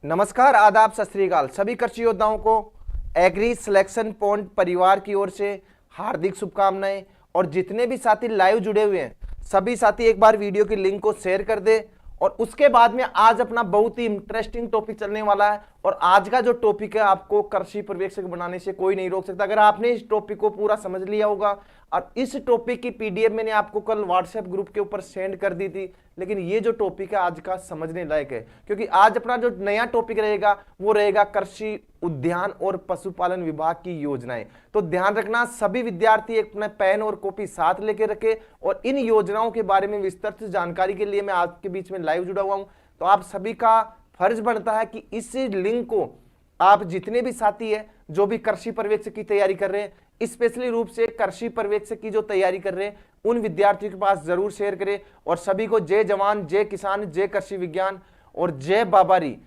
नमस्कार, आदाब, सत श्री अकाल। सभी कृषि योद्धाओं को एग्री सिलेक्शन पॉइंट परिवार की ओर से हार्दिक शुभकामनाएं। और जितने भी साथी लाइव जुड़े हुए हैं, सभी साथी एक बार वीडियो की लिंक को शेयर कर दे। और उसके बाद में आज अपना बहुत ही इंटरेस्टिंग टॉपिक चलने वाला है। और आज का जो टॉपिक है, आपको कृषि पर्यवेक्षक बनाने से कोई नहीं रोक सकता। अगर आपने इस टॉपिक को पूरा समझ लिया होगा, और इस टॉपिक की पीडीएफ मैंने आपको कल व्हाट्सएप ग्रुप के ऊपर सेंड कर दी थी, लेकिन ये जो टॉपिक है आज का समझने लायक है, क्योंकि आज अपना जो नया टॉपिक रहेगा वो रहेगा कृषि उद्यान और पशुपालन विभाग की योजनाएं। तो ध्यान रखना, सभी विद्यार्थी अपना पेन और कॉपी साथ लेके रखे। और इन योजनाओं के बारे में विस्तृत जानकारी के लिए मैं आपके बीच में लाइव जुड़ा हुआ हूं। तो आप सभी का फर्ज बनता है कि इस लिंक को आप जितने भी साथी है जो भी कृषि पर्यवेक्षक की तैयारी कर रहे हैं, स्पेशली रूप से कृषि पर्यवेक्षक की जो तैयारी कर रहे हैं, उन विद्यार्थियों के पास जरूर शेयर करें। और सभी को जय जवान, जय किसान, जय कृषि विज्ञान और जय बाबारी।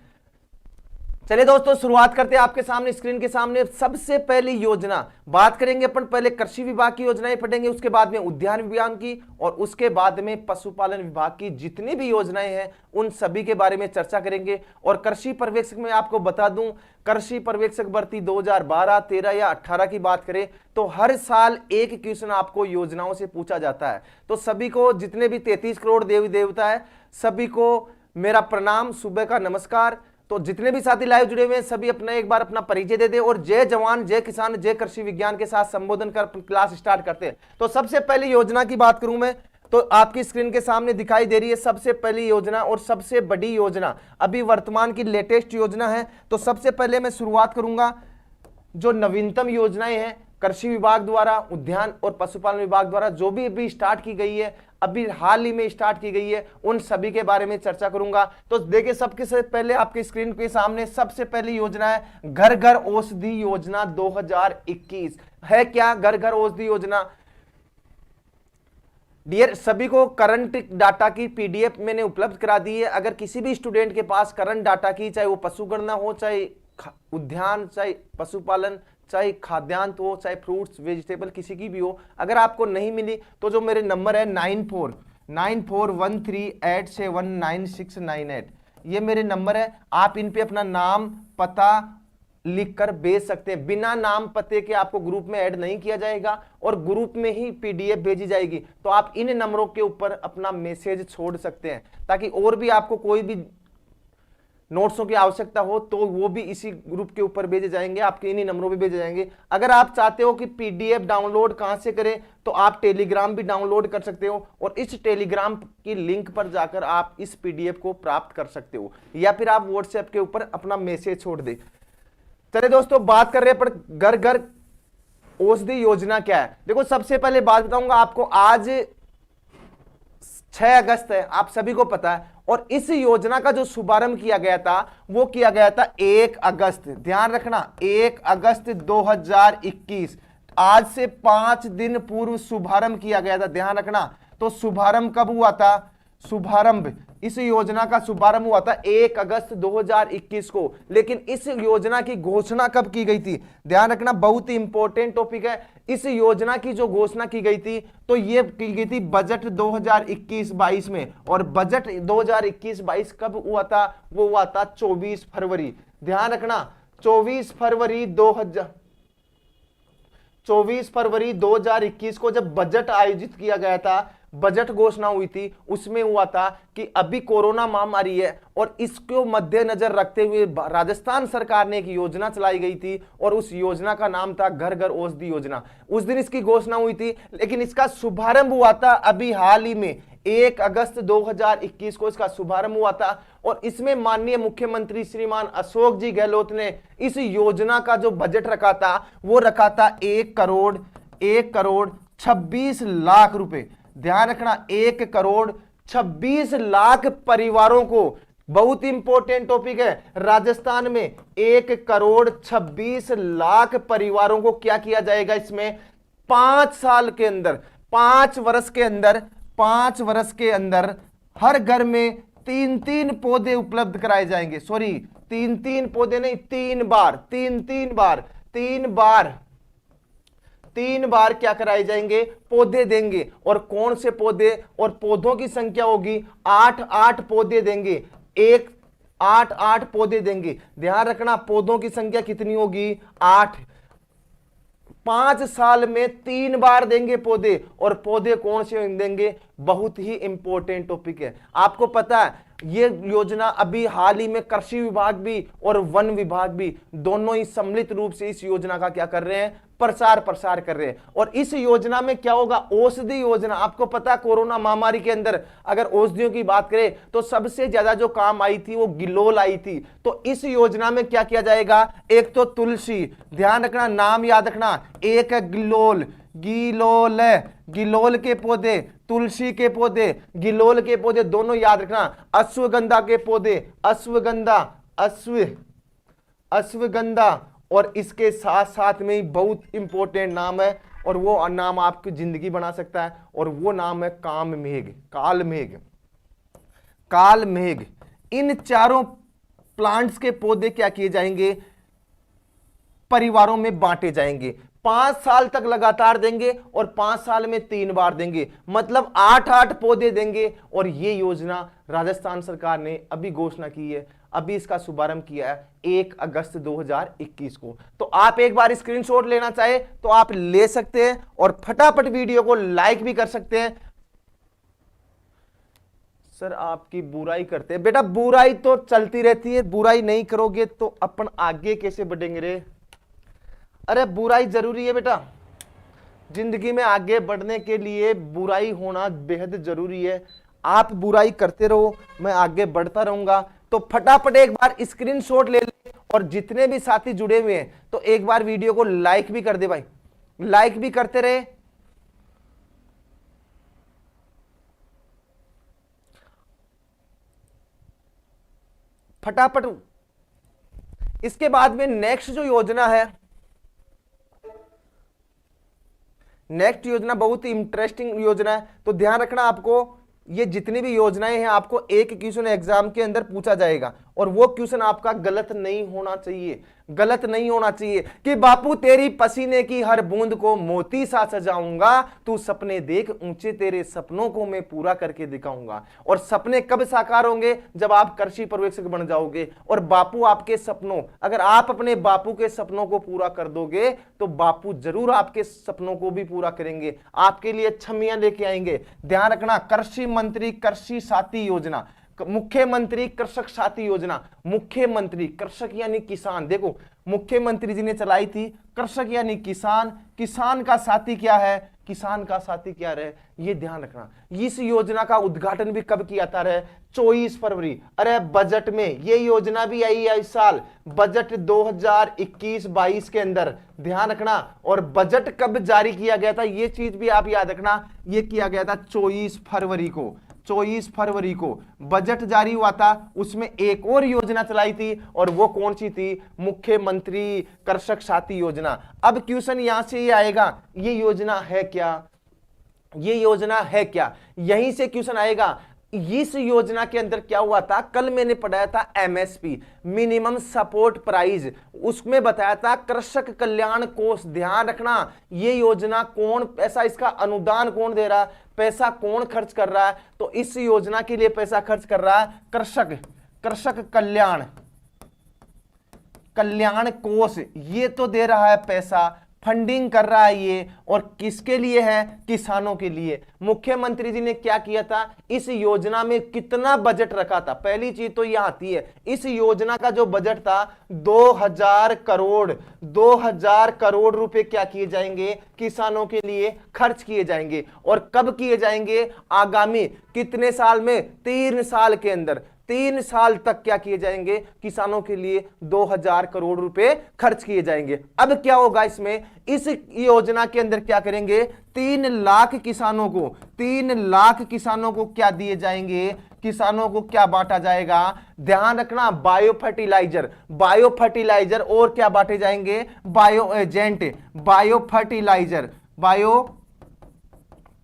चलिए दोस्तों, शुरुआत करते हैं। आपके सामने स्क्रीन के सामने सबसे पहली योजना बात करेंगे अपन। पहले कृषि विभाग की योजनाएं पढ़ेंगे, उसके बाद में उद्यान विभाग की, और उसके बाद में पशुपालन विभाग की जितनी भी योजनाएं हैं उन सभी के बारे में चर्चा करेंगे। और कृषि पर्यवेक्षक में आपको बता दूं, कृषि पर्यवेक्षक भर्ती 2012, 13 या 18 की बात करें तो हर साल एक क्वेश्चन आपको योजनाओं से पूछा जाता है। तो सभी को, जितने भी 33 करोड़ देवी देवता है, सभी को मेरा प्रणाम, सुबह का नमस्कार। तो जितने भी साथी लाइव जुड़े हुए हैं, सभी अपना एक बार अपना परिचय दे दे और जय जवान, जय किसान, जय कृषि विज्ञान के साथ संबोधन कर क्लास स्टार्ट करते हैं। तो सबसे पहली योजना की बात करूं मैं, तो आपकी स्क्रीन के सामने दिखाई दे रही है सबसे पहली योजना और सबसे बड़ी योजना, अभी वर्तमान की लेटेस्ट योजना है। तो सबसे पहले मैं शुरुआत करूंगा जो नवीनतम योजनाएं हैं कृषि विभाग द्वारा, उद्यान और पशुपालन विभाग द्वारा जो भी अभी स्टार्ट की गई है, अभी हाल ही में स्टार्ट की गई है, उन सभी के बारे में चर्चा करूंगा। तो देखिए, सबके से पहले आपके स्क्रीन के सामने सबसे पहली योजना है घर घर औषधि योजना 2021 है। क्या घर घर औषधि योजना? डियर सभी को करंट डाटा की पीडीएफ मैंने उपलब्ध करा दी है। अगर किसी भी स्टूडेंट के पास करंट डाटा की, चाहे वो पशुगणना हो, चाहे उद्यान, चाहे पशुपालन, चाहे खाद्यान्न हो, चाहे फ्रूट्स वेजिटेबल, किसी की भी हो, अगर आपको नहीं मिली तो जो मेरे नंबर है 949413879698, ये मेरे नंबर है। आप इन पे अपना नाम पता लिख कर भेज सकते हैं। बिना नाम पते के आपको ग्रुप में ऐड नहीं किया जाएगा और ग्रुप में ही पीडीएफ भेजी जाएगी। तो आप इन नंबरों के ऊपर अपना मैसेज छोड़ सकते हैं, ताकि और भी आपको कोई भी नोट्सों की आवश्यकता हो तो वो भी इसी ग्रुप के ऊपर भेजे जाएंगे, आपके इन्हीं नंबरों पे भेजे जाएंगे। अगर आप चाहते हो कि पीडीएफ डाउनलोड कहां से करें, तो आप टेलीग्राम भी डाउनलोड कर सकते हो और इस टेलीग्राम की लिंक पर जाकर आप इस पीडीएफ को प्राप्त कर सकते हो, या फिर आप व्हाट्सएप के ऊपर अपना मैसेज छोड़ दे। चलिए दोस्तों, बात कर रहे हैं पर घर घर औषधि योजना क्या है। देखो, सबसे पहले बात बताऊंगा आपको, आज 6 अगस्त है, आप सभी को पता है। और इस योजना का जो शुभारंभ किया गया था वो किया गया था 1 अगस्त, ध्यान रखना, 1 अगस्त 2021, आज से 5 दिन पूर्व शुभारंभ किया गया था, ध्यान रखना। तो शुभारंभ कब हुआ था? शुभारंभ, इस योजना का शुभारंभ हुआ था 1 अगस्त 2021 को। लेकिन इस योजना की घोषणा कब की गई थी? ध्यान रखना, बहुत ही इंपॉर्टेंट टॉपिक है। इस योजना की जो घोषणा की गई थी तो ये की गई थी बजट 2021-22 में। और बजट 2021-22 कब हुआ था? वो हुआ था 24 फरवरी, ध्यान रखना, 24 फरवरी 2021 को जब बजट आयोजित किया गया था, बजट घोषणा हुई थी, उसमें हुआ था कि अभी कोरोना महामारी है और इसको मद्देनजर रखते हुए राजस्थान सरकार ने एक योजना चलाई गई थी और उस योजना का नाम था घर घर औषधि योजना। उस दिन इसकी घोषणा हुई थी, लेकिन इसका शुभारंभ हुआ था अभी हाल ही में 1 अगस्त 2021 को इसका शुभारंभ हुआ था। और इसमें माननीय मुख्यमंत्री श्रीमान अशोक जी गहलोत ने इस योजना का जो बजट रखा था वो रखा था 1 करोड़ 26 लाख रुपए। ध्यान रखना, 1 करोड़ 26 लाख परिवारों को, बहुत इंपॉर्टेंट टॉपिक है, राजस्थान में 1 करोड़ 26 लाख परिवारों को क्या किया जाएगा? इसमें 5 साल के अंदर, 5 वर्ष के अंदर हर घर में 3-3 पौधे उपलब्ध कराए जाएंगे। सॉरी, 3-3 पौधे नहीं, 3 बार क्या कराए जाएंगे? पौधे देंगे। और कौन से पौधे? और पौधों की संख्या होगी 8 पौधे देंगे। एक 8 पौधे देंगे। ध्यान रखना पौधों की संख्या कितनी होगी, 8। 5 साल में 3 बार देंगे पौधे, और पौधे कौन से देंगे, बहुत ही इंपॉर्टेंट टॉपिक है। आपको पता है ये योजना अभी हाल ही में कृषि विभाग भी और वन विभाग भी दोनों ही सम्मिलित रूप से इस योजना का क्या कर रहे हैं, प्रसार कर रहे हैं। और इस योजना में क्या होगा, औषधि योजना। आपको पता है कोरोना महामारी के अंदर अगर औषधियों की बात करें तो सबसे ज्यादा जो काम आई थी वो गिलोल आई थी। तो इस योजना में क्या किया जाएगा, एक तो तुलसी, ध्यान रखना नाम याद रखना, एक है गिलोल, गिलोल के पौधे, तुलसी के पौधे, गिलोल के पौधे दोनों याद रखना, अश्वगंधा के पौधे, अश्वगंधा, और इसके साथ साथ में बहुत इंपॉर्टेंट नाम है, और वो नाम आपकी जिंदगी बना सकता है, और वो नाम है कालमेघ। इन चारों प्लांट्स के पौधे क्या किए जाएंगे, परिवारों में बांटे जाएंगे। 5 साल तक लगातार देंगे और 5 साल में 3 बार देंगे, मतलब 8 पौधे देंगे। और ये योजना राजस्थान सरकार ने अभी घोषणा की है, अभी इसका शुभारंभ किया है 1 अगस्त 2021 को। तो आप एक बार स्क्रीनशॉट लेना चाहे तो आप ले सकते हैं, और फटाफट वीडियो को लाइक भी कर सकते हैं। सर आपकी बुराई करते हैं, बेटा बुराई तो चलती रहती है, बुराई नहीं करोगे तो अपन आगे कैसे बढ़ेंगे रे। अरे बुराई जरूरी है बेटा, जिंदगी में आगे बढ़ने के लिए बुराई होना बेहद जरूरी है। आप बुराई करते रहो, मैं आगे बढ़ता रहूंगा। तो फटाफट एक बार स्क्रीनशॉट ले ले, और जितने भी साथी जुड़े हुए हैं तो एक बार वीडियो को लाइक भी कर दे भाई, लाइक भी करते रहे। फटाफट। इसके बाद में नेक्स्ट जो योजना है, नेक्स्ट योजना बहुत ही इंटरेस्टिंग योजना है। तो ध्यान रखना आपको, ये जितनी भी योजनाएं हैं आपको एक क्वेश्चन एग्जाम के अंदर पूछा जाएगा, और वो क्वेश्चन आपका गलत नहीं होना चाहिए, गलत नहीं होना चाहिए कि बापू तेरी पसीने की हर बूंद को मोती सा सजाऊंगा, तू सपने देख ऊंचे तेरे सपनों को मैं पूरा करके दिखाऊंगा। और सपने कब साकार होंगे, जब आप कृषि पर्यवेक्षक बन जाओगे, और बापू आपके सपनों, अगर आप अपने बापू के सपनों को पूरा कर दोगे तो बापू जरूर आपके सपनों को भी पूरा करेंगे, आपके लिए छमियां लेके आएंगे। ध्यान रखना कृषि मंत्री कृषि साथी योजना, मुख्यमंत्री कृषक साथी योजना, मुख्यमंत्री कृषक यानी किसान, देखो मुख्यमंत्री जी ने चलाई थी, कृषक यानी किसान, किसान का साथी क्या है, किसान का साथी क्या रहे, ये ध्यान रखना। इस योजना का उद्घाटन भी कब किया था, 24 फरवरी। अरे बजट में ये योजना भी आई है इस साल, बजट 2021-22 के अंदर, ध्यान रखना। और बजट कब जारी किया गया था, ये चीज भी आप याद रखना, ये किया गया था 24 फरवरी को। 24 फरवरी को बजट जारी हुआ था, उसमें एक और योजना चलाई थी, और वो कौन सी थी, मुख्यमंत्री कृषक साथी योजना। अब क्वेश्चन यहां से ये आएगा, ये योजना है क्या, ये योजना है क्या, यहीं से क्वेश्चन आएगा। इस योजना के अंदर क्या हुआ था, कल मैंने पढ़ाया था एमएसपी, मिनिमम सपोर्ट प्राइस, उसमें बताया था कृषक कल्याण कोष। ध्यान रखना ये योजना कौन, पैसा इसका अनुदान कौन दे रहा है, पैसा कौन खर्च कर रहा है, तो इस योजना के लिए पैसा खर्च कर रहा है कृषक कल्याण कोष, ये तो दे रहा है पैसा, फंडिंग कर रहा है ये, और किसके लिए है, किसानों के लिए। मुख्यमंत्री जी ने क्या किया था, इस योजना में कितना बजट रखा था, पहली चीज तो यह आती है, इस योजना का जो बजट था 2000 करोड़ रुपए क्या किए जाएंगे, किसानों के लिए खर्च किए जाएंगे। और कब किए जाएंगे, आगामी कितने साल में, 3 साल के अंदर, 3 साल तक क्या किए जाएंगे, किसानों के लिए 2000 करोड़ रुपए खर्च किए जाएंगे। अब क्या होगा इसमें, इस योजना के अंदर क्या करेंगे, 3 लाख किसानों को क्या दिए जाएंगे, किसानों को क्या बांटा जाएगा। ध्यान रखना बायो फर्टिलाइजर और क्या बांटे जाएंगे, बायो एजेंट, बायो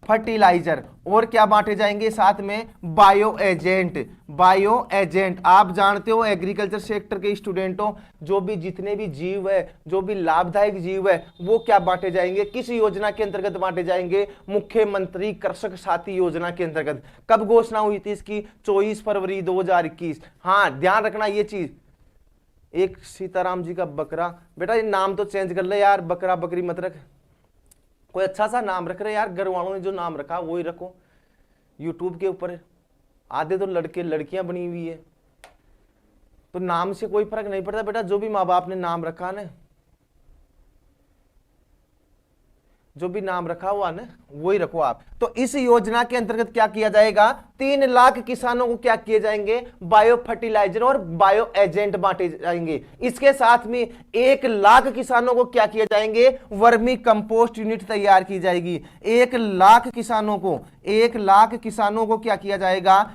फर्टिलाइजर और क्या बांटे जाएंगे साथ में, बायो एजेंट। बायो एजेंट आप जानते हो एग्रीकल्चर सेक्टर के स्टूडेंटों, जो भी जितने भी जीव है, जो भी लाभदायक जीव है, वो क्या बांटे जाएंगे, किस योजना के अंतर्गत बांटे जाएंगे, मुख्यमंत्री कृषक साथी योजना के अंतर्गत। कब घोषणा हुई थी इसकी, 24 फरवरी 2021। हाँ ध्यान रखना ये चीज। एक सीताराम जी का बकरा, बेटा ये नाम तो चेंज कर ले यार, बकरा बकरी मत रख, कोई अच्छा सा नाम रख रहे यार, घर वालों ने जो नाम रखा वही रखो। यूट्यूब के ऊपर आधे तो लड़के लड़कियां बनी हुई है, तो नाम से कोई फर्क नहीं पड़ता बेटा, जो भी माँ बाप ने नाम रखा ना, जो भी नाम रखा हुआ ना वही रखो आप। तो इस योजना के अंतर्गत क्या किया जाएगा, 3 लाख किसानों को क्या किए जाएंगे, बायो फर्टिलाइजर और बायो एजेंट बांटे जाएंगे। इसके साथ में 1 लाख किसानों को क्या किया जाएंगे, वर्मी कंपोस्ट यूनिट तैयार की जाएगी। 1 लाख किसानों को, 1 लाख किसानों को क्या किया जाएगा,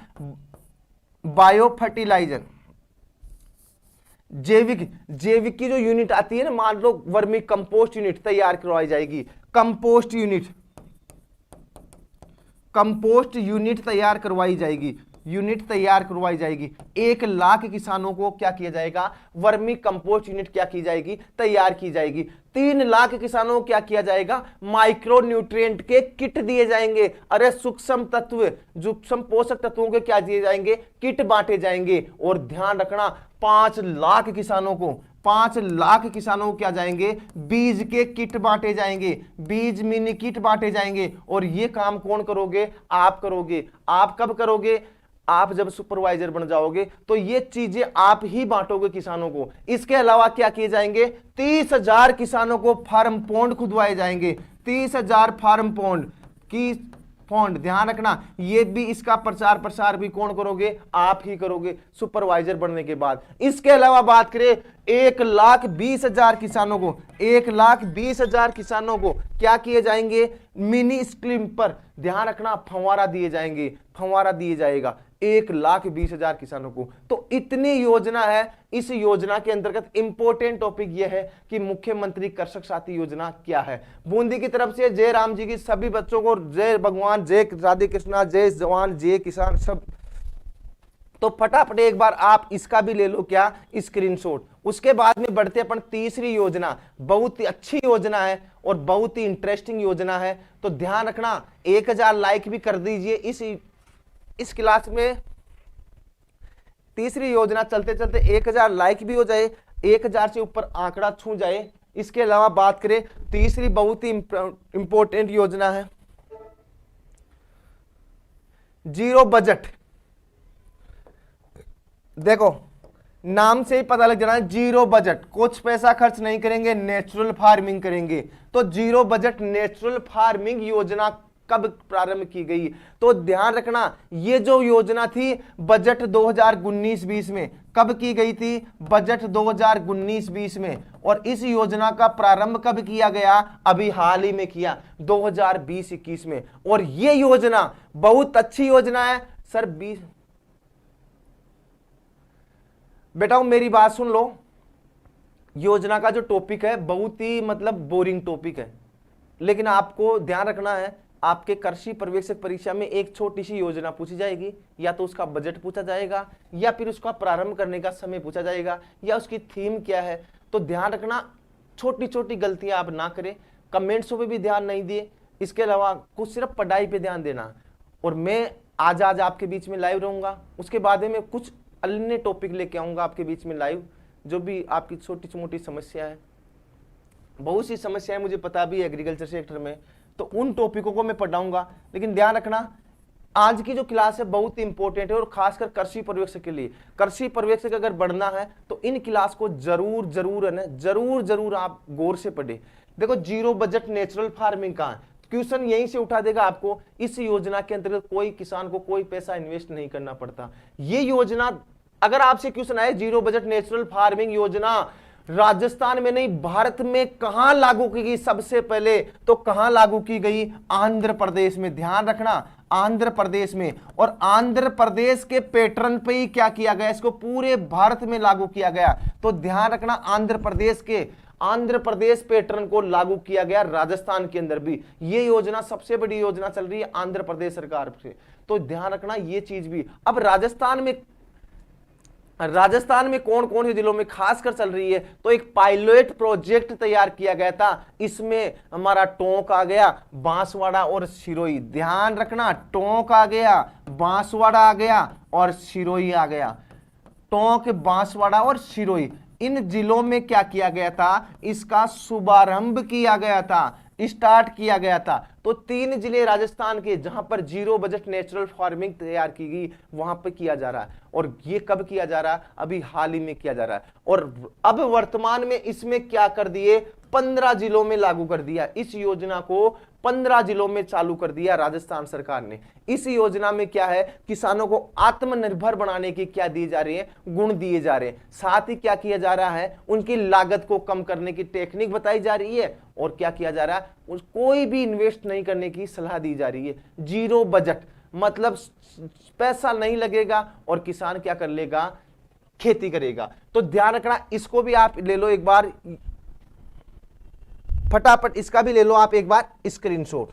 बायो फर्टिलाइजर जैविक की जो यूनिट आती है ना, मान लो वर्मी कंपोस्ट यूनिट तैयार करवाई जाएगी। कंपोस्ट यूनिट तैयार करवाई जाएगी, यूनिट तैयार करवाई जाएगी। 1 लाख किसानों को क्या किया जाएगा, वर्मी कंपोस्ट यूनिट क्या की जाएगी, तैयार की जाएगी। 3 लाख किसानों को क्या किया जाएगा, माइक्रो न्यूट्रिएंट के किट दिए जाएंगे। अरे सूक्ष्म तत्व, सूक्ष्म पोषक तत्वों के क्या दिए जाएंगे, किट बांटे जाएंगे। और ध्यान रखना 5 लाख किसानों को, 5 लाख किसानों को क्या जाएंगे, बीज के किट बांटे जाएंगे, बीज मिनी किट बांटे जाएंगे। और ये काम कौन करोगे, आप करोगे। आप कब करोगे, आप जब सुपरवाइजर बन जाओगे तो ये चीजें आप ही बांटोगे किसानों को। इसके अलावा क्या किए जाएंगे, 30,000 किसानों को फार्म पॉन्ड खुदवाए जाएंगे। 30,000 फार्म पॉन्ड की पॉन्ड, ध्यान रखना ये भी, इसका प्रचार प्रसार भी कौन करोगे, आप ही करोगे सुपरवाइजर बनने के बाद। इसके अलावा बात करें 1,20,000 किसानों को, 1,20,000 किसानों को क्या किए जाएंगे, मिनी स्प्रिंकलर, ध्यान रखना फंवारा दिए जाएंगे, फंवारा दिए जाएगा 1,20,000 किसानों को। तो इतनी योजना है। इस योजना के अंतर्गत इंपॉर्टेंट टॉपिक यह है कि मुख्यमंत्री कृषक साथी योजना क्या है। बूंदी की तरफ से जय राम जी की सभी बच्चों को जय भगवान, जय राधे कृष्णा, जय जवान, जय किसान सब। तो फटाफट एक बार आप इसका भी ले लो क्या, स्क्रीनशॉट। उसके बाद में बढ़ते अपन तीसरी योजना, बहुत ही अच्छी योजना है और बहुत ही इंटरेस्टिंग योजना है। तो ध्यान रखना 1000 लाइक भी कर दीजिए इस क्लास में। तीसरी योजना चलते चलते 1000 लाइक भी हो जाए, 1000 से ऊपर आंकड़ा छू जाए। इसके अलावा बात करें तीसरी बहुत ही इंपॉर्टेंट योजना है, जीरो बजट। देखो नाम से ही पता लग जाना है, जीरो बजट, कुछ पैसा खर्च नहीं करेंगे, नेचुरल फार्मिंग करेंगे। तो जीरो बजट नेचुरल फार्मिंग योजना कब प्रारंभ की गई, तो ध्यान रखना ये जो योजना थी बजट 2019-20 में, कब की गई थी, बजट 2019-20 में। और इस योजना का प्रारंभ कब किया गया, अभी हाल ही में किया 2020-21 में। और ये योजना बहुत अच्छी योजना है सर। बेटा मेरी बात सुन लो, योजना का जो टॉपिक है बहुत ही मतलब बोरिंग टॉपिक है, लेकिन आपको ध्यान रखना है आपके कृषि पर्यवेक्षक परीक्षा में एक छोटी सी योजना पूछी जाएगी, या तो उसका बजट पूछा जाएगा, या फिर उसका प्रारंभ करने का समय पूछा जाएगा, या उसकी थीम क्या है। तो ध्यान रखना छोटी छोटी गलतियां आप ना करें, कमेंट्सों पे भी ध्यान नहीं दिए। इसके अलावा कुछ सिर्फ पढ़ाई पे ध्यान देना। और मैं आज आपके बीच में लाइव रहूंगा, उसके बाद में कुछ अन्य टॉपिक लेके आऊंगा आपके बीच में लाइव, जो भी आपकी छोटी मोटी समस्या है। बहुत सी समस्याएं मुझे पता भी है एग्रीकल्चर सेक्टर में, तो उन टॉपिकों को मैं पढ़ाऊंगा। लेकिन ध्यान रखना आज की जो क्लास है बहुत ही इंपॉर्टेंट है, और खासकर कृषि पर्यवेक्षक के लिए। कृषि पर्यवेक्षक अगर बढ़ना है तो इन क्लास को जरूर है ना, जरूर आप गौर से पढ़े। देखो जीरो बजट नेचुरल फार्मिंग का क्वेश्चन यहीं से उठा देगा आपको। इस योजना के अंतर्गत कोई किसान को कोई पैसा इन्वेस्ट नहीं करना पड़ता। ये योजना अगर आपसे क्वेश्चन आए जीरो बजट नेचुरल फार्मिंग योजना राजस्थान में नहीं भारत में कहां लागू की गई सबसे पहले, तो कहां लागू की गई, आंध्र प्रदेश में। ध्यान रखना आंध्र प्रदेश में। और आंध्र प्रदेश के पैटर्न पे ही क्या किया गया, इसको पूरे भारत में लागू किया गया। तो ध्यान रखना आंध्र आंध्र प्रदेश पैटर्न को लागू किया गया राजस्थान के अंदर भी। ये योजना सबसे बड़ी योजना चल रही है आंध्र प्रदेश सरकार से, तो ध्यान रखना ये चीज भी। अब राजस्थान में कौन कौन से जिलों में खासकर चल रही है, तो एक पायलट प्रोजेक्ट तैयार किया गया था। इसमें हमारा टोंक आ गया, बांसवाड़ा और सिरोही। ध्यान रखना, टोंक आ गया, बांसवाड़ा आ गया और सिरोही आ गया। टोंक, बांसवाड़ा और सिरोही, इन जिलों में क्या किया गया था, इसका शुभारंभ किया गया था, स्टार्ट किया गया था। तो 3 जिले राजस्थान के जहां पर 0 बजट नेचुरल फार्मिंग तैयार की गई, वहां पर किया जा रहा है। और ये कब किया जा रहा है, अभी हाल ही में किया जा रहा है। और अब वर्तमान में इसमें क्या कर दिए, 15 जिलों में लागू कर दिया। इस योजना को 15 जिलों में चालू कर दिया राजस्थान सरकार ने। इस योजना में क्या है, किसानों को आत्मनिर्भर बनाने की क्या दी जा रही है, गुण दिए जा रहे हैं। साथ ही क्या किया जा रहा है, उनकी लागत को कम करने की टेक्निक बताई जा रही है। और क्या किया जा रहा है, कोई भी इन्वेस्ट नहीं करने की सलाह दी जा रही है। 0 बजट मतलब पैसा नहीं लगेगा और किसान क्या कर लेगा, खेती करेगा। तो ध्यान रखना, इसको भी आप ले लो एक बार फटाफट, इसका भी ले लो आप एक बार स्क्रीनशॉट।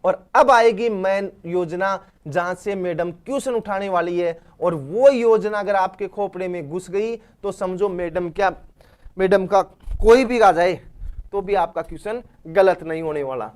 और अब आएगी मेन योजना जहां से मैडम क्वेश्चन उठाने वाली है। और वो योजना अगर आपके खोपड़े में घुस गई तो समझो मैडम का कोई भी आ जाए तो भी आपका क्वेश्चन गलत नहीं होने वाला।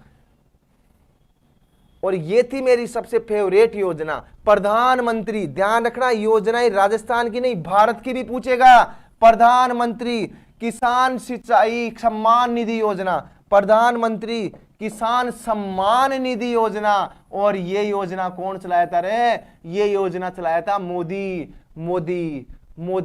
और ये थी मेरी सबसे फेवरेट योजना, प्रधानमंत्री। ध्यान रखना, योजनाएं राजस्थान की नहीं, भारत की भी पूछेगा। प्रधानमंत्री किसान सिंचाई सम्मान निधि योजना, प्रधानमंत्री किसान सम्मान निधि योजना। और ये योजना कौन चलाया था रे, ये योजना चलाया था मोदी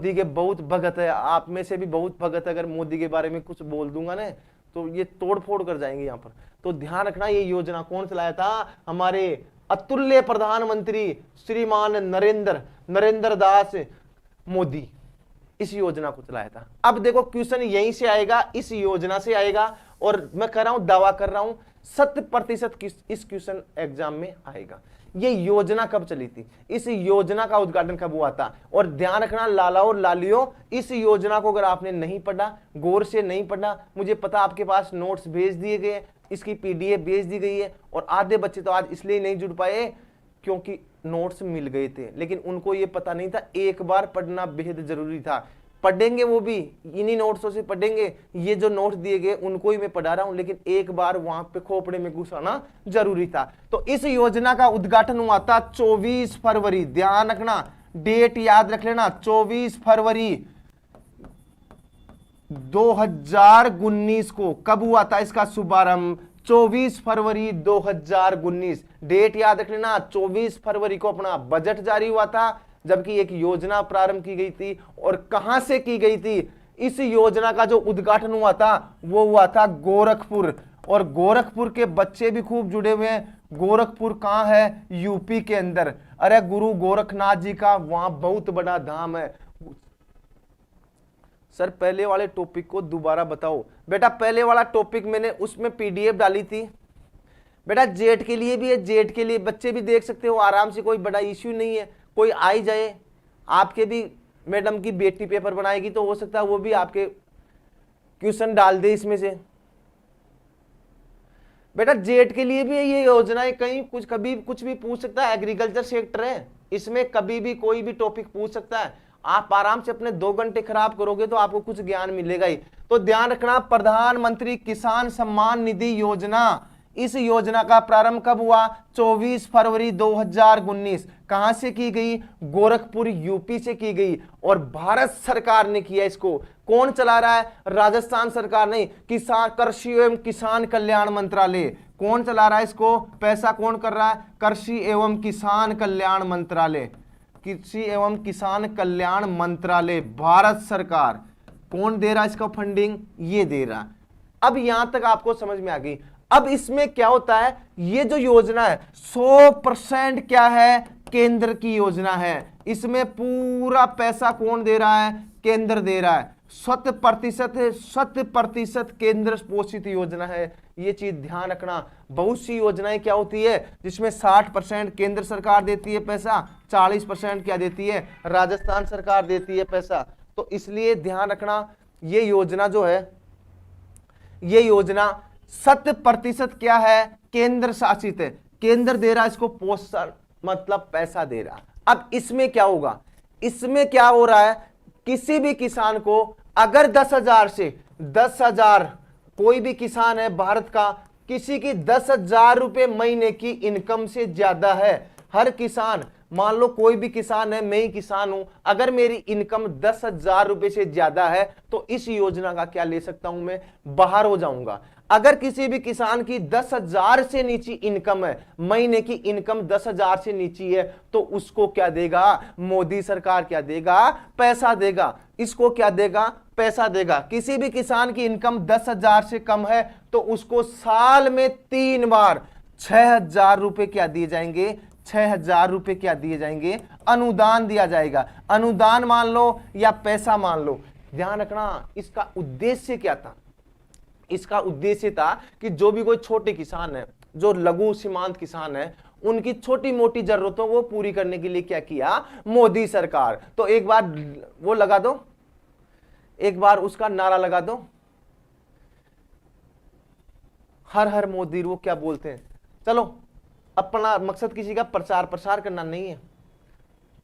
के बहुत भगत है। आप में से भी बहुत भगत, अगर मोदी के बारे में कुछ बोल दूंगा ना तो ये तोड़ फोड़ कर जाएंगे यहाँ पर। तो ध्यान रखना, ये योजना कौन चलाया था, हमारे अतुल्य प्रधानमंत्री श्रीमान नरेंद्र दास मोदी, इस योजना को चलाया था। अब देखो क्वेश्चन यहीं से आएगा, इस योजना से आएगा। और मैं कह रहा हूं, दावा कर रहा हूं 100% इस क्वेश्चन एग्जाम में आएगा। ये योजना कब चली थी, इस योजना का उद्घाटन कब हुआ था। और ध्यान रखना लाला और लालियों, इस योजना को अगर आपने नहीं पढ़ा, गौर से नहीं पढ़ा, मुझे पता आपके पास नोट्स भेज दिए गए, इसकी PDF भेज दी गई है। और आधे बच्चे तो आज इसलिए नहीं जुड़ पाए क्योंकि नोट्स मिल गए थे, लेकिन उनको ये पता नहीं था एक बार पढ़ना बेहद जरूरी था। पढ़ेंगे वो भी इन्हीं नोट्सों से पढ़ेंगे, ये जो नोट्स दिए गए उनको ही मैं पढ़ा रहा हूं, लेकिन एक बार वहां पे खोपड़े में घुसाना जरूरी था। तो इस योजना का उद्घाटन हुआ था 24 फरवरी। ध्यान रखना, डेट याद रख लेना, 24 फरवरी 2019 को। कब हुआ था इसका शुभारंभ, 24 फरवरी 2019। डेट याद रख लेना, 24 फरवरी को अपना बजट जारी हुआ था, जबकि एक योजना प्रारंभ की गई थी। और कहां से की गई थी, इस योजना का जो उद्घाटन हुआ था वो हुआ था गोरखपुर। और गोरखपुर के बच्चे भी खूब जुड़े हुए हैं। गोरखपुर कहां है, यूपी के अंदर। अरे गुरु गोरखनाथ जी का वहां बहुत बड़ा धाम है। सर पहले वाले टॉपिक को दोबारा बताओ। बेटा पहले वाला टॉपिक मैंने उसमें PDF डाली थी बेटा, जेट के लिए भी है, जेट के लिए बच्चे भी देख सकते हो आराम से, कोई बड़ा इश्यू नहीं है। कोई आई जाए, आपके भी मैडम की बेटी पेपर बनाएगी तो हो सकता है वो भी आपके क्वेश्चन डाल दे इसमें से। बेटा जेट के लिए भी ये योजनाएं, कहीं कुछ कभी कुछ भी पूछ सकता है। एग्रीकल्चर सेक्टर है, इसमें कभी भी कोई भी टॉपिक पूछ सकता है। आप आराम से अपने 2 घंटे खराब करोगे तो आपको कुछ ज्ञान मिलेगा ही। तो ध्यान रखना, प्रधानमंत्री किसान सम्मान निधि योजना, इस योजना का प्रारंभ कब हुआ, 24 फरवरी 2019। कहां से की गई, गोरखपुर यूपी से की गई। और भारत सरकार ने किया इसको। कौन चला रहा है, राजस्थान सरकार नहीं, कृषि एवं किसान कल्याण मंत्रालय। कौन चला रहा है इसको, पैसा कौन कर रहा है, कृषि एवं किसान कल्याण मंत्रालय, कृषि एवं किसान कल्याण मंत्रालय, भारत सरकार। कौन दे रहा है इसका फंडिंग, ये दे रहा। अब यहां तक आपको समझ में आ गई। अब इसमें क्या होता है, ये जो योजना है 100% क्या है, केंद्र की योजना है। इसमें पूरा पैसा कौन दे रहा है, केंद्र दे रहा है। 100% केंद्र पोषित योजना है। ये चीज ध्यान रखना। बहुत सी योजनाएं क्या होती है जिसमें 60% केंद्र सरकार देती है पैसा, 40% क्या देती है, राजस्थान सरकार देती है पैसा। तो इसलिए ध्यान रखना ये योजना जो है, ये योजना 100% क्या है, केंद्र शासित है। केंद्र दे रहा है इसको पोषण, मतलब पैसा दे रहा। अब इसमें क्या होगा, इसमें क्या हो रहा है, किसी भी किसान को अगर 10,000 से 10,000, कोई भी किसान है भारत का, किसी की 10,000 रुपए महीने की इनकम से ज्यादा है, हर किसान, मान लो कोई भी किसान है, मैं ही किसान हूं, अगर मेरी इनकम 10,000 रुपए से ज्यादा है तो इस योजना का क्या ले सकता हूं, मैं बाहर हो जाऊंगा। अगर किसी भी किसान की 10,000 से नीचे इनकम है, महीने की इनकम 10,000 से नीचे है, तो उसको क्या देगा, मोदी सरकार क्या देगा, पैसा देगा। इसको क्या देगा, पैसा देगा। किसी भी किसान की इनकम 10,000 से कम है तो उसको साल में 3 बार 6,000 रुपए क्या दिए जाएंगे, 6,000 रुपए क्या दिए जाएंगे, अनुदान दिया जाएगा। अनुदान मान लो या पैसा मान लो, ध्यान रखना इसका उद्देश्य क्या था। इसका उद्देश्य था कि जो भी कोई छोटे किसान है, जो लघु सीमांत किसान है, उनकी छोटी मोटी जरूरतों को पूरी करने के लिए क्या किया मोदी सरकार। तो एक बार वो लगा दो, एक बार उसका नारा लगा दो, हर हर मोदी। वो क्या बोलते हैं, चलो अपना मकसद किसी का प्रचार प्रसार करना नहीं है,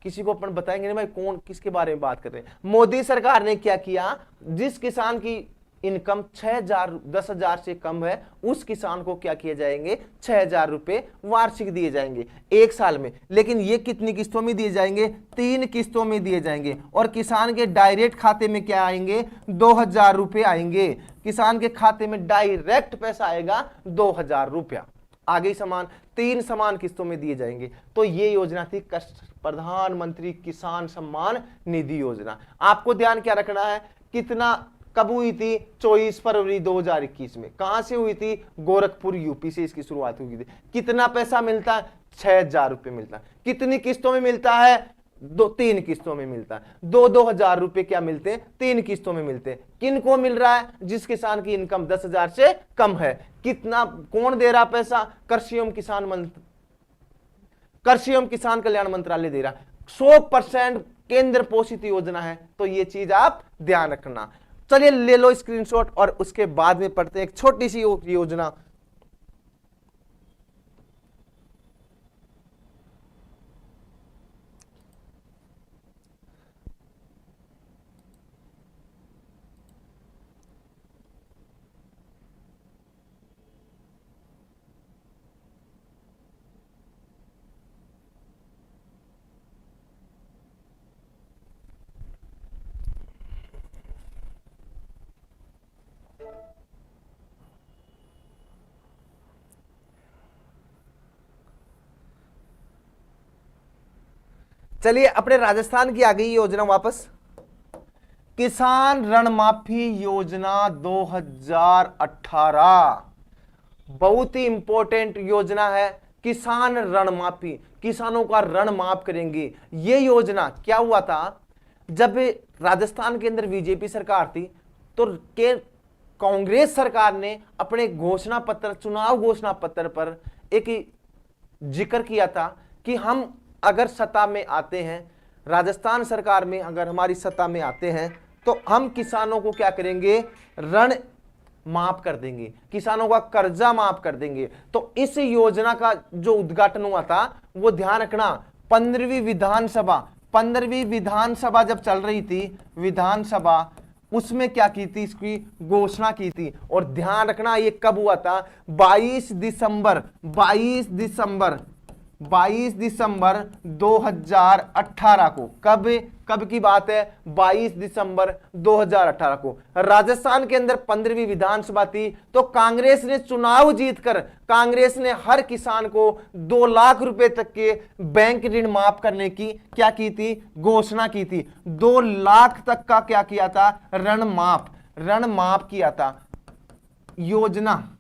किसी को अपन बताएंगे नहीं भाई कौन किसके बारे में बात कर रहे हैं। मोदी सरकार ने क्या किया, जिस किसान की इनकम 6,000 10,000 से कम है, उस किसान को क्या किए जाएंगे, 6,000 रुपए वार्षिक दिए जाएंगे एक साल में। लेकिन ये कितनी किस्तों में दिए जाएंगे, 3 किस्तों में दिए जाएंगे। और किसान के डायरेक्ट खाते में क्या आएंगे, 2,000 रुपए आएंगे। किसान के खाते में डायरेक्ट पैसा आएगा 2,000 रुपया। आगे समान 3 समान किस्तों में दिए जाएंगे। तो ये योजना थी प्रधानमंत्री किसान सम्मान निधि योजना। आपको ध्यान क्या रखना है, कितना कब हुई थी, 24 फरवरी 2021 में। कहां से हुई थी, गोरखपुर यूपी से इसकी शुरुआत हुई थी। कितना पैसा मिलता है, 6,000 रुपए मिलता है। कितनी किस्तों में मिलता है, 3 किस्तों में मिलता है। 2,000 रुपए क्या मिलते हैं, 3 किस्तों में मिलते हैं। किन को मिल रहा है, जिस किसान की इनकम 10,000 से कम है। कितना, कौन दे रहा पैसा, कृषि एवं किसान कल्याण मंत्रालय दे रहा। 100% केंद्र पोषित योजना है। तो ये चीज आप ध्यान रखना। चलिए ले लो स्क्रीनशॉट और उसके बाद में पढ़ते हैं एक छोटी सी योजना। चलिए अपने राजस्थान की आ गई योजना वापस, किसान ऋण माफी योजना 2018। बहुत ही इंपॉर्टेंट योजना है किसान ऋण माफी, किसानों का ऋण माफ करेंगे। ये योजना क्या हुआ था, जब राजस्थान के अंदर बीजेपी सरकार थी तो कांग्रेस सरकार ने अपने घोषणा पत्र, चुनाव घोषणा पत्र पर एक जिक्र किया था कि हम अगर सत्ता में आते हैं, राजस्थान सरकार में अगर हमारी सत्ता में आते हैं तो हम किसानों को क्या करेंगे, ऋण माफ कर देंगे, किसानों का कर्जा माफ कर देंगे। तो इस योजना का जो उद्घाटन हुआ था वो ध्यान रखना 15वीं विधानसभा जब चल रही थी, विधानसभा, उसमें क्या की थी, इसकी घोषणा की थी। और ध्यान रखना ये कब हुआ था, 22 दिसंबर 2018 को। कब की बात है, 22 दिसंबर 2018 को। राजस्थान के अंदर 15वीं विधानसभा थी तो कांग्रेस ने चुनाव जीतकर कांग्रेस ने हर किसान को 2 लाख रुपए तक के बैंक ऋण माफ करने की क्या की थी, घोषणा की थी। 2 लाख तक का क्या किया था, ऋण माफ किया था योजना।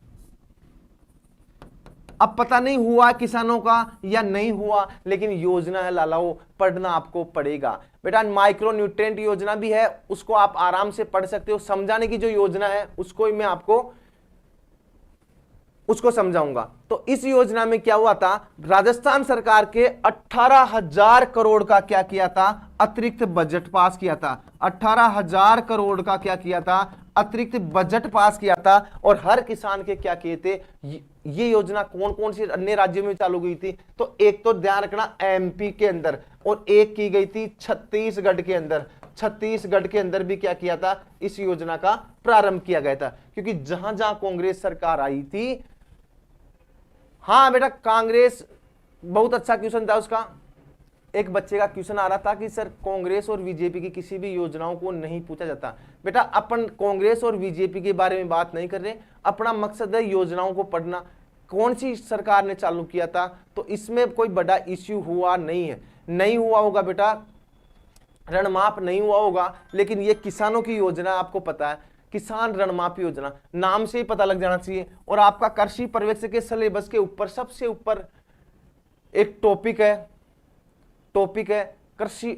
अब पता नहीं हुआ किसानों का या नहीं हुआ, लेकिन योजना है लालाओ, पढ़ना आपको पड़ेगा बेटा। माइक्रो न्यूट्रिएंट योजना भी है, उसको आप आराम से पढ़ सकते हो। समझाने की जो योजना है उसको मैं आपको उसको समझाऊंगा। तो इस योजना में क्या हुआ था, राजस्थान सरकार के 18,000 करोड़ का क्या किया था, अतिरिक्त बजट पास किया था। 18,000 करोड़ का क्या किया था, अतिरिक्त बजट पास किया था। और हर किसान के क्या किए थे, ये योजना कौन कौन सी अन्य राज्यों में चालू हुई थी, तो एक तो ध्यान रखना एमपी के अंदर, और एक की गई थी छत्तीसगढ़ के अंदर। छत्तीसगढ़ के अंदर भी क्या किया था, इस योजना का प्रारंभ किया गया था। क्योंकि जहां जहां कांग्रेस सरकार आई थी, हाँ बेटा कांग्रेस, बहुत अच्छा क्वेश्चन था उसका। एक बच्चे का क्वेश्चन आ रहा था कि सर कांग्रेस और बीजेपी की किसी भी योजनाओं को नहीं पूछा जाता। बेटा अपन कांग्रेस और बीजेपी के बारे में बात नहीं कर रहे, अपना मकसद है योजनाओं को पढ़ना, कौन सी सरकार ने चालू किया था। तो इसमें कोई बड़ा इश्यू हुआ नहीं है, नहीं हुआ होगा बेटा, ऋणमाफ नहीं हुआ होगा, लेकिन ये किसानों की योजना आपको पता है, किसान ऋणमाफी योजना, नाम से ही पता लग जाना चाहिए। और आपका कृषि पर्यवेक्षक के सिलेबस के ऊपर सबसे ऊपर एक टॉपिक है कृषि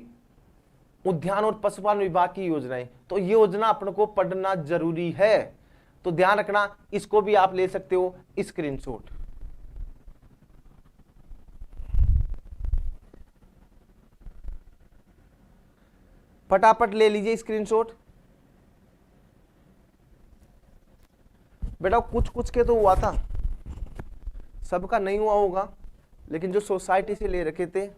उद्यान और पशुपालन विभाग की योजनाएं। तो ये योजना अपन को पढ़ना जरूरी है, तो ध्यान रखना, इसको भी आप ले सकते हो स्क्रीनशॉट। फटाफट ले लीजिए स्क्रीनशॉट। बेटा कुछ कुछ के तो हुआ था, सबका नहीं हुआ होगा, लेकिन जो सोसाइटी से ले रखे थे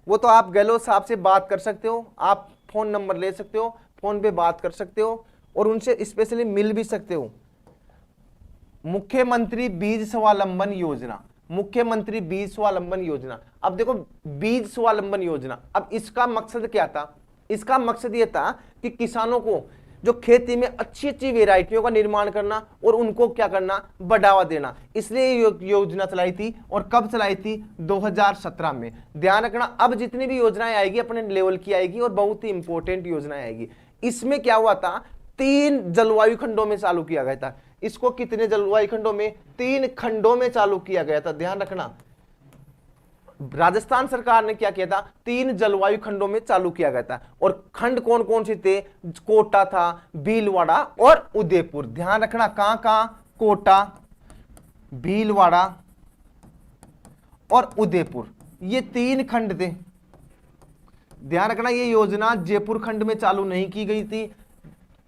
वो तो आप गहलोत साहब से बात कर सकते हो, आप फोन नंबर ले सकते हो, फोन पे बात कर सकते हो और उनसे स्पेशली मिल भी सकते हो। मुख्यमंत्री बीज स्वावलंबन योजना, मुख्यमंत्री बीज स्वावलंबन योजना। अब देखो बीज स्वावलंबन योजना, अब इसका मकसद क्या था, इसका मकसद यह था कि किसानों को जो खेती में अच्छी अच्छी वेराइटियों का निर्माण करना और उनको क्या करना, बढ़ावा देना। इसलिए योजना चलाई थी। और कब चलाई थी, 2017 में। ध्यान रखना, अब जितनी भी योजनाएं आएगी अपने लेवल की आएगी और बहुत ही इंपॉर्टेंट योजनाएं आएगी। इसमें क्या हुआ था, 3 जलवायु खंडों में चालू किया गया था। इसको कितने जलवायु खंडों में, 3 खंडों में चालू किया गया था। ध्यान रखना, राजस्थान सरकार ने क्या किया था, 3 जलवायु खंडों में चालू किया गया था। और खंड कौन कौन से थे, कोटा था, भीलवाड़ा और उदयपुर। ध्यान रखना, कहां कहां, कोटा, भीलवाड़ा और उदयपुर, ये 3 खंड थे। ध्यान रखना, ये योजना जयपुर खंड में चालू नहीं की गई थी,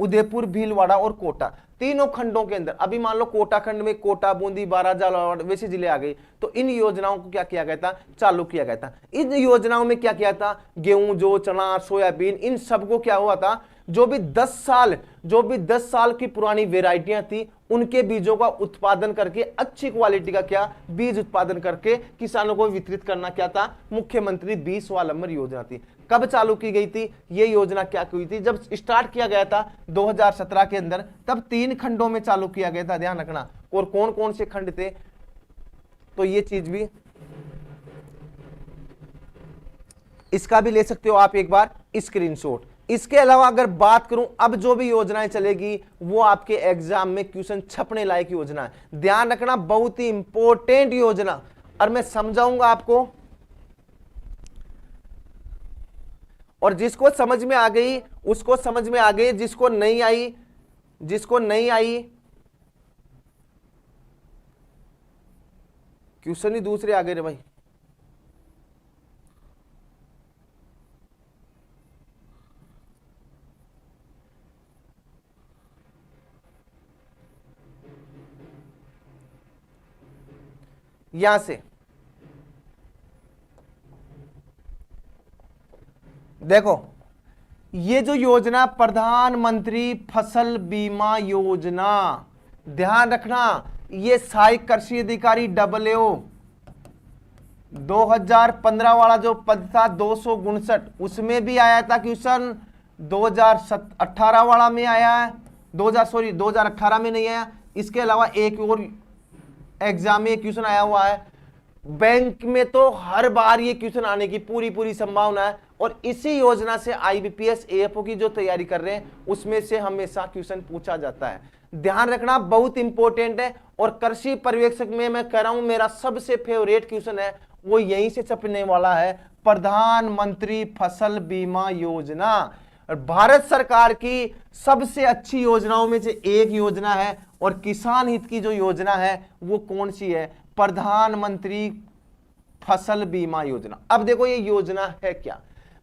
उदयपुर, भीलवाड़ा और कोटा, तीनों खंडों के अंदर। अभी मान लो कोटा खंड में कोटा, बूंदी, बारां, झालावाड़ वैसे जिले आ गए, तो इन योजनाओं को क्या किया गया था, चालू किया गया था। इन योजनाओं में क्या किया था, गेहूं, जौ, चना, सोयाबीन, इन सबको क्या हुआ था, जो भी 10 साल की पुरानी वेराइटियां थी उनके बीजों का उत्पादन करके अच्छी क्वालिटी का क्या बीज उत्पादन करके किसानों को वितरित करना क्या था, मुख्यमंत्री बीज स्वावलंबन योजना थी। कब चालू की गई थी ये योजना, क्या हुई थी, जब स्टार्ट किया गया था 2017 के अंदर, तब 3 खंडों में चालू किया गया था। ध्यान रखना, और कौन कौन से खंड थे, तो ये चीज भी, इसका भी ले सकते हो आप एक बार स्क्रीनशॉट। इसके अलावा अगर बात करूं, अब जो भी योजनाएं चलेगी वो आपके एग्जाम में क्वेश्चन छपने लायक योजना है। ध्यान रखना, बहुत ही इंपॉर्टेंट योजना, और मैं समझाऊंगा आपको। और जिसको समझ में आ गई उसको समझ में आ गई, जिसको नहीं आई क्वेश्चन ही दूसरे आ गए रे भाई। यहां से देखो, ये जो योजना प्रधानमंत्री फसल बीमा योजना, ध्यान रखना, ये सहायक कृषि अधिकारी WO 2015 वाला जो पद था 259, उसमें भी आया था क्वेश्चन। 2018 वाला में आया है, 2018 में नहीं आया। इसके अलावा एक और एग्जाम में क्वेश्चन आया हुआ है। बैंक में तो हर बार ये क्वेश्चन आने की पूरी संभावना है। और इसी योजना से IBPS AFO की जो तैयारी कर रहे हैं उसमें से हमेशा क्वेश्चन पूछा जाता है। ध्यान रखना, बहुत इंपॉर्टेंट है। और कृषि पर्यवेक्षक में मैं कह रहा हूं, मेरा सबसे फेवरेट क्वेश्चन है वो यहीं से छपने वाला है, प्रधानमंत्री फसल बीमा योजना। भारत सरकार की सबसे अच्छी योजनाओं में से एक योजना है। और किसान हित की जो योजना है वो कौन सी है? प्रधानमंत्री फसल बीमा योजना। अब देखो ये योजना है क्या।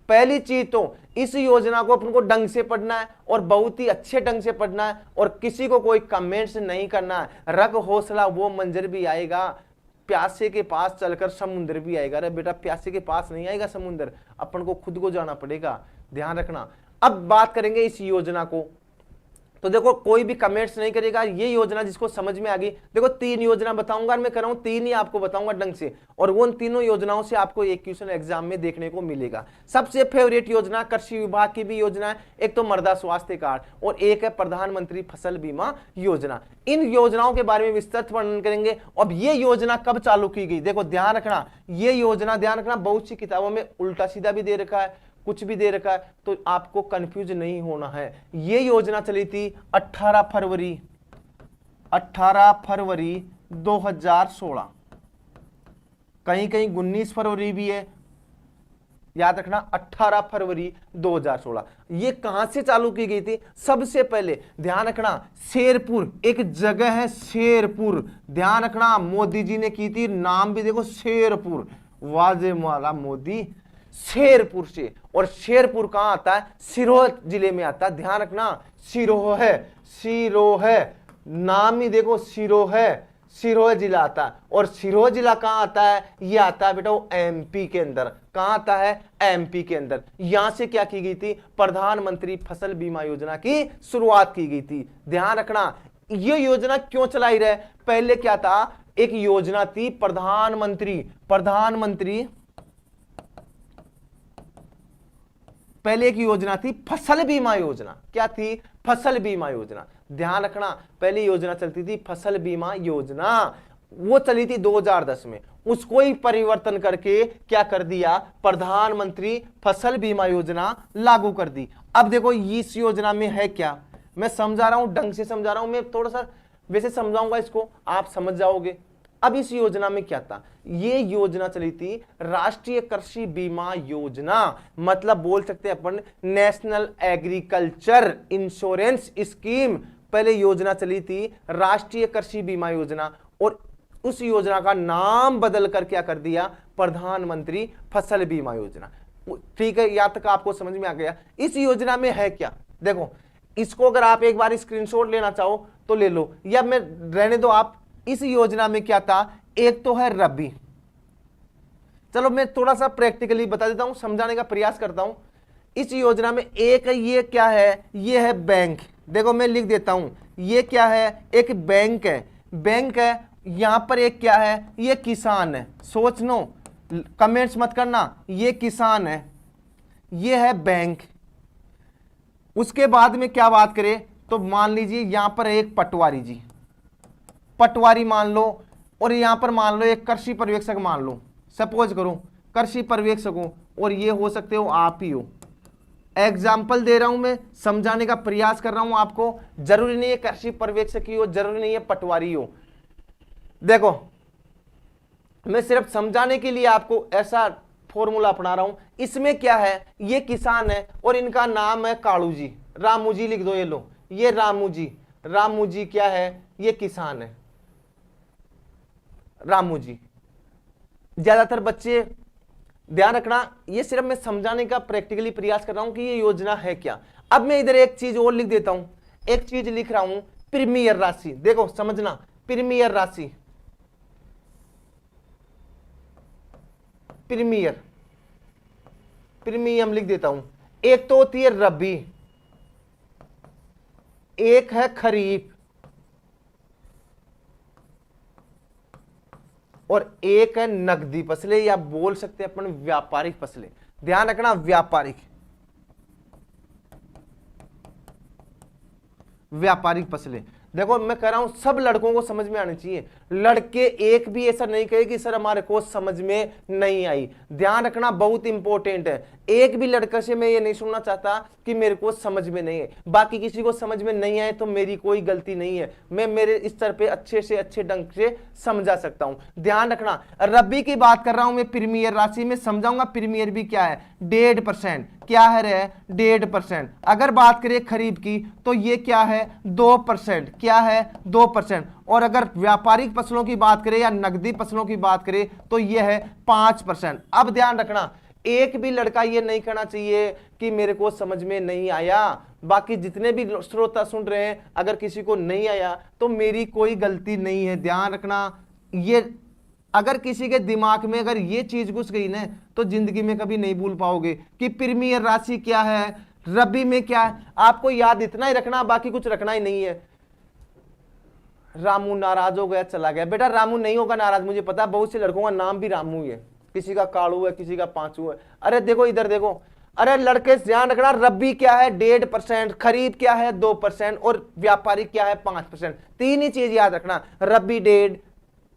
पहली चीज तो इस योजना को अपन को ढंग से पढ़ना है और बहुत ही अच्छे ढंग से पढ़ना है और किसी को कोई कमेंट्स नहीं करना है। रख हौसला वो मंजर भी आएगा, प्यासे के पास चलकर समुद्र भी आएगा। अरे बेटा प्यासे के पास नहीं आएगा समुद्र, अपन को खुद को जाना पड़ेगा, ध्यान रखना। अब बात करेंगे इस योजना को, तो देखो कोई भी कमेंट्स नहीं करेगा। ये योजना जिसको समझ में आ गई, देखो 3 योजना बताऊंगा, मैं कर रहा हूं 3 ही आपको बताऊंगा ढंग से, और वो उन तीनों योजनाओं से आपको एक क्वेश्चन एग्जाम में देखने को मिलेगा। सबसे फेवरेट योजना कृषि विभाग की भी योजना है, एक तो मृदा स्वास्थ्य कार्ड और एक है प्रधानमंत्री फसल बीमा योजना। इन योजनाओं के बारे में विस्तृत वर्णन करेंगे। अब ये योजना कब चालू की गई, देखो ध्यान रखना, ये योजना ध्यान रखना, बहुत सी किताबों में उल्टा सीधा भी दे रखा है, कुछ भी दे रखा है, तो आपको कंफ्यूज नहीं होना है। ये योजना चली थी 18 फरवरी 2016, कहीं कहीं 19 फरवरी भी है, याद रखना 18 फरवरी 2016। ये कहां से चालू की गई थी? सबसे पहले ध्यान रखना शेरपुर, एक जगह है शेरपुर, ध्यान रखना, मोदी जी ने की थी, नाम भी देखो शेरपुर, वाजे माला मोदी, शेरपुर से। और शेरपुर कहां आता है? सिरोह जिले में आता है, ध्यान रखना, सिरोह है, सिरोह नाम ही देखो सिरोह है, सिरोह जिला आता है। और सिरोह जिला कहां आता है? ये आता है बेटा वो एमपी के अंदर। कहां आता है? एमपी के अंदर। यहां से क्या की गई थी? प्रधानमंत्री फसल बीमा योजना की शुरुआत की गई थी। ध्यान रखना ये योजना क्यों चलाई रहे? पहले क्या था? एक योजना थी प्रधानमंत्री पहले एक योजना थी फसल बीमा योजना। क्या थी? फसल बीमा योजना। ध्यान रखना पहली योजना चलती थी फसल बीमा योजना, वो चली थी 2010 में, उसको ही परिवर्तन करके क्या कर दिया? प्रधानमंत्री फसल बीमा योजना लागू कर दी। अब देखो इस योजना में है क्या, मैं समझा रहा हूं, ढंग से समझा रहा हूं, मैं थोड़ा सा वैसे समझाऊंगा, इसको आप समझ जाओगे। अब इस योजना में क्या था? ये योजना चली थी राष्ट्रीय कृषि बीमा योजना, मतलब बोल सकते हैं अपन नेशनल एग्रीकल्चर इंश्योरेंस स्कीम। पहले योजना चली थी राष्ट्रीय कृषि बीमा योजना, और उस योजना का नाम बदल कर क्या कर दिया? प्रधानमंत्री फसल बीमा योजना। ठीक है, यहां तक आपको समझ में आ गया। इस योजना में है क्या? देखो इसको अगर आप एक बार स्क्रीनशॉट लेना चाहो तो ले लो, या मैं रहने दो आप। इस योजना में क्या था? एक तो है रबी, चलो मैं थोड़ा सा प्रैक्टिकली बता देता हूं, समझाने का प्रयास करता हूं। इस योजना में एक है, ये क्या है? ये है बैंक। देखो मैं लिख देता हूं, ये क्या है? एक बैंक है, बैंक है। यहां पर एक क्या है? ये किसान है। सोच लो, कमेंट्स मत करना, ये किसान है, ये है बैंक। उसके बाद में क्या बात करें तो मान लीजिए यहां पर एक पटवारी जी, पटवारी मान लो, और यहां पर मान लो एक कृषि पर्यवेक्षक मान लो, सपोज करो कृषि पर्यवेक्षक हो, और ये हो सकते हो आप ही हो। एग्जाम्पल दे रहा हूं मैं, समझाने का प्रयास कर रहा हूं आपको, जरूरी नहीं है कृषि पर्यवेक्षक ही हो, जरूरी नहीं है पटवारी हो। देखो मैं सिर्फ समझाने के लिए आपको ऐसा फॉर्मूला अपना रहा हूं। इसमें क्या है? ये किसान है और इनका नाम है कालू जी, रामू जी लिख दो, ये लो, ये रामू जी, रामू जी क्या है? ये किसान है, रामू जी। ज्यादातर बच्चे ध्यान रखना, ये सिर्फ मैं समझाने का प्रैक्टिकली प्रयास कर रहा हूं कि ये योजना है क्या। अब मैं इधर एक चीज और लिख देता हूं, एक चीज लिख रहा हूं प्रीमियर राशि। देखो समझना, प्रीमियर राशि, प्रीमियर, प्रीमियम लिख देता हूं। एक तो होती है रबी, एक है खरीफ, और एक है नकदी फसलें, या बोल सकते हैं अपन व्यापारिक फसलें। ध्यान रखना व्यापारिक, व्यापारिक फसलें। देखो मैं कह रहा हूं सब लड़कों को समझ में आनी चाहिए, लड़के एक भी ऐसा नहीं कहे कि सर हमारे को समझ में नहीं आई। ध्यान रखना बहुत इंपॉर्टेंट है, एक भी लड़का से मैं ये नहीं सुनना चाहता कि मेरे को समझ में नहीं है। बाकी किसी को समझ में नहीं आए तो मेरी कोई गलती नहीं है, मैं मेरे स्तर पे अच्छे से अच्छे ढंग से समझा सकता हूं। ध्यान रखना रबी की बात कर रहा हूं मैं, प्रीमियर राशि में समझाऊंगा। प्रीमियर भी क्या है? 1.5%। क्या है रे 1.5%। अगर बात करें खरीफ की तो ये क्या है 2%, क्या है 2%। और अगर व्यापारिक फसलों की बात करें या नकदी फसलों की बात करें तो ये है 5%। अब ध्यान रखना, एक भी लड़का ये नहीं कहना चाहिए कि मेरे को समझ में नहीं आया। बाकी जितने भी श्रोता सुन रहे हैं, अगर किसी को नहीं आया तो मेरी कोई गलती नहीं है। ध्यान रखना, ये अगर किसी के दिमाग में अगर ये चीज घुस गई ना तो जिंदगी में कभी नहीं भूल पाओगे कि प्रीमियर राशि क्या है, रबी में क्या है। आपको याद इतना ही रखना, बाकी कुछ रखना ही नहीं है। रामू नाराज हो गया, चला गया। बेटा रामू नहीं होगा नाराज, मुझे पता है, बहुत से लड़कों का नाम भी रामू है, किसी का कालू है, किसी का पांचू है। अरे देखो इधर देखो, अरे लड़के ध्यान रखना, रबी क्या है 1.5%, खरीफ क्या है 2% और व्यापारिक क्या है 5%। तीन ही चीज याद रखना, रबी 1.5%,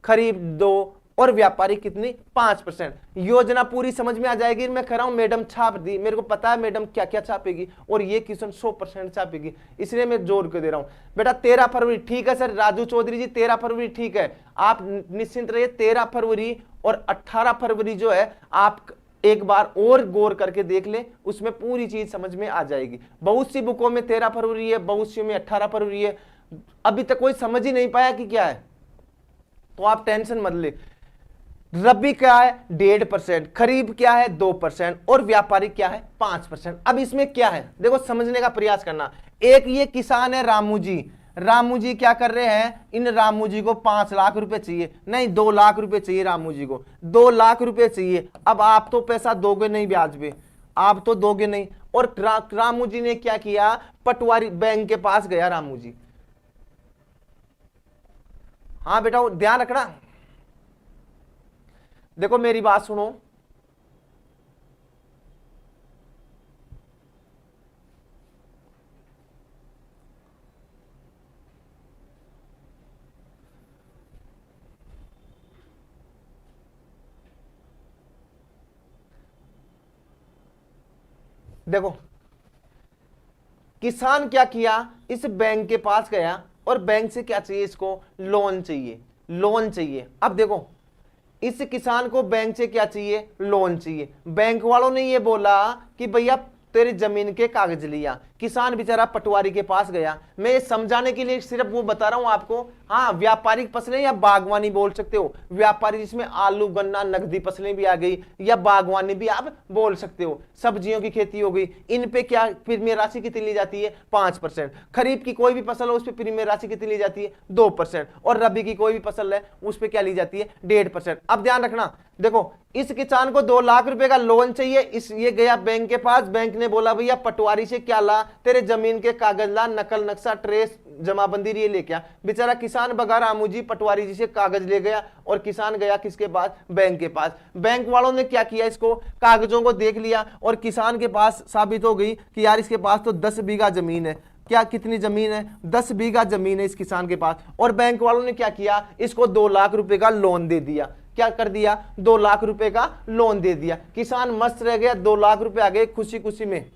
खरीफ 2% और व्यापारिक कितनी 5%। योजना पूरी समझ में आ जाएगी। मैं कह रहा हूं मैडम छाप दी, मेरे को पता है मैडम क्या क्या छापेगी और ये क्वेश्चन 100% छापेगी, इसलिए मैं जोर के दे रहा हूं। बेटा 13 फरवरी ठीक है सर, राजू चौधरी जी 13 फरवरी ठीक है, आप निश्चिंत रहिए। 13 फरवरी और 18 फरवरी जो है आप एक बार और गौर करके देख ले, उसमें पूरी चीज समझ में आ जाएगी। बहुत सी बुकों में 13 फरवरी है, बहुत सी में 18 फरवरी है। अभी तक कोई समझ ही नहीं पाया कि क्या है, तो आप टेंशन मत ले। रबी क्या है 1.5%, खरीफ क्या है 2% और व्यापारिक क्या है 5%। अब इसमें क्या है देखो, समझने का प्रयास करना। एक ये किसान है रामू जी, रामू जी क्या कर रहे हैं, इन रामू जी को 5 लाख रुपए चाहिए, नहीं 2 लाख रुपए चाहिए रामू जी को, 2 लाख रुपए चाहिए। अब आप तो पैसा दोगे नहीं ब्याज पे, आप तो दोगे नहीं। और रामू जी ने क्या किया, पटवारी बैंक के पास गया रामू जी। हाँ बेटा ध्यान रखना, देखो मेरी बात सुनो, देखो किसान क्या किया, इस बैंक के पास गया और बैंक से क्या चाहिए, इसको लोन चाहिए, लोन चाहिए। अब देखो इस किसान को बैंक से क्या चाहिए, लोन चाहिए। बैंक वालों ने ये बोला कि भैया तेरी जमीन के कागज लिया, किसान बेचारा पटवारी के पास गया। मैं ये समझाने के लिए सिर्फ वो बता रहा हूं आपको। हाँ व्यापारिक फसलें या बागवानी बोल सकते हो, व्यापारी जिसमें आलू गन्ना नकदी फसलें भी आ गई, या बागवानी भी आप बोल सकते हो, सब्जियों की खेती हो गई, इन पे क्या प्रीमियर राशि कितनी ली जाती है 5%। खरीफ की कोई भी फसल हो उस पर प्रीमियर राशि कितनी ली जाती है 2%। और रबी की कोई भी फसल है उस पर क्या ली जाती है 1.5%। अब ध्यान रखना, देखो इस किसान को 2 लाख रुपए का लोन चाहिए, इस ये गया बैंक के पास, बैंक ने बोला भैया पटवारी से क्या ला, तेरे जमीन के कागज ला, नकल नक्शा ट्रेस जमाबंदी ये लेके आ। बेचारा किसान बगा रामू जी पटवारी जी से कागज ले गया और किसान गया किसके पास, बैंक के पास। बैंक वालों ने क्या किया, इसको कागजों को देख लिया और किसान के पास साबित हो गई कि यार इसके पास तो 10 बीघा जमीन है। क्या कितनी जमीन है, 10 बीघा जमीन है इस किसान के पास। और बैंक वालों ने क्या किया, इसको 2 लाख रुपए का लोन दे दिया। क्या कर दिया, 2 लाख रुपए का लोन दे दिया। किसान मस्त रह गया, 2 लाख रुपए आ गए खुशी खुशी में।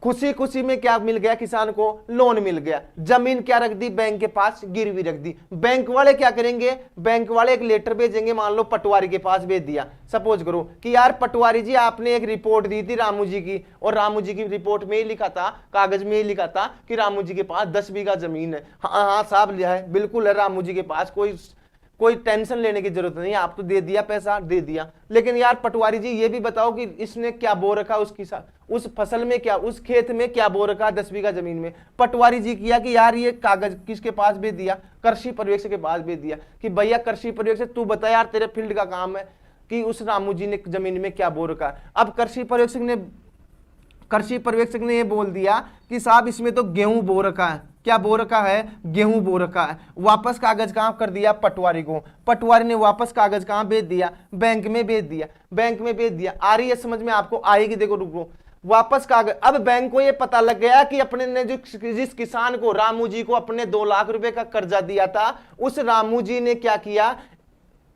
खुशी खुशी में क्या मिल गया किसान को, लोन मिल गया। जमीन क्या रख दी, बैंक के पास गिरवी रख दी। बैंक वाले क्या करेंगे, बैंक वाले एक लेटर भेजेंगे, मान लो पटवारी के पास भेज दिया। सपोज करो कि यार पटवारी जी आपने एक रिपोर्ट दी थी रामू जी की, और रामू जी की रिपोर्ट में ही लिखा था, कागज में ही लिखा था कि रामू जी के पास 10 बीघा जमीन है। हाँ हाँ साहब लिया है, बिल्कुल है रामू जी के पास, कोई टेंशन लेने की जरूरत नहीं, आप तो दे दिया, पैसा दे दिया। लेकिन यार पटवारी जी ये भी बताओ कि इसने क्या बो रखा उस फसल में, क्या उस खेत में क्या बो रखा 10 बीघा जमीन में। पटवारी जी किया कि यार ये कागज किसके पास भेज दिया, कृषि पर्यवेक्षक के पास भेज दिया कि भैया कृषि पर्यवेक्षक तू बता यार तेरे फील्ड का काम है कि उस रामू जी ने जमीन में क्या बो रखा। अब कृषि पर्यवेक्षक ने ये बोल दिया कि साहब इसमें तो गेहूं बो रखा है। क्या बो रखा है, गेहूं बो रखा है। वापस कागज कहां कर दिया, पटवारी को। पटवारी ने वापस कागज कहां भेज दिया, बैंक में भेज दिया। बैंक में भेज दिया, आ रही है समझ में आपको, आएगी देखो रुको। वापस कागज, अब बैंक को ये पता लग गया कि अपने ने जिस किसान को रामू जी को अपने 2 लाख रुपए का कर्जा दिया था, उस रामू जी ने क्या किया,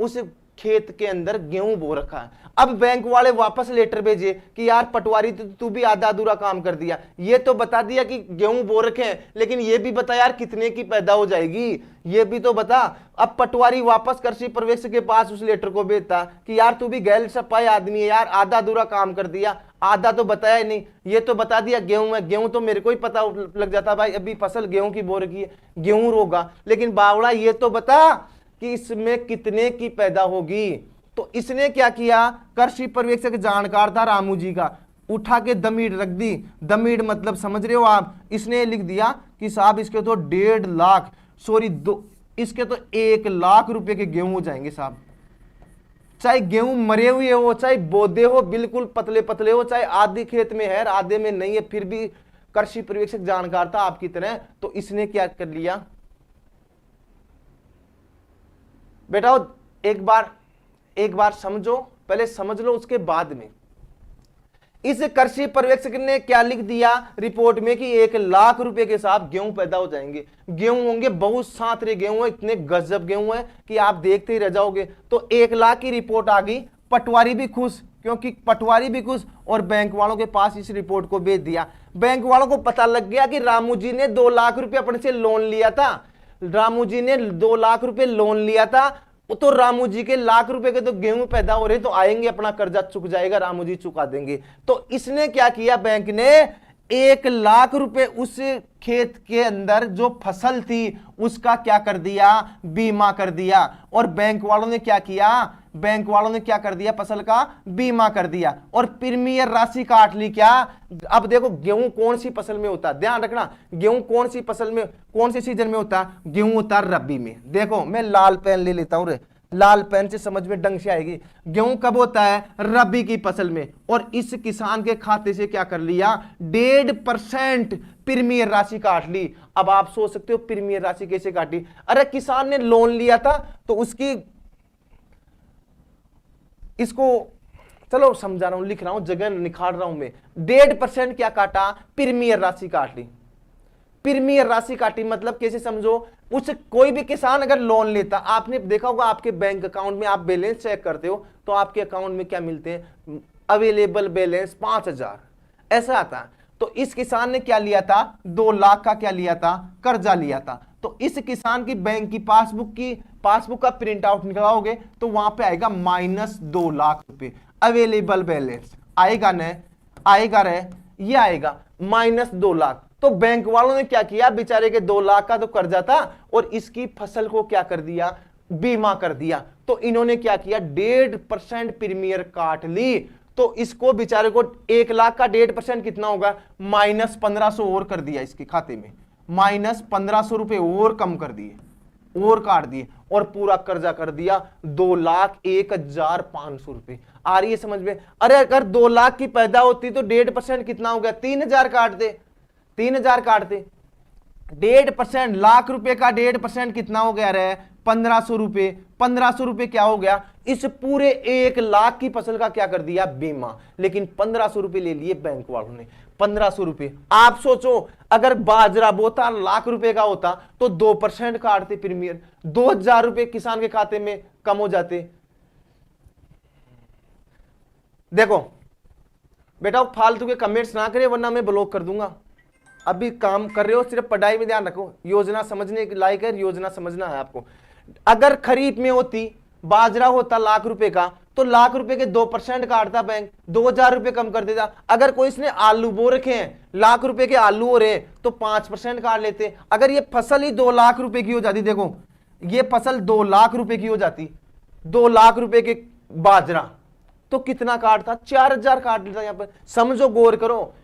उस खेत के अंदर गेहूं बो रखा है। अब बैंक वाले वापस लेटर भेजे कि यार पटवारी तू भी आधा अधूरा काम कर दिया, ये तो बता दिया कि गेहूं बो रखे हैं, लेकिन ये भी बता यार कितने की पैदा हो जाएगी, ये भी तो बता। अब पटवारी वापस कृषि पर्यवेक्षक के पास उस लेटर को भेजता कि यार तू भी गैर सफाई आदमी है यार, आधा अधूरा काम कर दिया, आधा तो बताया ही नहीं, ये तो बता दिया गेहूं है, गेहूं तो मेरे को ही पता लग जाता भाई अभी फसल गेहूं की बो रखी है, गेहूं रोगा, लेकिन बावड़ा ये तो बता कि इसमें कितने की पैदा होगी। तो इसने क्या किया, कृषि पर्यवेक्षक जानकार था रामू जी का, उठा के दमीड़ रख दी। दमीड़ मतलब समझ रहे हो आप, इसने लिख दिया कि साहब इसके तो 1.5 लाख इसके तो 1 लाख रुपए के गेहूं हो जाएंगे साहब, चाहे गेहूं मरे हुए हो, चाहे बोदे हो बिल्कुल पतले पतले हो, चाहे आधे खेत में है आधे में नहीं है, फिर भी कृषि पर्यवेक्षक जानकार था आपकी तरह। तो इसने क्या कर लिया बेटा, एक बार समझो, पहले समझ लो उसके बाद में। इस कृषि पर्यवेक्षक ने क्या लिख दिया रिपोर्ट में कि 1 लाख रुपए के साथ गेहूं पैदा हो जाएंगे, गेहूं होंगे बहुत सातरे गेहूं है, इतने गजब गेहूं है कि आप देखते ही रह जाओगे। तो 1 लाख की रिपोर्ट आ गई, पटवारी भी खुश, क्योंकि पटवारी भी खुश, और बैंक वालों के पास इस रिपोर्ट को भेज दिया। बैंक वालों को पता लग गया कि रामू जी ने 2 लाख रुपए अपने से लोन लिया था, रामू जी ने 2 लाख रुपए लोन लिया था, तो रामू जी के लाख रुपए के तो गेहूं पैदा हो रहे तो आएंगे, अपना कर्जा चुक जाएगा, रामू जी चुका देंगे। तो इसने क्या किया, बैंक ने 1 लाख रुपए उस खेत के अंदर जो फसल थी उसका क्या कर दिया, बीमा कर दिया। और बैंक वालों ने क्या किया, बैंक वालों ने क्या कर दिया, फसल का बीमा कर दिया और प्रीमियर राशि काट ली। क्या, अब देखो गेहूं कौन सी फसल में होता है, ध्यान रखना, गेहूं कौन सी फसल में, कौन सी सीजन में होता है, गेहूं होता है रबी में। देखो मैं लाल पेन ले लेता हूं रे, लाल पेन से समझ में ढंग से आएगी। गेहूं कब होता है, रबी की फसल में। और इस किसान के खाते से क्या कर लिया, 1.5% प्रीमियर राशि काट ली। अब आप सोच सकते हो प्रीमियर राशि कैसे काटी, अरे किसान ने लोन लिया था तो उसकी, इसको चलो समझा रहा हूं, लिख रहा हूं, जगह निखार रहा हूं मैं। 1.5% क्या काटा, प्रीमियर राशि काट ली। प्रीमियर राशि काटी मतलब कैसे समझो, उस कोई भी किसान अगर लोन लेता, आपने देखा होगा आपके बैंक अकाउंट में आप बैलेंस चेक करते हो तो आपके अकाउंट में क्या मिलते हैं, अवेलेबल बैलेंस 5000 ऐसा आता है। तो इस किसान ने क्या लिया था, 2 लाख का क्या लिया था, कर्जा लिया था। तो इस किसान की बैंक की पासबुक का प्रिंट आउट निकालोगे तो वहां पे आएगा -2 लाख रुपए अवेलेबल बैलेंस आएगा न, आएगा रे, ये आएगा -2 लाख। तो बैंक वालों ने क्या किया, बेचारे के 2 लाख का तो कर्जा था और इसकी फसल को क्या कर दिया, बीमा कर दिया। तो इन्होंने क्या किया, 1.5% प्रीमियर काट ली। तो इसको बेचारे को 1 लाख का 1.5% कितना होगा, -1500 और कर दिया इसके खाते में, -1500 रुपए और कम कर दिए और काट दिए और पूरा कर्जा कर दिया 2,01,500 रुपए। आ रही है समझ में। अरे अगर 2 लाख की पैदा होती तो 1.5% कितना हो गया, 3000 काट दे, 3000 काट दे। 1.5% लाख रुपए का 1.5% कितना हो गया रे, 1500 रुपए। 1500 रुपए क्या हो गया, इस पूरे 1 लाख की फसल का क्या कर दिया, बीमा। लेकिन 1500 रुपए ले लिए बैंक वालों ने, 1500 रुपए। आप सोचो अगर बाजरा बोता लाख रुपए का होता तो 2% काटते प्रीमियर, 2000 रुपए किसान के खाते में कम हो जाते। देखो बेटा फालतू के कमेंट्स ना करे वरना मैं ब्लॉक कर दूंगा। अभी काम कर रहे हो, सिर्फ पढ़ाई में ध्यान रखो, योजना समझने के लायक है, योजना समझना है आपको। अगर खरीफ में होती, बाजरा होता लाख रुपए का, तो लाख रुपए के 2% काटता बैंक, 2000 रुपए कम कर देता। अगर कोई इसने आलू बो रखे हैं, लाख रुपए के आलू हो रहे तो 5% काट लेते। अगर ये फसल ही 2 लाख रुपए की हो जाती, देखो ये फसल 2 लाख रुपए की हो जाती, 2 लाख रुपए के बाजरा, तो कितना काटता, 4000 काट लेता। यहां पर समझो, गौर करो,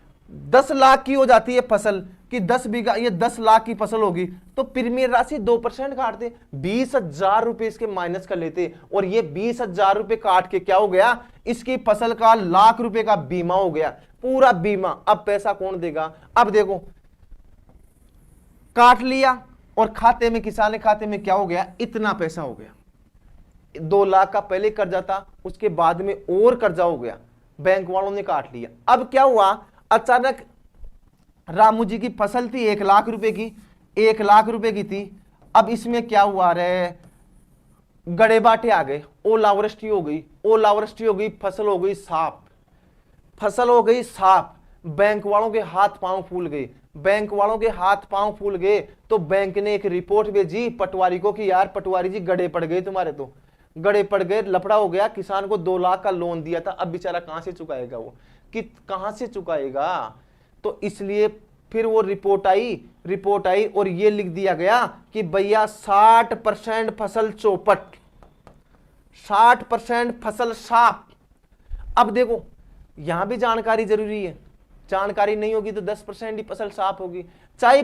10 लाख की हो जाती है फसल कि 10 बीघा, ये 10 लाख की फसल होगी तो प्रीमियर राशि 2% काटते, 20,000 रुपए इसके माइनस कर लेते। और ये 20,000 रुपए काट के क्या हो गया, इसकी फसल का लाख रुपए का बीमा हो गया, पूरा बीमा। अब पैसा कौन देगा, अब देखो काट लिया और खाते में, किसान के खाते में क्या हो गया, इतना पैसा हो गया। 2 लाख का पहले कर्जा था, उसके बाद में और कर्जा हो गया, बैंक वालों ने काट लिया। अब क्या हुआ, अचानक रामू जी की फसल थी 1 लाख रुपए की, 1 लाख रुपए की थी। अब इसमें क्या हुआ रे, गड़े बाटे आ गए, ओलावृष्टि हो गई, ओलावृष्टि हो गई, फसल हो गई साफ, फसल हो गई साफ, बैंक वालों के हाथ पांव फूल गए, बैंक वालों के हाथ पांव फूल गए तो बैंक ने एक रिपोर्ट भेजी पटवारी को कि यार पटवारी जी गड़े पड़ गए तुम्हारे, तो गड़े पड़ गए, लफड़ा हो गया, किसान को 2 लाख का लोन दिया था, अब बेचारा कहां से चुकाएगा, वो कि कहां से चुकाएगा। तो इसलिए फिर वो रिपोर्ट आई और ये लिख दिया गया कि भैया 60% फसल चौपट, 60% फसल साफ। अब देखो यहां भी जानकारी जरूरी है, जानकारी नहीं होगी तो 10% ही फसल साफ होगी, चाहे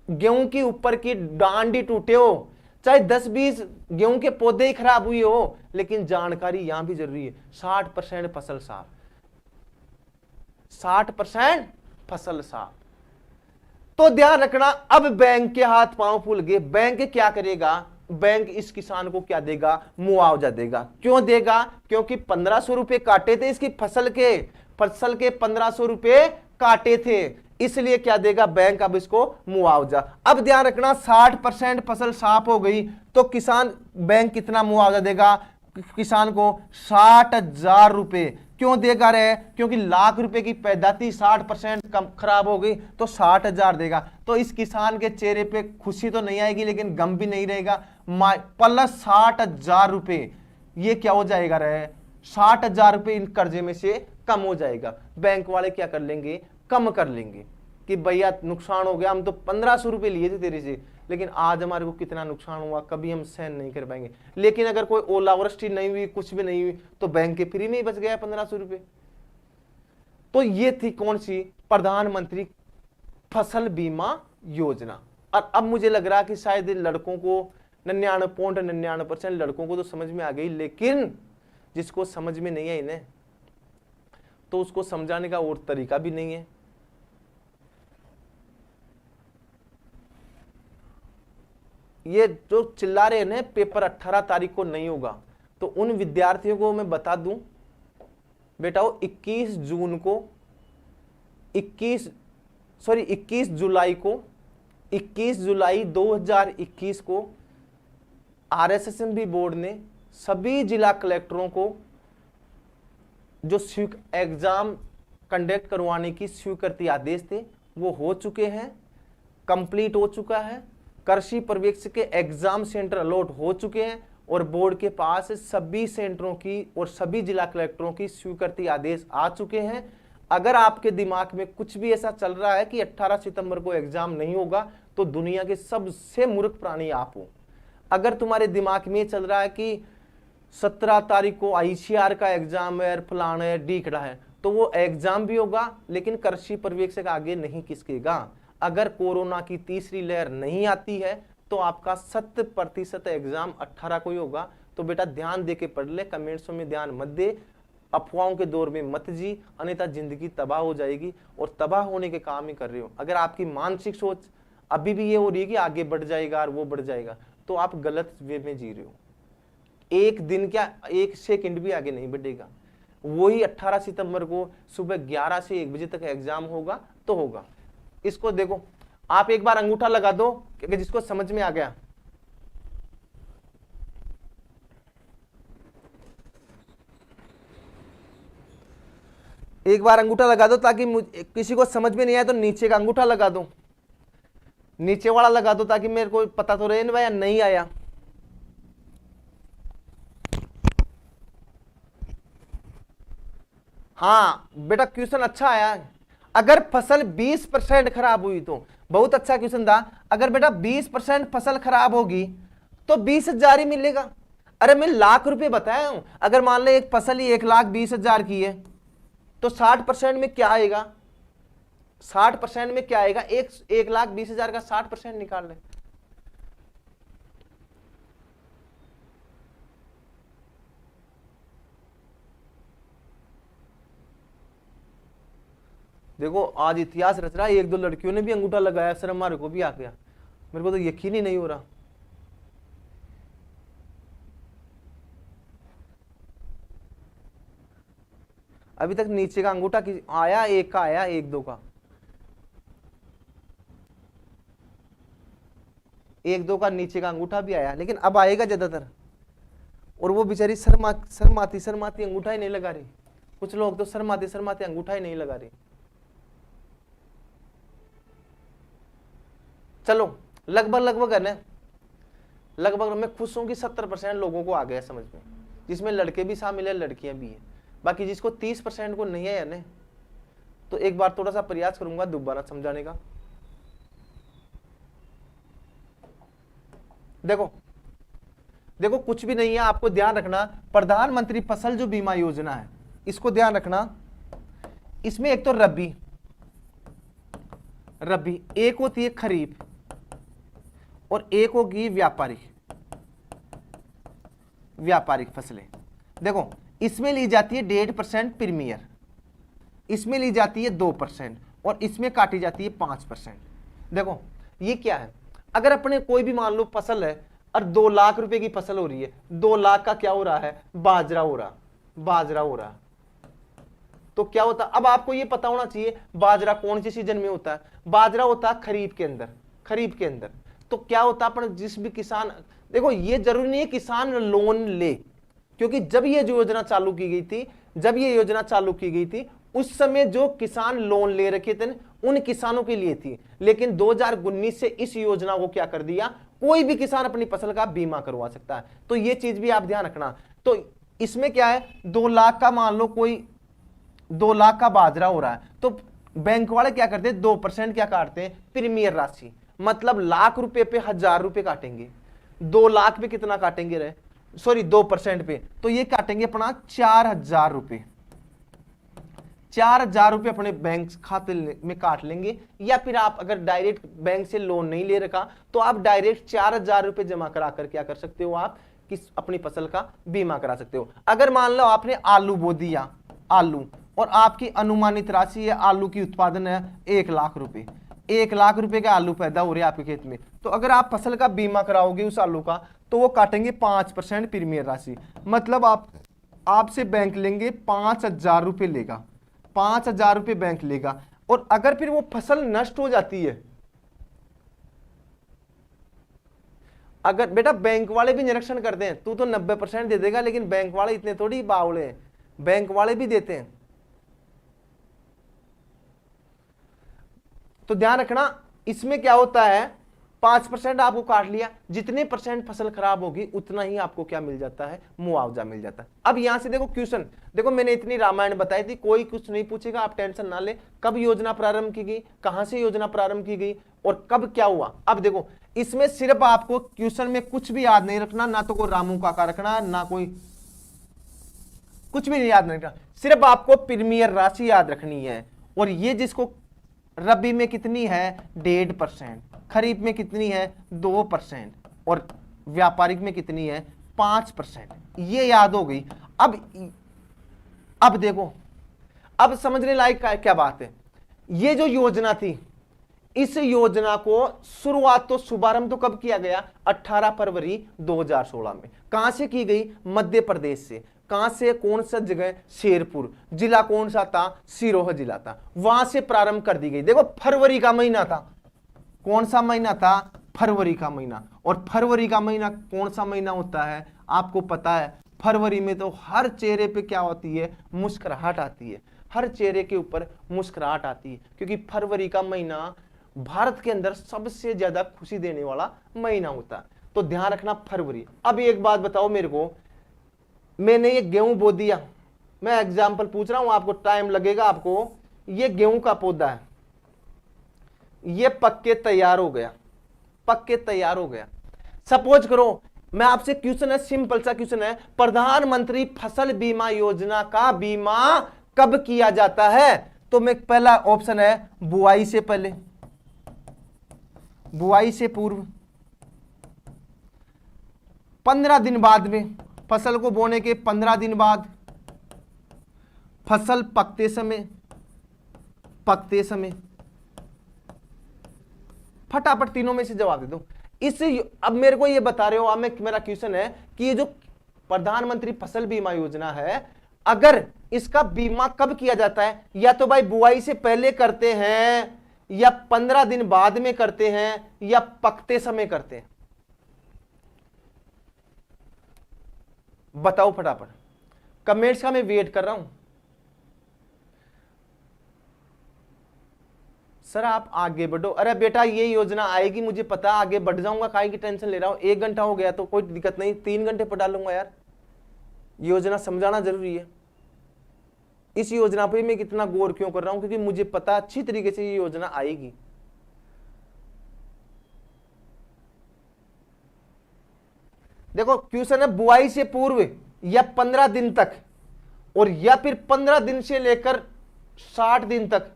गेहूं की ऊपर की डांडी टूटे हो, चाहे 10-20 गेहूं के पौधे ही खराब हुए हो, लेकिन जानकारी यहां भी जरूरी है। 60% फसल साफ, 60% फसल साफ। तो ध्यान रखना, अब बैंक के हाथ पांव फूल गए, बैंक क्या करेगा, बैंक इस किसान को क्या देगा, मुआवजा देगा। क्यों देगा, क्योंकि 1500 रुपए काटे थे इसकी फसल के 1500 रुपए काटे थे, इसलिए क्या देगा बैंक, अब इसको मुआवजा। अब ध्यान रखना 60% फसल साफ हो गई तो किसान, बैंक कितना मुआवजा देगा किसान को, 60,000 रुपए। क्यों देगा रे, क्योंकि लाख रुपए की पैदाती 60% कम खराब हो गई तो 60,000 देगा। तो इस किसान के चेहरे पे खुशी तो नहीं आएगी लेकिन गम भी नहीं रहेगा, प्लस 60,000 रुपए ये क्या हो जाएगा रे, 60,000 रुपए इन कर्जे में से कम हो जाएगा। बैंक वाले क्या कर लेंगे, कम कर लेंगे कि भैया नुकसान हो गया, हम तो 1500 रुपए लिए थे तेरे से, लेकिन आज हमारे को कितना नुकसान हुआ कभी हम सहन नहीं कर पाएंगे। लेकिन अगर कोई ओलावृष्टि नहीं हुई, कुछ भी नहीं हुई, तो बैंक के फ्री में ही बच गया 1500 रुपए। तो ये थी कौन सी, प्रधानमंत्री फसल बीमा योजना। और अब मुझे लग रहा कि शायद लड़कों को 99.99% लड़कों को तो समझ में आ गई, लेकिन जिसको समझ में नहीं है इन्हें, तो उसको समझाने का और तरीका भी नहीं है। ये जो चिल्ला रहे हैं पेपर 18 तारीख को नहीं होगा, तो उन विद्यार्थियों को मैं बता दूं बेटा, वो 21 जुलाई 2021 को RSSMB बोर्ड ने सभी जिला कलेक्टरों को जो एग्जाम कंडक्ट करवाने की स्वीकृति आदेश थे वो हो चुके हैं, कंप्लीट हो चुका है। कृषि पर्यवेक्षक के एग्जाम सेंटर अलॉट हो चुके हैं और बोर्ड के पास सभी सेंटरों की और सभी जिला कलेक्टरों की स्वीकृति आदेश आ चुके हैं। अगर आपके दिमाग में कुछ भी ऐसा चल रहा है कि 18 सितंबर को एग्जाम नहीं होगा, तो दुनिया के सबसे मूर्ख प्राणी आप हो। अगर तुम्हारे दिमाग में चल रहा है कि 17 तारीख को ICR का एग्जाम है, फलाना है, ढीकड़ा है, तो वो एग्जाम भी होगा लेकिन कृषि पर्यवेक्षक आगे नहीं खिसकेगा। अगर कोरोना की तीसरी लहर नहीं आती है तो आपका 100% एग्जाम 18 को ही होगा। तो बेटा ध्यान दे के पढ़ ले, कमेंट्सों में ध्यान मत दे, अफवाहों के दौर में मत जी, अन्यथा जिंदगी तबाह हो जाएगी और तबाह होने के काम ही कर रहे हो। अगर आपकी मानसिक सोच अभी भी ये हो रही है कि आगे बढ़ जाएगा और वो बढ़ जाएगा, तो आप गलत वे में जी रहे हो। एक दिन क्या, 1 सेकंड भी आगे नहीं बढ़ेगा। वही 18 सितंबर को सुबह 11 से 1 बजे तक एग्जाम होगा तो होगा। इसको देखो, आप एक बार अंगूठा लगा दो कि जिसको समझ में आ गया। एक बार अंगूठा लगा दो ताकि किसी को समझ में नहीं आया तो नीचे का अंगूठा लगा दो, नीचे वाला लगा दो ताकि मेरे को पता तो रहे भाई नहीं आया। हाँ बेटा क्वेश्चन अच्छा आया। अगर फसल 20% खराब हुई तो बहुत अच्छा क्वेश्चन था। अगर बेटा 20% फसल खराब होगी तो 20,000 ही मिलेगा। अरे मैं लाख रुपए बताया हूं। अगर मान ले एक फसल ही 1,20,000 की है तो 60% में क्या आएगा, 60% में क्या आएगा, 1,20,000 का 60% निकाल ले। देखो आज इतिहास रच रहा है, 1-2 लड़कियों ने भी अंगूठा लगाया, सर हमारे को भी आ गया। मेरे को तो यकीन ही नहीं हो रहा। अभी तक नीचे का अंगूठा आया, एक का आया, 1-2 का, 1-2 का नीचे का अंगूठा भी आया, लेकिन अब आएगा ज्यादातर। और वो बेचारी शर्माती शर्माती अंगूठा ही नहीं लगा रही। कुछ लोग तो शर्माते शर्माते अंगूठा ही नहीं लगा रहे। चलो लगभग है ना, लगभग मैं खुश हूं कि 70% लोगों को आ गया समझ में, जिसमें लड़के भी शामिल है लड़कियां भी है। बाकी जिसको 30% को नहीं है ना, तो एक बार थोड़ा सा प्रयास करूंगा दोबारा समझाने का। देखो देखो कुछ भी नहीं है, आपको ध्यान रखना प्रधानमंत्री फसल जो बीमा योजना है, इसको ध्यान रखना। इसमें एक तो रबी एक होती है खरीफ, और एक होगी व्यापारिक फसलें। देखो इसमें ली जाती है 1.5% प्रीमियर, इसमें ली जाती है 2% और इसमें काटी जाती है 5%। देखो ये क्या है, अगर अपने कोई भी मान लो फसल है और 2 लाख रुपए की फसल हो रही है, 2 लाख का क्या हो रहा है, बाजरा हो रहा। तो क्या होता, अब आपको ये पता होना चाहिए बाजरा कौन सी सीजन में होता है। बाजरा होता है खरीफ के अंदर। तो क्या होता है, अपन जिस भी किसान, देखो ये जरूरी नहीं है किसान लोन ले, क्योंकि जब ये योजना चालू की गई थी उस समय जो किसान लोन ले रखे थे उन किसानों के लिए थी। लेकिन 2019 से इस योजना को क्या कर दिया, कोई भी किसान अपनी फसल का बीमा करवा सकता है। तो ये चीज भी आप ध्यान रखना। तो इसमें क्या है, 2 लाख का मान लो कोई 2 लाख का बाजरा हो रहा है, तो बैंक वाले क्या करते हैं, 2% क्या काटते हैं, प्रीमियर राशि। मतलब लाख रुपए पे 1000 रुपए काटेंगे, 2 लाख पे कितना काटेंगे रहे, सॉरी 2% पे, तो ये काटेंगे अपना 4000 रुपए। 4000 रुपए अपने बैंक खाते में काट लेंगे। या फिर आप अगर डायरेक्ट बैंक से लोन नहीं ले रखा तो आप डायरेक्ट 4000 रुपए जमा करा कर क्या कर सकते हो, आप अपनी फसल का बीमा करा सकते हो। अगर मान लो आपने आलू बो दिया, आलू, और आपकी अनुमानित राशि है आलू की उत्पादन है 1 लाख रुपए, 1 लाख रुपए के आलू पैदा हो रहे हैं आपके खेत में, तो अगर आप फसल का बीमा कराओगे उस आलू का, तो वो काटेंगे 5% प्रीमियर राशि। मतलब आपसे बैंक लेंगे 5000 रुपए लेगा, 5000 रुपए बैंक लेगा। और अगर फिर वो फसल नष्ट हो जाती है, अगर बेटा बैंक वाले भी निरीक्षण करते हैं, तू तो 90% दे देगा, लेकिन बैंक वाले इतने थोड़ी बावले हैं, बैंक वाले भी देते हैं। तो ध्यान रखना, इसमें क्या होता है, 5% आपको काट लिया, जितने % फसल खराब होगी उतना ही आपको क्या मिल जाता है, मुआवजा मिल जाता है। अब यहां से देखो क्वेश्चन, देखो मैंने इतनी रामायण बताई थी, कोई कुछ नहीं पूछेगा, आप टेंशन ना ले। कब योजना प्रारंभ की गई, कहां से योजना प्रारंभ की गई और कब क्या हुआ। अब देखो इसमें सिर्फ आपको क्वेश्चन में कुछ भी याद नहीं रखना, ना तो कोई रामू काका रखना, ना कोई कुछ भी नहीं याद नहीं रखना, सिर्फ आपको प्रीमियर राशि याद रखनी है। और ये जिसको रबी में कितनी है 1.5%, खरीफ में कितनी है 2% और व्यापारिक में कितनी है 5%, ये याद हो गई। अब देखो, अब समझने लायक क्या बात है, ये जो योजना थी, इस योजना को शुरुआत तो शुभारंभ तो कब किया गया, 18 फरवरी 2016 में। कहां से की गई, मध्य प्रदेश से। कहां से, कौन सा जगह, शेरपुर। जिला कौन सा था, सिरोह जिला था, वहां से प्रारंभ कर दी गई। देखो फरवरी का महीना था, कौन सा महीना था, फरवरी का महीना। और फरवरी का महीना कौन सा महीना होता है, आपको पता है, फरवरी में तो हर चेहरे पे क्या होती है, मुस्कुराहट आती है, हर चेहरे के ऊपर मुस्कुराहट आती है, क्योंकि फरवरी का महीना भारत के अंदर सबसे ज्यादा खुशी देने वाला महीना होता है। तो ध्यान रखना फरवरी। अब एक बात बताओ मेरे को, मैंने ये गेहूं बो दिया, मैं एग्जाम्पल पूछ रहा हूं, आपको टाइम लगेगा, आपको ये गेहूं का पौधा है, ये पक्के तैयार हो गया, सपोज करो, मैं आपसे क्वेश्चन है, सिंपल सा क्वेश्चन है, प्रधानमंत्री फसल बीमा योजना का बीमा कब किया जाता है। तो मैं पहला ऑप्शन है बुआई से पहले, बुआई से पूर्व, 15 दिन बाद में, फसल को बोने के 15 दिन बाद, फसल पकते समय, फटाफट तीनों में से जवाब दे दो। अब मेरे को ये बता रहे हो, अब मेरा क्वेश्चन है कि ये जो प्रधानमंत्री फसल बीमा योजना है, अगर इसका बीमा कब किया जाता है, या तो भाई बुआई से पहले करते हैं, या 15 दिन बाद में करते हैं, या पकते समय करते हैं। बताओ फटाफट, कमेंट्स का मैं वेट कर रहा हूं। सर आप आगे बढ़ो। अरे बेटा ये योजना आएगी, मुझे पता, आगे बढ़ जाऊंगा, काहे की टेंशन ले रहा हूं। 1 घंटा हो गया तो कोई दिक्कत नहीं, 3 घंटे पढ़ा लूंगा यार। योजना समझाना जरूरी है। इस योजना पे मैं कितना गौर क्यों कर रहा हूं, क्योंकि मुझे पता अच्छी तरीके से ये योजना आएगी। देखो क्वेश्चन है, बुआई से पूर्व या 15 दिन तक, और या फिर 15 दिन से लेकर 60 दिन तक,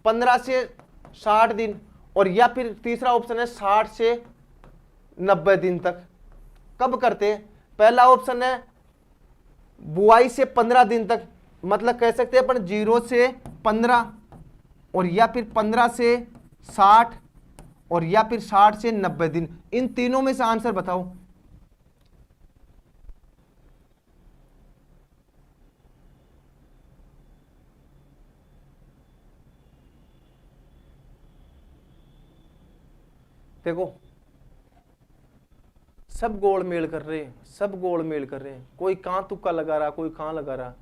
15 से 60 दिन, और या फिर तीसरा ऑप्शन है 60 से 90 दिन तक। कब करते हैं? पहला ऑप्शन है बुआई से 15 दिन तक, मतलब कह सकते हैं अपन 0 से 15, और या फिर 15 से 60, और या फिर 60 से 90 दिन। इन तीनों में से आंसर बताओ। देखो सब गोलमेल कर रहे हैं, सब गोलमेल कर रहे हैं, कोई कहां तुक्का लगा रहा, कोई कहां लगा रहा।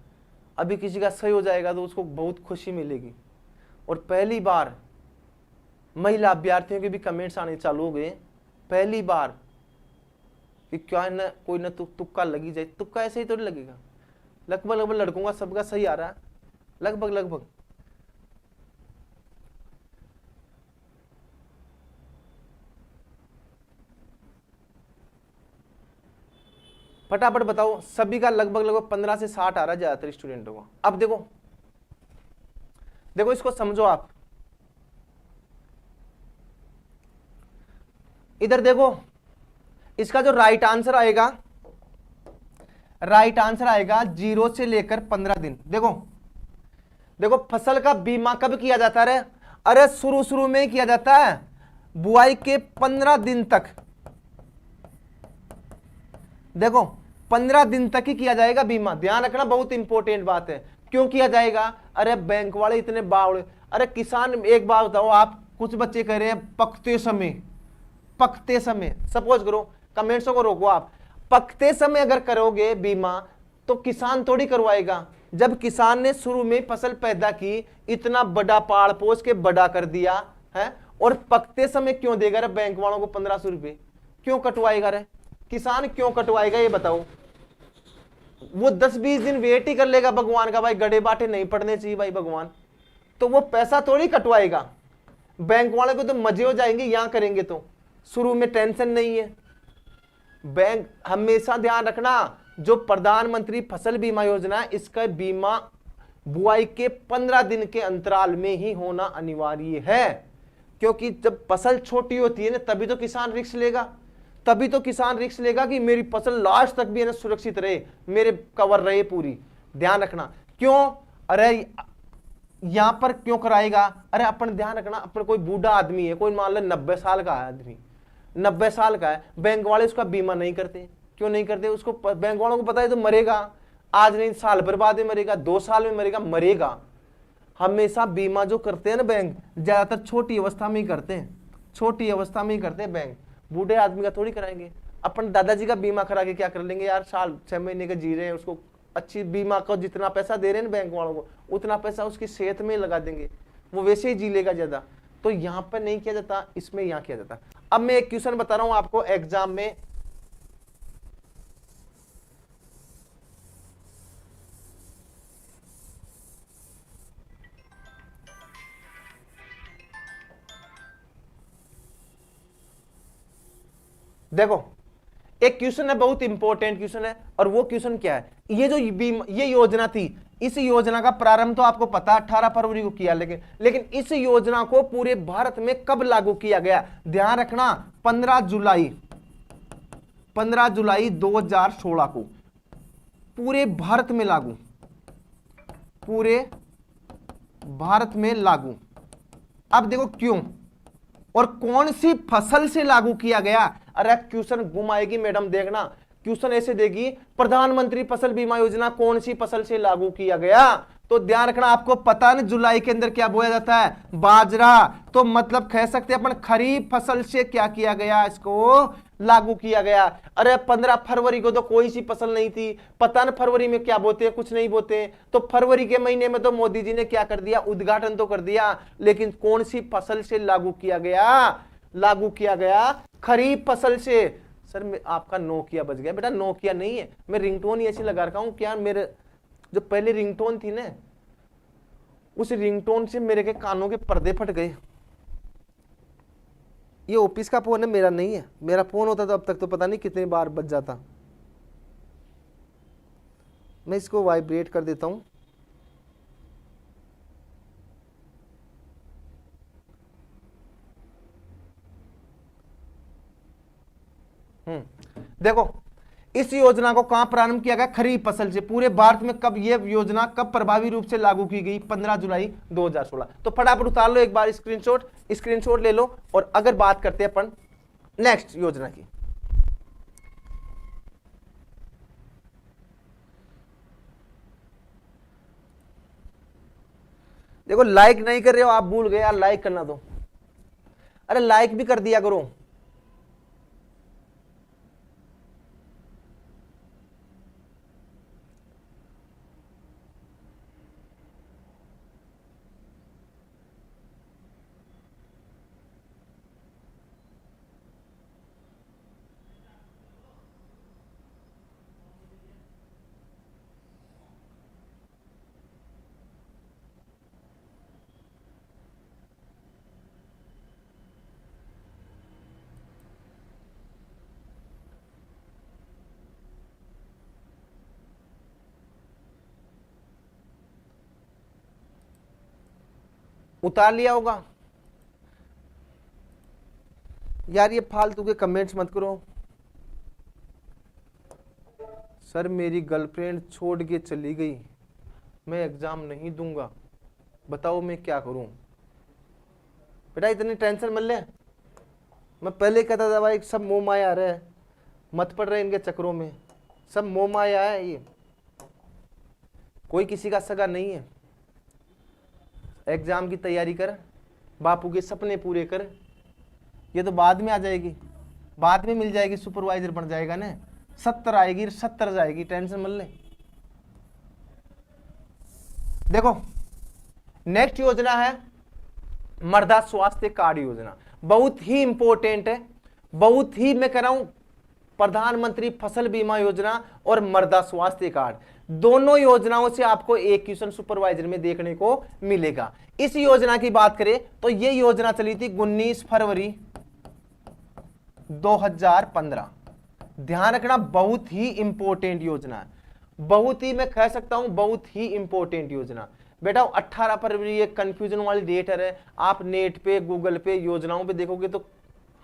अभी किसी का सही हो जाएगा तो उसको बहुत खुशी मिलेगी। और पहली बार महिला अभ्यर्थियों के भी कमेंट्स आने चालू हो गए, पहली बार, कि क्या न कोई न तुक्का लगी जाए। तुक्का ऐसे ही तो नहीं लगेगा, लगभग लगभग लड़कों का सबका सही आ रहा है, लगभग लगभग। फटाफट बताओ, सभी का लगभग लगभग 15 से 60 आ रहा है ज्यादातर स्टूडेंटों को। अब देखो देखो इसको समझो आप, इधर देखो, इसका जो राइट आंसर आएगा, राइट आंसर आएगा 0 से लेकर 15 दिन। देखो देखो फसल का बीमा कब किया जाता है? अरे शुरू शुरू में किया जाता है, बुआई के 15 दिन तक। देखो 15 दिन तक ही किया जाएगा बीमा, ध्यान रखना, बहुत इंपॉर्टेंट बात है। क्यों किया जाएगा? अरे बैंक वाले इतने बावड़े। अरे किसान, एक बात बताओ आप, कुछ बच्चे कह रहे हैं पकते समय, पकते समय, सपोज करो, कमेंट्सों को रोको आप, पकते समय अगर करोगे बीमा तो किसान थोड़ी करवाएगा। जब किसान ने शुरू में फसल पैदा की, इतना बड़ा पाड़ पोस के बड़ा कर दिया है, और पकते समय क्यों देगा रे बैंक वालों को 1500 रुपए? क्यों कटवाएगा रे किसान, क्यों कटवाएगा ये बताओ? वो 10-20 दिन वेट ही कर लेगा भगवान का, भाई गड़े बाटे नहीं पड़ने चाहिए भाई भगवान, तो वो पैसा थोड़ी कटवाएगा। बैंक वाले को तो मजे हो जाएंगे यहां करेंगे तो, शुरू में टेंशन नहीं है। बैंक हमेशा ध्यान रखना, जो प्रधानमंत्री फसल बीमा योजना है, इसका बीमा बुआई के 15 दिन के अंतराल में ही होना अनिवार्य है। क्योंकि जब फसल छोटी होती है ना, तभी तो किसान रिस्क लेगा, तभी तो किसान रिस्क लेगा कि मेरी फसल लास्ट तक भी है ना सुरक्षित रहे, मेरे कवर रहे पूरी। ध्यान रखना क्यों, अरे यहां पर क्यों कराएगा? अरे अपन ध्यान रखना, अपन कोई बूढ़ा आदमी है, कोई मान लो 90 साल का है आदमी, 90 साल का है, बैंक वाले उसका बीमा नहीं करते। क्यों नहीं करते? उसको बैंक वालों को पता है तो मरेगा, आज नहीं साल भर बाद में मरेगा, 2 साल में मरेगा, मरेगा। हमेशा बीमा जो करते हैं ना बैंक, ज्यादातर छोटी अवस्था में ही करते हैं, छोटी अवस्था में ही करते हैं बैंक, बूढ़े आदमी का थोड़ी कराएंगे। अपन दादाजी का बीमा करा के क्या कर लेंगे यार, साल 6 महीने का जी रहे हैं, उसको अच्छी बीमा को जितना पैसा दे रहे हैं बैंक वालों को, उतना पैसा उसकी सेहत में लगा देंगे, वो वैसे ही जी लेगा ज्यादा। तो यहां पर नहीं किया जाता, इसमें यहां किया जाता। अब मैं एक क्वेश्चन बता रहा हूं आपको एग्जाम में, देखो एक क्वेश्चन है, बहुत इंपॉर्टेंट क्वेश्चन है, और वो क्वेश्चन क्या है? ये जो ये योजना थी, इस योजना का प्रारंभ तो आपको पता 18 फरवरी को किया, लेकिन इस योजना को पूरे भारत में कब लागू किया गया? ध्यान रखना 15 जुलाई 2016 को पूरे भारत में लागू, पूरे भारत में लागू। अब देखो क्यों और कौन सी फसल से लागू किया गया? अरे क्वेश्चन घुमाएगी मैडम, देखना क्वेश्चन ऐसे देगी, प्रधानमंत्री फसल बीमा योजना कौन सी फसल से लागू किया गया? तो ध्यान रखना, आपको पता है जुलाई के अंदर क्या बोया जाता है? बाजरा। तो मतलब कह सकते हैं अपन खरीफ फसल से क्या किया गया, इसको लागू किया गया। अरे 15 फरवरी को तो कोई सी फसल नहीं थी, पता न फरवरी में क्या बोते हैं, कुछ नहीं बोते हैं। तो फरवरी के महीने में तो मोदी जी ने क्या कर दिया, उद्घाटन तो कर दिया, लेकिन कौन सी फसल से लागू किया गया, लागू किया गया खरीफ फसल से। सर आपका नोकिया बज गया, बेटा नोकिया नहीं है, मैं रिंगटोन ही ऐसी लगा रखा हूं क्या, मेरे जो पहले रिंगटोन थी ना, उस रिंगटोन से मेरे के कानों के पर्दे फट गए। ये ऑफिस का फोन है, मेरा नहीं है, मेरा फोन होता तो अब तक तो पता नहीं कितनी बार बज जाता। मैं इसको वाइब्रेट कर देता हूं। देखो इस योजना को कहां प्रारंभ किया गया, खरीफ फसल से। पूरे भारत में कब यह योजना कब प्रभावी रूप से लागू की गई, 15 जुलाई 2016। तो फटाफट उतार लो एक बार स्क्रीनशॉट ले लो। और अगर बात करते हैं अपन नेक्स्ट योजना की, देखो लाइक नहीं कर रहे हो आप, भूल गए यार लाइक करना। तो अरे लाइक भी कर दिया करो। उतार लिया होगा यार, ये फालतू के कमेंट्स मत करो। सर मेरी गर्लफ्रेंड छोड़ के चली गई, मैं एग्जाम नहीं दूंगा, बताओ मैं क्या करूं। बेटा इतनी टेंशन मत ले, मैं पहले कहता था भाई सब मोह माया आ रहा है, मत पड़ रहे इनके चक्रों में, सब मोह माया है, ये कोई किसी का सगा नहीं है। एग्जाम की तैयारी कर, बापू के सपने पूरे कर, ये तो बाद में आ जाएगी, बाद में मिल जाएगी, सुपरवाइजर बन जाएगा ना, 70 आएगी 70 जाएगी, टेंशन मत ले। देखो नेक्स्ट योजना है मृदा स्वास्थ्य कार्ड योजना, बहुत ही इंपॉर्टेंट है, बहुत ही मैं कह रहा हूं, प्रधानमंत्री फसल बीमा योजना और मृदा स्वास्थ्य कार्ड, दोनों योजनाओं से आपको एक क्वेश्चन सुपरवाइजर में देखने को मिलेगा। इस योजना की बात करें तो यह योजना चली थी 19 फरवरी 2015। ध्यान रखना बहुत ही इंपॉर्टेंट योजना है, बहुत ही मैं कह सकता हूं बहुत ही इंपॉर्टेंट योजना। बेटा 18 फरवरी एक कंफ्यूजन वाली डेट है, आप नेट पे गूगल पे योजनाओं पे देखोगे तो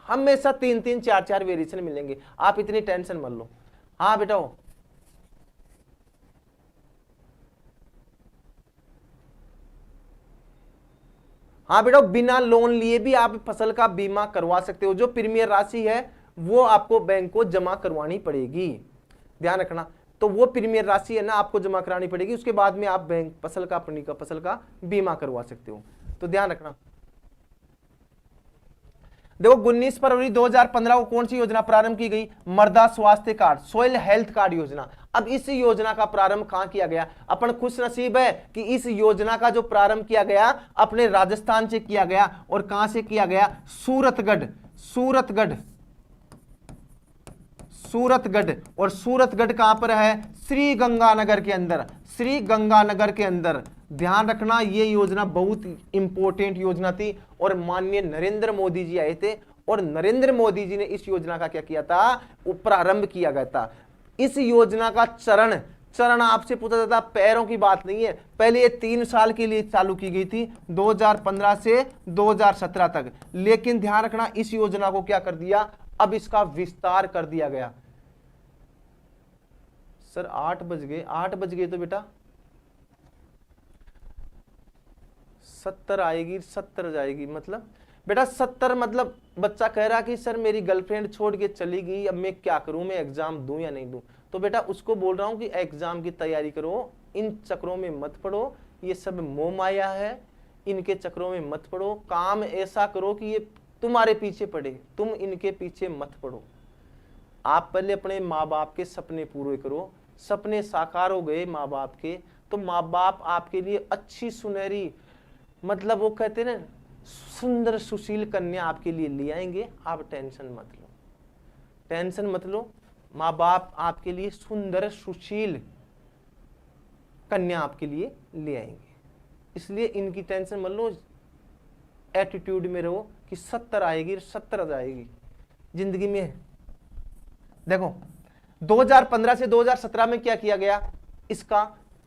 हमेशा 3-3 4-4 वेरिएशन मिलेंगे, आप इतनी टेंशन मत लो। हाँ बेटा हाँ बेटा बिना लोन लिए भी आप फसल का बीमा करवा सकते हो, जो प्रीमियम राशि है वो आपको बैंक को जमा करवानी पड़ेगी, ध्यान रखना। तो वो प्रीमियम राशि है ना आपको जमा करानी पड़ेगी, उसके बाद में आप बैंक फसल का अपनी का फसल का बीमा करवा सकते हो, तो ध्यान रखना। देखो 19 फरवरी 2015 को कौन सी योजना प्रारंभ की गई, मृदा स्वास्थ्य कार्ड, सोइल हेल्थ कार्ड योजना। अब इस योजना का प्रारंभ कहां किया गया, अपन खुश नसीब है कि इस योजना का जो प्रारंभ किया गया अपने राजस्थान से किया गया, और कहां से किया गया, सूरतगढ़। और सूरतगढ़ कहां पर है, श्री गंगानगर के अंदर, श्री गंगानगर के अंदर। ध्यान रखना ये योजना बहुत इंपॉर्टेंट योजना थी, और माननीय नरेंद्र मोदी जी आए थे, और नरेंद्र मोदी जी ने इस योजना का क्या किया था, वो प्रारंभ किया गया था। इस योजना का चरण आपसे पूछा जाता, पैरों की बात नहीं है, पहले ये 3 साल के लिए चालू की गई थी 2015 से 2017 तक, लेकिन ध्यान रखना इस योजना को क्या कर दिया, अब इसका विस्तार कर दिया गया। सर 8 बज गए तो बेटा 70 आएगी 70 जाएगी, मतलब बेटा 70 मतलब बच्चा कह रहा कि सर मेरी गर्लफ्रेंड छोड़ के चली गई, अब मैं क्या करूं, मैं एग्जाम दूं या नहीं दूं। तो बेटा उसको बोल रहा हूं कि एग्जाम की तैयारी करो, इन चक्रों में मत पड़ो, ये सब मोह माया है, इनके चक्रों में मत पड़ो, काम ऐसा करो कि ये तुम्हारे पीछे पड़े, तुम इनके पीछे मत पड़ो, आप पहले अपने माँ बाप के सपने पूरे करो। सपने साकार हो गए माँ बाप के, तो माँ बाप आपके लिए अच्छी सुनहरी, मतलब वो कहते हैं ना, सुंदर सुशील कन्या आपके लिए ले आएंगे। आप टेंशन मत लो, टेंशन मत लो। माँ बाप आपके लिए सुंदर सुशील कन्या आपके लिए ले आएंगे, इसलिए इनकी टेंशन मत लो। एटीट्यूड में रहो कि 70 आएगी, 70 जाएगी जिंदगी में। देखो 2015 से 2017 में क्या किया गया, इसका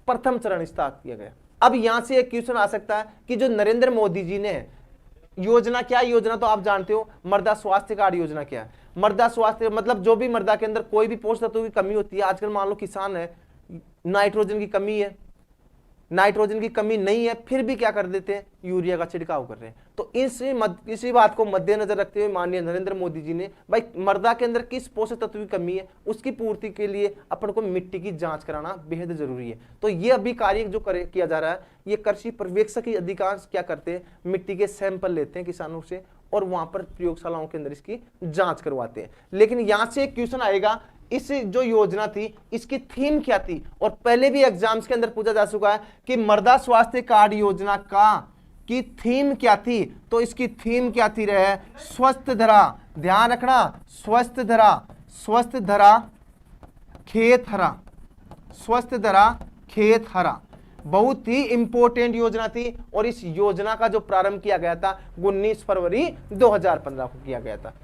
प्रथम चरण स्टार्ट किया गया। अब यहां से एक क्वेश्चन आ सकता है कि जो नरेंद्र मोदी जी ने योजना, क्या योजना तो आप जानते हो, मृदा स्वास्थ्य कार्ड योजना क्या है। मृदा स्वास्थ्य मतलब जो भी मृदा के अंदर कोई भी पोषक तत्वों की कमी होती है, आजकल मान लो किसान है, नाइट्रोजन की कमी है, नाइट्रोजन की कमी नहीं है, फिर भी क्या कर देते हैं, यूरिया का छिड़काव कर रहे हैं। तो इसी बात को मद्देनजर रखते हुए माननीय नरेंद्र मोदी जी ने भाई मृदा के अंदर किस पोषक तत्व की कमी है, उसकी पूर्ति के लिए अपन को मिट्टी की जांच कराना बेहद जरूरी है। तो ये अभी कार्य जो किया जा रहा है, ये कृषि पर्यवेक्षक ही अधिकांश क्या करते हैं, मिट्टी के सैंपल लेते हैं किसानों से और वहां पर प्रयोगशालाओं के अंदर इसकी जांच करवाते हैं। लेकिन यहां से एक क्वेश्चन आएगा, इस जो योजना थी इसकी थीम क्या थी, और पहले भी एग्जाम्स के अंदर पूछा जा चुका है कि मृदा स्वास्थ्य कार्ड योजना की थीम क्या थी। तो इसकी थीम क्या थी रहे, स्वस्थ धरा, ध्यान रखना, स्वस्थ धरा, स्वस्थ धरा खेत हरा, स्वस्थ धरा खेत हरा। बहुत ही इंपॉर्टेंट योजना थी और इस योजना का जो प्रारंभ किया गया था 19 फरवरी 2015 को किया गया था।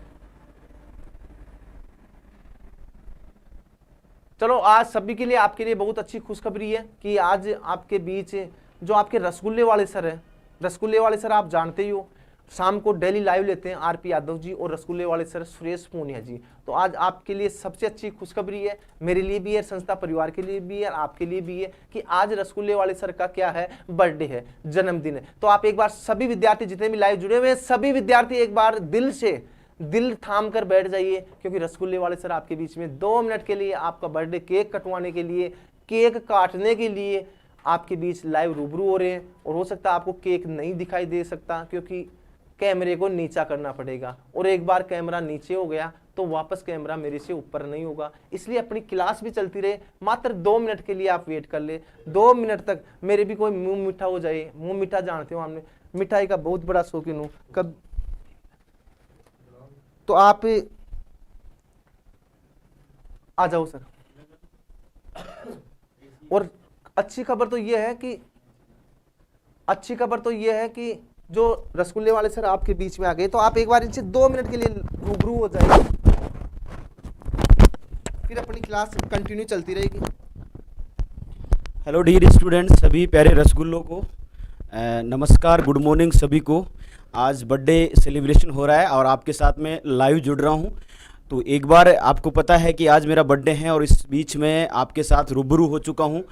चलो आज सभी के लिए, आपके लिए बहुत अच्छी खुशखबरी है कि आज आपके बीच जो आपके रसगुल्ले वाले सर हैं, रसगुल्ले वाले सर आप जानते ही हो, शाम को डेली लाइव लेते हैं आरपी यादव जी, और रसगुल्ले वाले सर सुरेश पूनिया जी। तो आज आपके लिए सबसे अच्छी खुशखबरी है, मेरे लिए भी है, संस्था परिवार के लिए भी है, आपके लिए भी है कि आज रसगुल्ले वाले सर का क्या है, बर्थडे है, जन्मदिन है। तो आप एक बार सभी विद्यार्थी जितने भी लाइव जुड़े हुए हैं, सभी विद्यार्थी एक बार दिल थाम कर बैठ जाइए, क्योंकि रसगुल्ले वाले सर आपके बीच में 2 मिनट के लिए आपका बर्थडे केक कटवाने के लिए, केक काटने के लिए आपके बीच लाइव रूबरू हो रहे हैं। और हो सकता है आपको केक नहीं दिखाई दे सकता, क्योंकि कैमरे को नीचा करना पड़ेगा, और एक बार कैमरा नीचे हो गया तो वापस कैमरा मेरे से ऊपर नहीं होगा। इसलिए अपनी क्लास भी चलती रहे, मात्र 2 मिनट के लिए आप वेट कर ले। 2 मिनट तक मेरे भी कोई मुंह मीठा हो जाए, मुंह मीठा जानते हो, हमने मिठाई का बहुत बड़ा शौकीन हूँ, कब तो आप आ जाओ सर। और अच्छी खबर तो यह है कि जो रसगुल्ले वाले सर आपके बीच में आ गए, तो आप एक बार इनसे 2 मिनट के लिए रूबरू हो जाए, फिर अपनी क्लास कंटिन्यू चलती रहेगी। हेलो डियर स्टूडेंट्स, सभी प्यारे रसगुल्लों को नमस्कार, गुड मॉर्निंग सभी को। आज बर्थडे सेलिब्रेशन हो रहा है और आपके साथ में लाइव जुड़ रहा हूँ। तो एक बार आपको पता है कि आज मेरा बर्थडे है और इस बीच में आपके साथ रूबरू हो चुका हूँ,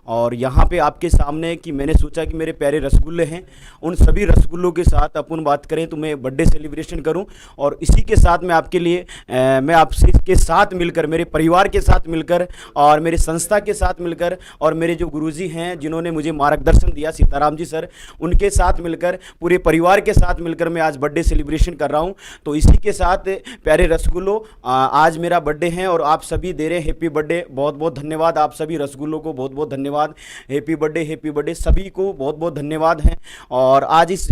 और यहाँ पे आपके सामने कि मैंने सोचा कि मेरे प्यारे रसगुल्ले हैं, उन सभी रसगुल्लों के साथ अपन बात करें तो मैं बर्थडे सेलिब्रेशन करूं। और इसी के साथ मैं आपके लिए मैं आपसे के साथ मिलकर, मेरे परिवार के साथ मिलकर और मेरी संस्था के साथ मिलकर और मेरे जो गुरुजी हैं जिन्होंने मुझे मार्गदर्शन दिया, सीताराम जी सर, उनके साथ मिलकर, पूरे परिवार के साथ मिलकर मैं आज बर्थडे सेलिब्रेशन कर रहा हूँ। तो इसी के साथ प्यारे रसगुल्लों, आज मेरा बर्थडे है और आप सभी दे रहे हैप्पी बर्थडे। बहुत बहुत धन्यवाद आप सभी रसगुल्लों को, बहुत बहुत धन्यवाद। हैप्पी बर्थडे सभी को बहुत बहुत धन्यवाद हैं। और आज इस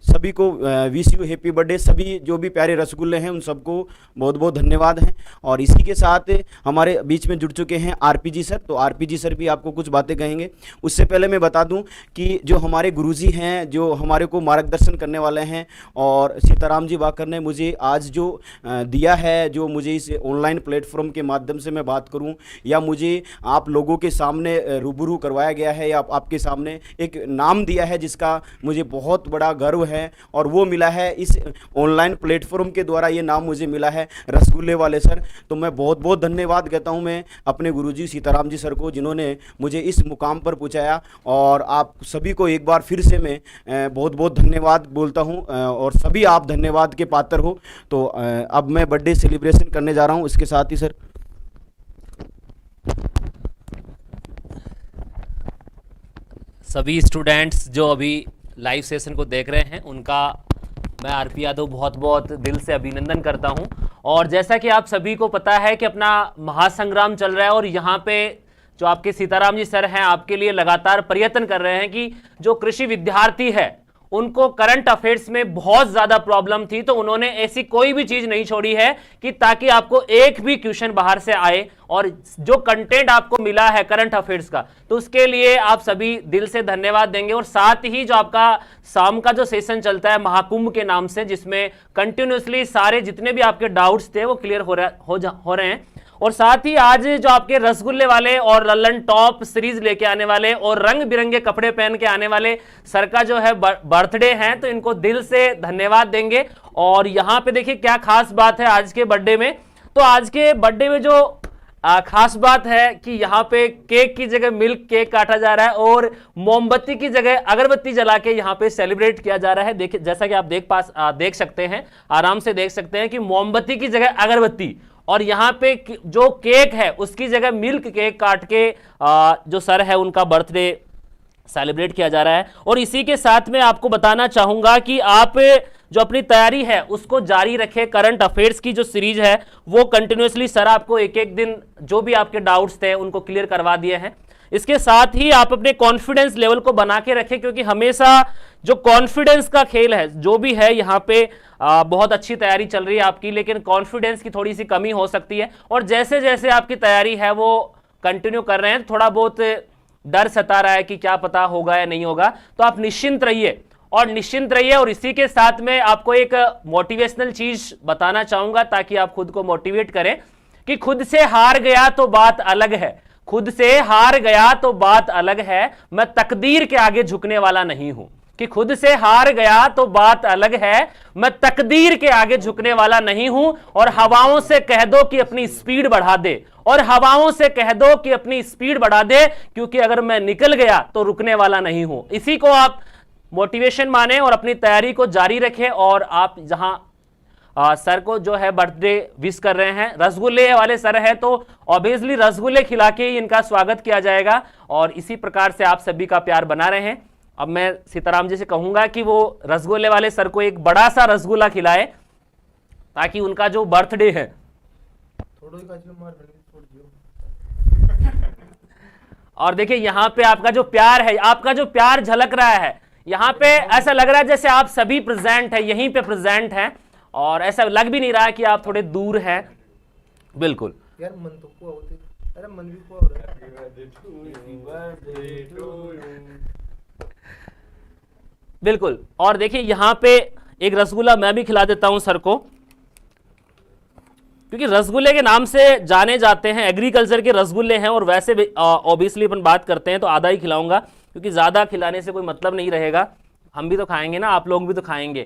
सभी को विश यू हैप्पी बर्थडे। सभी जो भी प्यारे रसगुल्ले हैं उन सबको बहुत बहुत धन्यवाद हैं। और इसी के साथ हमारे बीच में जुड़ चुके हैं आरपीजी सर। तो आरपीजी सर भी आपको कुछ बातें कहेंगे। उससे पहले मैं बता दूं कि जो हमारे गुरुजी हैं, जो हमारे को मार्गदर्शन करने वाले हैं, और सीताराम जी वाकर ने मुझे आज जो दिया है, जो मुझे इस ऑनलाइन प्लेटफॉर्म के माध्यम से मैं बात करूँ या मुझे आप लोगों के सामने रूबरू करवाया गया है या आपके सामने एक नाम दिया है जिसका मुझे बहुत बड़ा गर्व है, और वो मिला है इस ऑनलाइन प्लेटफॉर्म के द्वारा, ये नाम मुझे मिला है रसगुल्ले वाले सर। तो मैं बहुत बहुत धन्यवाद कहता हूँ मैं अपने गुरुजी सीताराम जी सर को, जिन्होंने मुझे इस मुकाम पर पहुँचाया। और आप सभी को एक बार फिर से मैं बहुत बहुत धन्यवाद बोलता हूँ, और सभी आप धन्यवाद के पात्र हो। तो अब मैं बर्थडे सेलिब्रेशन करने जा रहा हूँ। इसके साथ ही सर सभी स्टूडेंट्स जो अभी लाइव सेशन को देख रहे हैं, उनका मैं आरपी यादव बहुत बहुत दिल से अभिनंदन करता हूं। और जैसा कि आप सभी को पता है कि अपना महासंग्राम चल रहा है और यहाँ पे जो आपके सीताराम जी सर हैं आपके लिए लगातार प्रयत्न कर रहे हैं कि जो कृषि विद्यार्थी है उनको करंट अफेयर्स में बहुत ज्यादा प्रॉब्लम थी, तो उन्होंने ऐसी कोई भी चीज नहीं छोड़ी है कि ताकि आपको एक भी क्वेश्चन बाहर से आए, और जो कंटेंट आपको मिला है करंट अफेयर्स का, तो उसके लिए आप सभी दिल से धन्यवाद देंगे। और साथ ही जो आपका शाम का जो सेशन चलता है महाकुंभ के नाम से, जिसमें कंटिन्यूसली सारे जितने भी आपके डाउट्स थे वो क्लियर हो रहे हैं, और साथ ही आज जो आपके रसगुल्ले वाले और लल्लन टॉप सीरीज लेके आने वाले और रंग बिरंगे कपड़े पहन के आने वाले सर का जो है बर्थडे है, तो इनको दिल से धन्यवाद देंगे। और यहाँ पे देखिए क्या खास बात है आज के बर्थडे में। तो आज के बर्थडे में जो खास बात है कि यहाँ पे केक की जगह मिल्क केक काटा जा रहा है और मोमबत्ती की जगह अगरबत्ती जला के यहाँ पे सेलिब्रेट किया जा रहा है। देखिए जैसा कि आप देख सकते हैं, आराम से देख सकते हैं कि मोमबत्ती की जगह अगरबत्ती, और यहाँ पे जो केक है उसकी जगह मिल्क केक काट के जो सर है उनका बर्थडे सेलिब्रेट किया जा रहा है। और इसी के साथ में आपको बताना चाहूंगा कि आप जो अपनी तैयारी है उसको जारी रखें। करंट अफेयर्स की जो सीरीज है वो कंटिन्यूसली सर आपको एक एक दिन जो भी आपके डाउट्स थे उनको क्लियर करवा दिए हैं। इसके साथ ही आप अपने कॉन्फिडेंस लेवल को बना के रखें, क्योंकि हमेशा जो कॉन्फिडेंस का खेल है जो भी है, यहाँ पे बहुत अच्छी तैयारी चल रही है आपकी, लेकिन कॉन्फिडेंस की थोड़ी सी कमी हो सकती है। और जैसे जैसे आपकी तैयारी है वो कंटिन्यू कर रहे हैं, थोड़ा बहुत डर सता रहा है कि क्या पता होगा या नहीं होगा, तो आप निश्चिंत रहिए और इसी के साथ में आपको एक मोटिवेशनल चीज बताना चाहूंगा ताकि आप खुद को मोटिवेट करें कि खुद से हार गया तो बात अलग है, खुद से हार गया तो बात अलग है, मैं तकदीर के आगे झुकने वाला नहीं हूं। कि खुद से हार गया तो बात अलग है, मैं तकदीर के आगे झुकने वाला नहीं हूं। और हवाओं से कह दो कि अपनी स्पीड बढ़ा दे, और हवाओं से कह दो कि अपनी स्पीड बढ़ा दे, क्योंकि अगर मैं निकल गया तो रुकने वाला नहीं हूं। इसी को आप मोटिवेशन माने और अपनी तैयारी को जारी रखें। और आप जहां सर को जो है बर्थडे विश कर रहे हैं, रसगुल्ले वाले सर है, तो ऑब्वियसली रसगुल्ले खिला के ही इनका स्वागत किया जाएगा। और इसी प्रकार से आप सभी का प्यार बना रहे हैं। अब मैं सीताराम जी से कहूंगा कि वो रसगुल्ले वाले सर को एक बड़ा सा रसगुल्ला खिलाए ताकि उनका जो बर्थडे है और देखिए यहाँ पे आपका जो प्यार है, आपका जो प्यार झलक रहा है, यहाँ पे ऐसा लग रहा है जैसे आप सभी प्रेजेंट है, यहीं पे प्रेजेंट हैं, और ऐसा लग भी नहीं रहा कि आप थोड़े दूर हैं। बिल्कुल यार मन तो हुआ होते, अरे मन भी हुआ हो रहा है। बिल्कुल। और देखिए यहाँ पे एक रसगुल्ला मैं भी खिला देता हूं सर को, क्योंकि रसगुल्ले के नाम से जाने जाते हैं, एग्रीकल्चर के रसगुल्ले हैं। और वैसे भी ऑब्वियसली अपन बात करते हैं तो आधा ही खिलाऊंगा, क्योंकि ज्यादा खिलाने से कोई मतलब नहीं रहेगा, हम भी तो खाएंगे ना, आप लोग भी तो खाएंगे।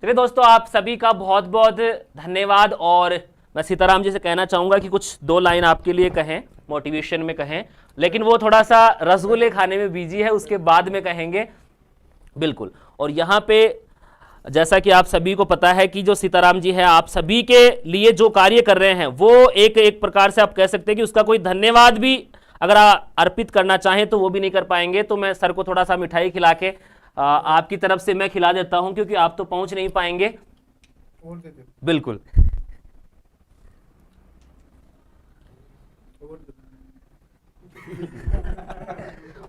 चलिए दोस्तों, आप सभी का बहुत बहुत धन्यवाद। और मैं सीताराम जी से कहना चाहूंगा कि कुछ 2 लाइन आपके लिए कहें, मोटिवेशन में कहें, लेकिन वो थोड़ा सा रसगुल्ले खाने में बिजी है, उसके बाद में कहेंगे। बिल्कुल। और यहाँ पे जैसा कि आप सभी को पता है कि जो सीताराम जी है आप सभी के लिए जो कार्य कर रहे हैं वो एक प्रकार से आप कह सकते हैं कि उसका कोई धन्यवाद भी अगर आप अर्पित करना चाहें तो वो भी नहीं कर पाएंगे। तो मैं सर को थोड़ा सा मिठाई खिला के आपकी तरफ से मैं खिला देता हूं, क्योंकि आप तो पहुंच नहीं पाएंगे। बिल्कुल।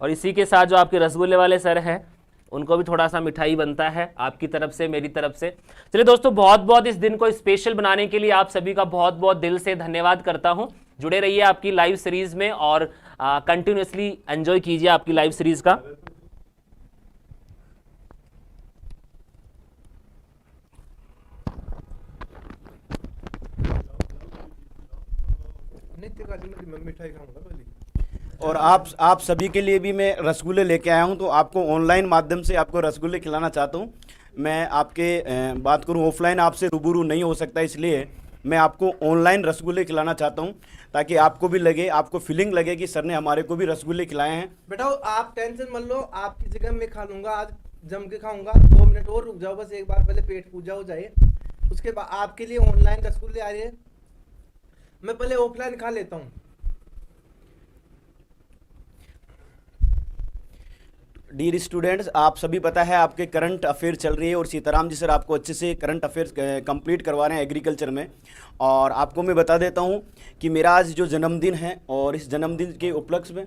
और इसी के साथ जो आपके रसगुल्ले वाले सर हैं उनको भी थोड़ा सा मिठाई बनता है आपकी तरफ से, मेरी तरफ से। चलिए दोस्तों, बहुत बहुत इस दिन को स्पेशल बनाने के लिए आप सभी का बहुत बहुत दिल से धन्यवाद करता हूं। जुड़े रहिए आपकी लाइव सीरीज में और कंटिन्यूअसली एंजॉय कीजिए आपकी लाइव सीरीज का। नित्य काली मैं मिठाई खाऊंगा पहले। और आप सभी के लिए भी मैं रसगुल्ले लेके आया हूं, तो आपको ऑनलाइन माध्यम से आपको रसगुल्ले खिलाना चाहता हूं। मैं आपके बात करूं, ऑफलाइन आपसे रूबरू नहीं हो सकता, इसलिए मैं आपको ऑनलाइन रसगुल्ले खिलाना चाहता हूं, ताकि आपको भी लगे, आपको फीलिंग लगे कि सर ने हमारे को भी रसगुल्ले खिलाए हैं। बेटा आप टेंशन मत लो, आपकी जगह मैं खा लूंगा, आज जम के खाऊंगा। 2 मिनट और रुक जाओ, बस एक बार पहले पेट पूजा हो जाए, उसके बाद आपके लिए ऑनलाइन रसगुल्ले आ रहे हैं। मैं पहले ऑफलाइन खा लेता हूँ। डियर स्टूडेंट्स, आप सभी पता है आपके करंट अफेयर चल रही है और सीताराम जी सर आपको अच्छे से करंट अफेयर्स कंप्लीट करवा रहे हैं एग्रीकल्चर में। और आपको मैं बता देता हूं कि मेरा आज जो जन्मदिन है और इस जन्मदिन के उपलक्ष्य में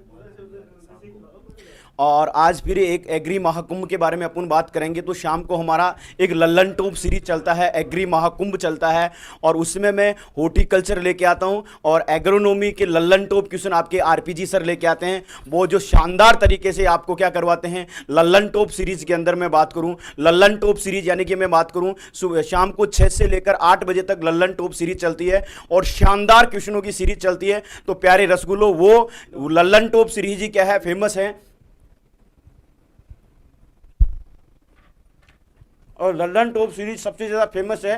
और आज फिर एक एग्री महाकुंभ के बारे में अपन बात करेंगे। तो शाम को हमारा एक लल्लन टॉप सीरीज चलता है, एग्री महाकुंभ चलता है और उसमें मैं हॉर्टिकल्चर लेके आता हूं और एग्रोनॉमी के लल्लन टॉप क्वेश्चन आपके आरपीजी सर लेके आते हैं, वो जो शानदार तरीके से आपको क्या करवाते हैं लल्लन टॉप सीरीज के अंदर। मैं बात करूं लल्लन टॉप सीरीज यानी कि मैं बात करूं शाम को 6 से लेकर 8 बजे तक लल्लन टॉप सीरीज चलती है और शानदार क्वेश्चनों की सीरीज चलती है। तो प्यारे रसगुल्लो, वो लल्लन टॉप सीरीज ही क्या है, फेमस है और लल्लन टॉप सीरीज सबसे ज़्यादा फेमस है।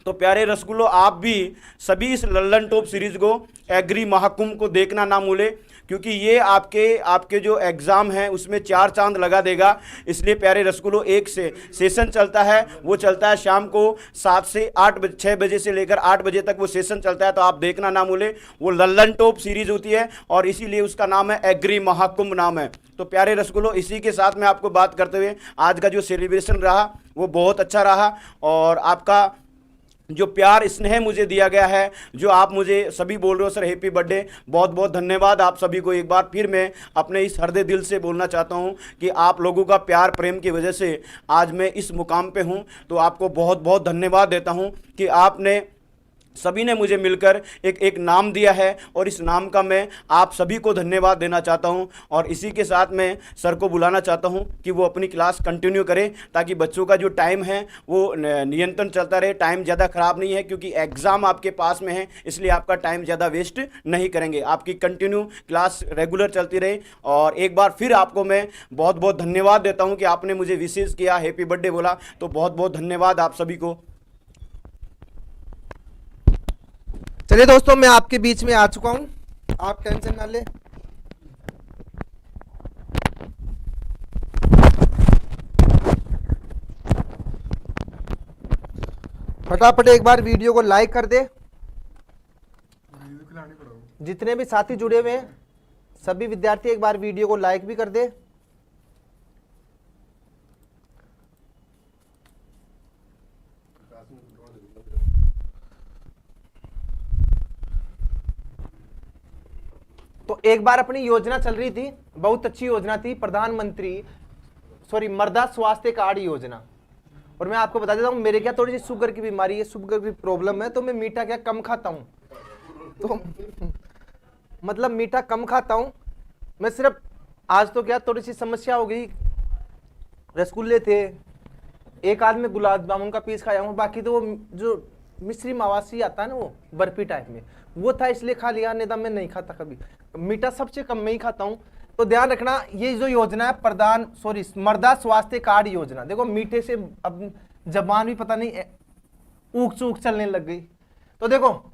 तो प्यारे रसगुल्लो, आप भी सभी इस लल्लन टॉप सीरीज को एग्री महाकुंभ को देखना ना भूले, क्योंकि ये आपके जो एग्ज़ाम है उसमें 4 चांद लगा देगा। इसलिए प्यारे रसगुल्लो, एक से सेशन चलता है, वो चलता है शाम को 7 से 8 बजे, 6 बजे से लेकर 8 बजे तक वो सेशन चलता है। तो आप देखना ना भूले, वो लल्लन टॉप सीरीज होती है और इसीलिए उसका नाम है एग्री महाकुंभ नाम है। तो प्यारे रसगुल्लो, इसी के साथ में आपको बात करते हुए आज का जो सेलिब्रेशन रहा वो बहुत अच्छा रहा और आपका जो प्यार स्नेह मुझे दिया गया है, जो आप मुझे सभी बोल रहे हो सर हैप्पी बर्थडे, बहुत बहुत धन्यवाद आप सभी को। एक बार फिर मैं अपने इस हृदय दिल से बोलना चाहता हूं कि आप लोगों का प्यार प्रेम की वजह से आज मैं इस मुकाम पे हूं। तो आपको बहुत बहुत धन्यवाद देता हूं कि आपने सभी ने मुझे मिलकर एक नाम दिया है और इस नाम का मैं आप सभी को धन्यवाद देना चाहता हूं। और इसी के साथ मैं सर को बुलाना चाहता हूं कि वो अपनी क्लास कंटिन्यू करें ताकि बच्चों का जो टाइम है वो नियंत्रण चलता रहे। टाइम ज़्यादा ख़राब नहीं है क्योंकि एग्ज़ाम आपके पास में है, इसलिए आपका टाइम ज़्यादा वेस्ट नहीं करेंगे। आपकी कंटिन्यू क्लास रेगुलर चलती रहे। और एक बार फिर आपको मैं बहुत बहुत धन्यवाद देता हूँ कि आपने मुझे विशेष किया, हैप्पी बर्थडे बोला, तो बहुत बहुत धन्यवाद आप सभी को। चलिए दोस्तों, मैं आपके बीच में आ चुका हूं, आप टेंशन ना ले। फटाफट एक बार वीडियो को लाइक कर दे। जितने भी साथी जुड़े हुए हैं सभी विद्यार्थी एक बार वीडियो को लाइक भी कर दे। तो एक बार अपनी योजना चल रही थी, बहुत अच्छी योजना थी, मृदा स्वास्थ्य कार्ड योजना। और मैं आपको बता देता हूं, मेरे क्या थोड़ी सी शुगर की बीमारी है, शुगर की प्रॉब्लम है, तो मैं मीठा क्या कम खाता हूं। तो मतलब मीठा कम खाता हूं मैं। सिर्फ आज तो क्या थोड़ी सी समस्या हो गई, रसगुल्ले थे, एक आध में गुलाब जामुन का पीस खाया हूं, बाकी तो वो जो मिश्री मावासी आता है ना, वो बर्फी टाइप में, वो था इसलिए खा लिया, नहीं तो मैं नहीं खाता कभी। मीठा सबसे कम में ही खाता हूं। तो ध्यान रखना, ये जो योजना है मृदा स्वास्थ्य कार्ड योजना, देखो मीठे से अब जबान भी पता नहीं ऊक चूक चलने लग गई। तो देखो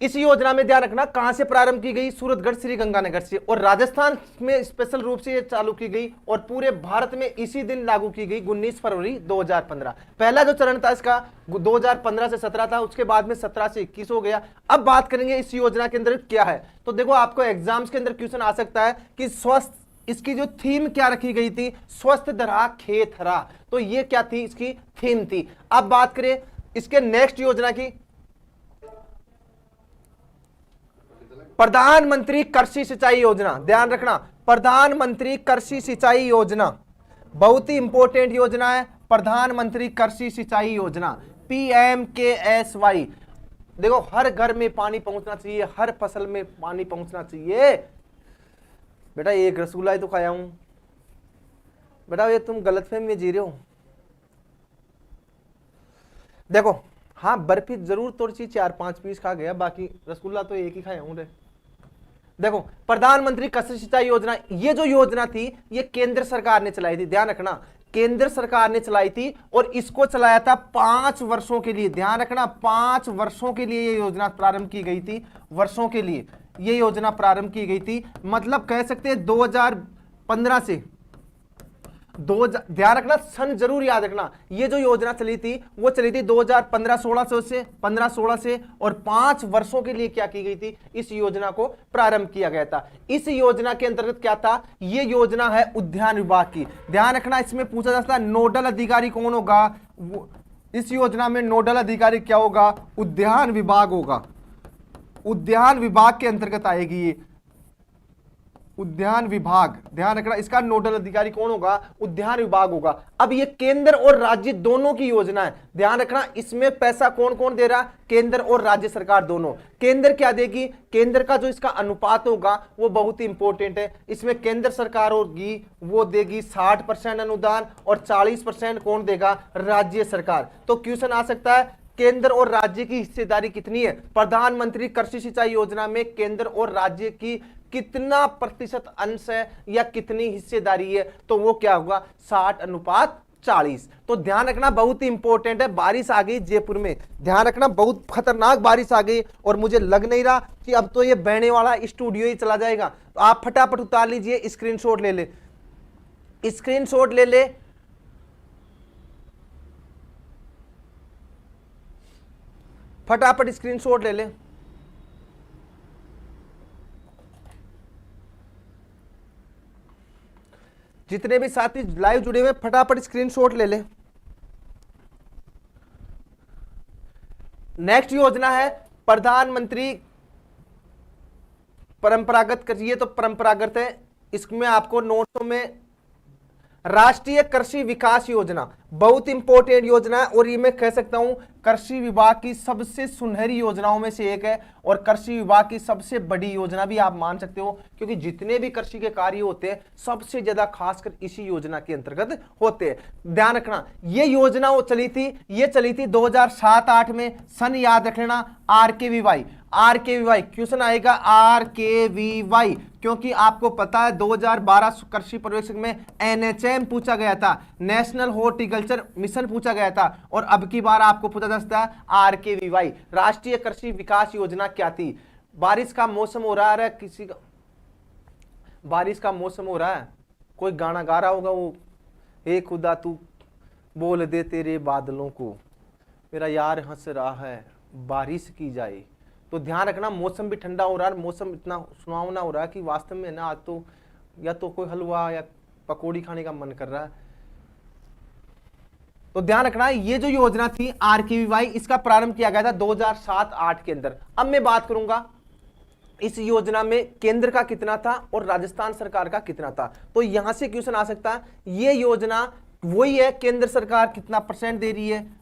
इस योजना में ध्यान रखना कहां से प्रारंभ की गई, सूरतगढ़ श्री गंगानगर से, और राजस्थान में स्पेशल रूप से ये चालू की गई और पूरे भारत में इसी दिन लागू की गई 19 फरवरी 2015। पहला जो चरण था इसका 2015 से 17 था, उसके बाद में 17 से 21 हो गया। अब बात करेंगे इस योजना के अंदर क्या है। तो देखो आपको एग्जाम्स के अंदर क्वेश्चन आ सकता है कि स्वस्थ, इसकी जो थीम क्या रखी गई थी, स्वस्थ धरा खेत हरा। तो ये क्या थी, इसकी थीम थी। अब बात करें इसके नेक्स्ट योजना की, प्रधानमंत्री कृषि सिंचाई योजना। ध्यान रखना, प्रधानमंत्री कृषि सिंचाई योजना बहुत ही इंपॉर्टेंट योजना है। प्रधानमंत्री कृषि सिंचाई योजना PMKSY। देखो हर घर में पानी पहुंचना चाहिए, हर फसल में पानी पहुंचना चाहिए। बेटा एक रसगुल्ला ही तो खाया हूं बेटा, ये तुम गलतफहमी में जी रहे हो। देखो हाँ, बर्फी जरूर थोड़ी सी 4-5 पीस खा गया, बाकी रसगुल्ला तो एक ही खाया हूं रे। देखो प्रधानमंत्री कृषि सिंचाई योजना, ये जो योजना थी ये केंद्र सरकार ने चलाई थी। ध्यान रखना, केंद्र सरकार ने चलाई थी और इसको चलाया था 5 वर्षों के लिए। ध्यान रखना, 5 वर्षों के लिए ये योजना प्रारंभ की गई थी। वर्षों के लिए ये योजना प्रारंभ की गई थी, मतलब कह सकते हैं 2015 से ध्यान रखना, सन जरूर याद रखना। ये जो योजना चली थी वो चली थी 2015-16 से 15-16 से, और 5 वर्षों के लिए क्या की गई थी, इस योजना को प्रारंभ किया गया था। इस योजना के अंतर्गत क्या था, ये योजना है उद्यान विभाग की। ध्यान रखना, इसमें पूछा जाता है नोडल अधिकारी कौन होगा, इस योजना में नोडल अधिकारी क्या होगा, उद्यान विभाग होगा। उद्यान विभाग के अंतर्गत आएगी ये उद्यान विभाग। ध्यान रखना, इसका नोडल अधिकारी कौन होगा, उद्यान विभाग होगा। अब ये केंद्र और राज्य दोनों की योजना है। ध्यान रखना, इसमें पैसा कौन कौन दे रहा, केंद्र और राज्य सरकार दोनों। केंद्र क्या देगी, केंद्र का जो इसका अनुपात होगा वो बहुत ही इंपॉर्टेंट है। इसमें केंद्र सरकार होगी वो देगी 60% अनुदान, और 40% कौन देगा, राज्य सरकार। तो क्वेश्चन आ सकता है केंद्र और राज्य की हिस्सेदारी कितनी है, प्रधानमंत्री कृषि सिंचाई योजना में केंद्र और राज्य की कितना प्रतिशत अंश है या कितनी हिस्सेदारी है, तो वो क्या होगा, 60:40। तो ध्यान रखना, बहुत ही इंपॉर्टेंट है। बारिश आ गई जयपुर में, ध्यान रखना, बहुत खतरनाक बारिश आ गई, और मुझे लग नहीं रहा कि अब तो ये बहने वाला स्टूडियो ही चला जाएगा। तो आप फटाफट उतार लीजिए, स्क्रीनशॉट ले ले, स्क्रीनशॉट ले ले, फटाफट स्क्रीनशॉट ले ले। जितने भी साथी लाइव जुड़े हुए फटाफट स्क्रीनशॉट ले ले। नेक्स्ट योजना है प्रधानमंत्री परंपरागत कृषि, ये तो परंपरागत है, इसमें आपको नोट्स में राष्ट्रीय कृषि विकास योजना, बहुत इंपॉर्टेंट योजना है, और ये मैं कह सकता हूं कृषि विभाग की सबसे सुनहरी योजनाओं में से एक है, और कृषि विभाग की सबसे बड़ी योजना भी आप मान सकते हो, क्योंकि जितने भी कृषि के कार्य होते हैं सबसे ज्यादा खासकर इसी योजना के अंतर्गत होते हैं। ध्यान रखना, ये योजना वो चली थी 2007-8 में, सन याद रख लेना, RKVY। क्वेश्चन आएगा RKVY, क्योंकि आपको पता है 2012 कृषि पर्यवेक्षक में NHM पूछा गया था, नेशनल हॉर्टिकल्चर मिशन पूछा गया था, और अब की बार आपको पूछा जा सकता है RKVY, राष्ट्रीय कृषि विकास योजना क्या थी। बारिश का मौसम हो रहा है, किसी का बारिश का मौसम हो रहा है, कोई गाना गा रहा होगा, वो हे खुदा तू बोल दे तेरे बादलों को, मेरा यार हंस रहा है, बारिश की जाए। तो ध्यान रखना, मौसम भी ठंडा हो रहा है, मौसम इतना सुहावना हो रहा है कि वास्तव में ना आज तो या तो कोई हलवा या पकौड़ी खाने का मन कर रहा है। तो ध्यान रखना, ये जो योजना थी RKVY, इसका प्रारंभ किया गया था 2007-8 के अंदर। अब मैं बात करूंगा इस योजना में केंद्र का कितना था और राजस्थान सरकार का कितना था। तो यहां से क्वेश्चन आ सकता है, ये योजना वही है, केंद्र सरकार कितना % दे रही है,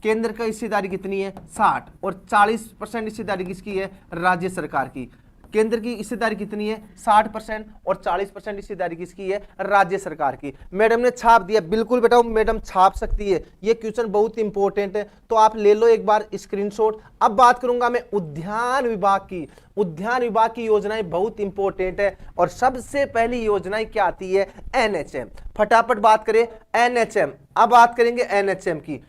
केंद्र का हिस्सेदारी कितनी है 60, और 40% हिस्सेदारी किसकी है, राज्य सरकार की। केंद्र की हिस्सेदारी कितनी है 60%, और 40% हिस्सेदारी किसकी है, राज्य सरकार की। मैडम ने छाप दिया, बिल्कुल बेटा मैडम छाप सकती है, ये क्वेश्चन बहुत इंपॉर्टेंट है, तो आप ले लो एक बार स्क्रीनशॉट। अब बात करूंगा मैं उद्यान विभाग की। उद्यान विभाग की योजनाएं बहुत इंपॉर्टेंट है, और सबसे पहली योजनाएं क्या आती है, NHM। फटाफट बात करें NHM। अब बात करेंगे NHM की।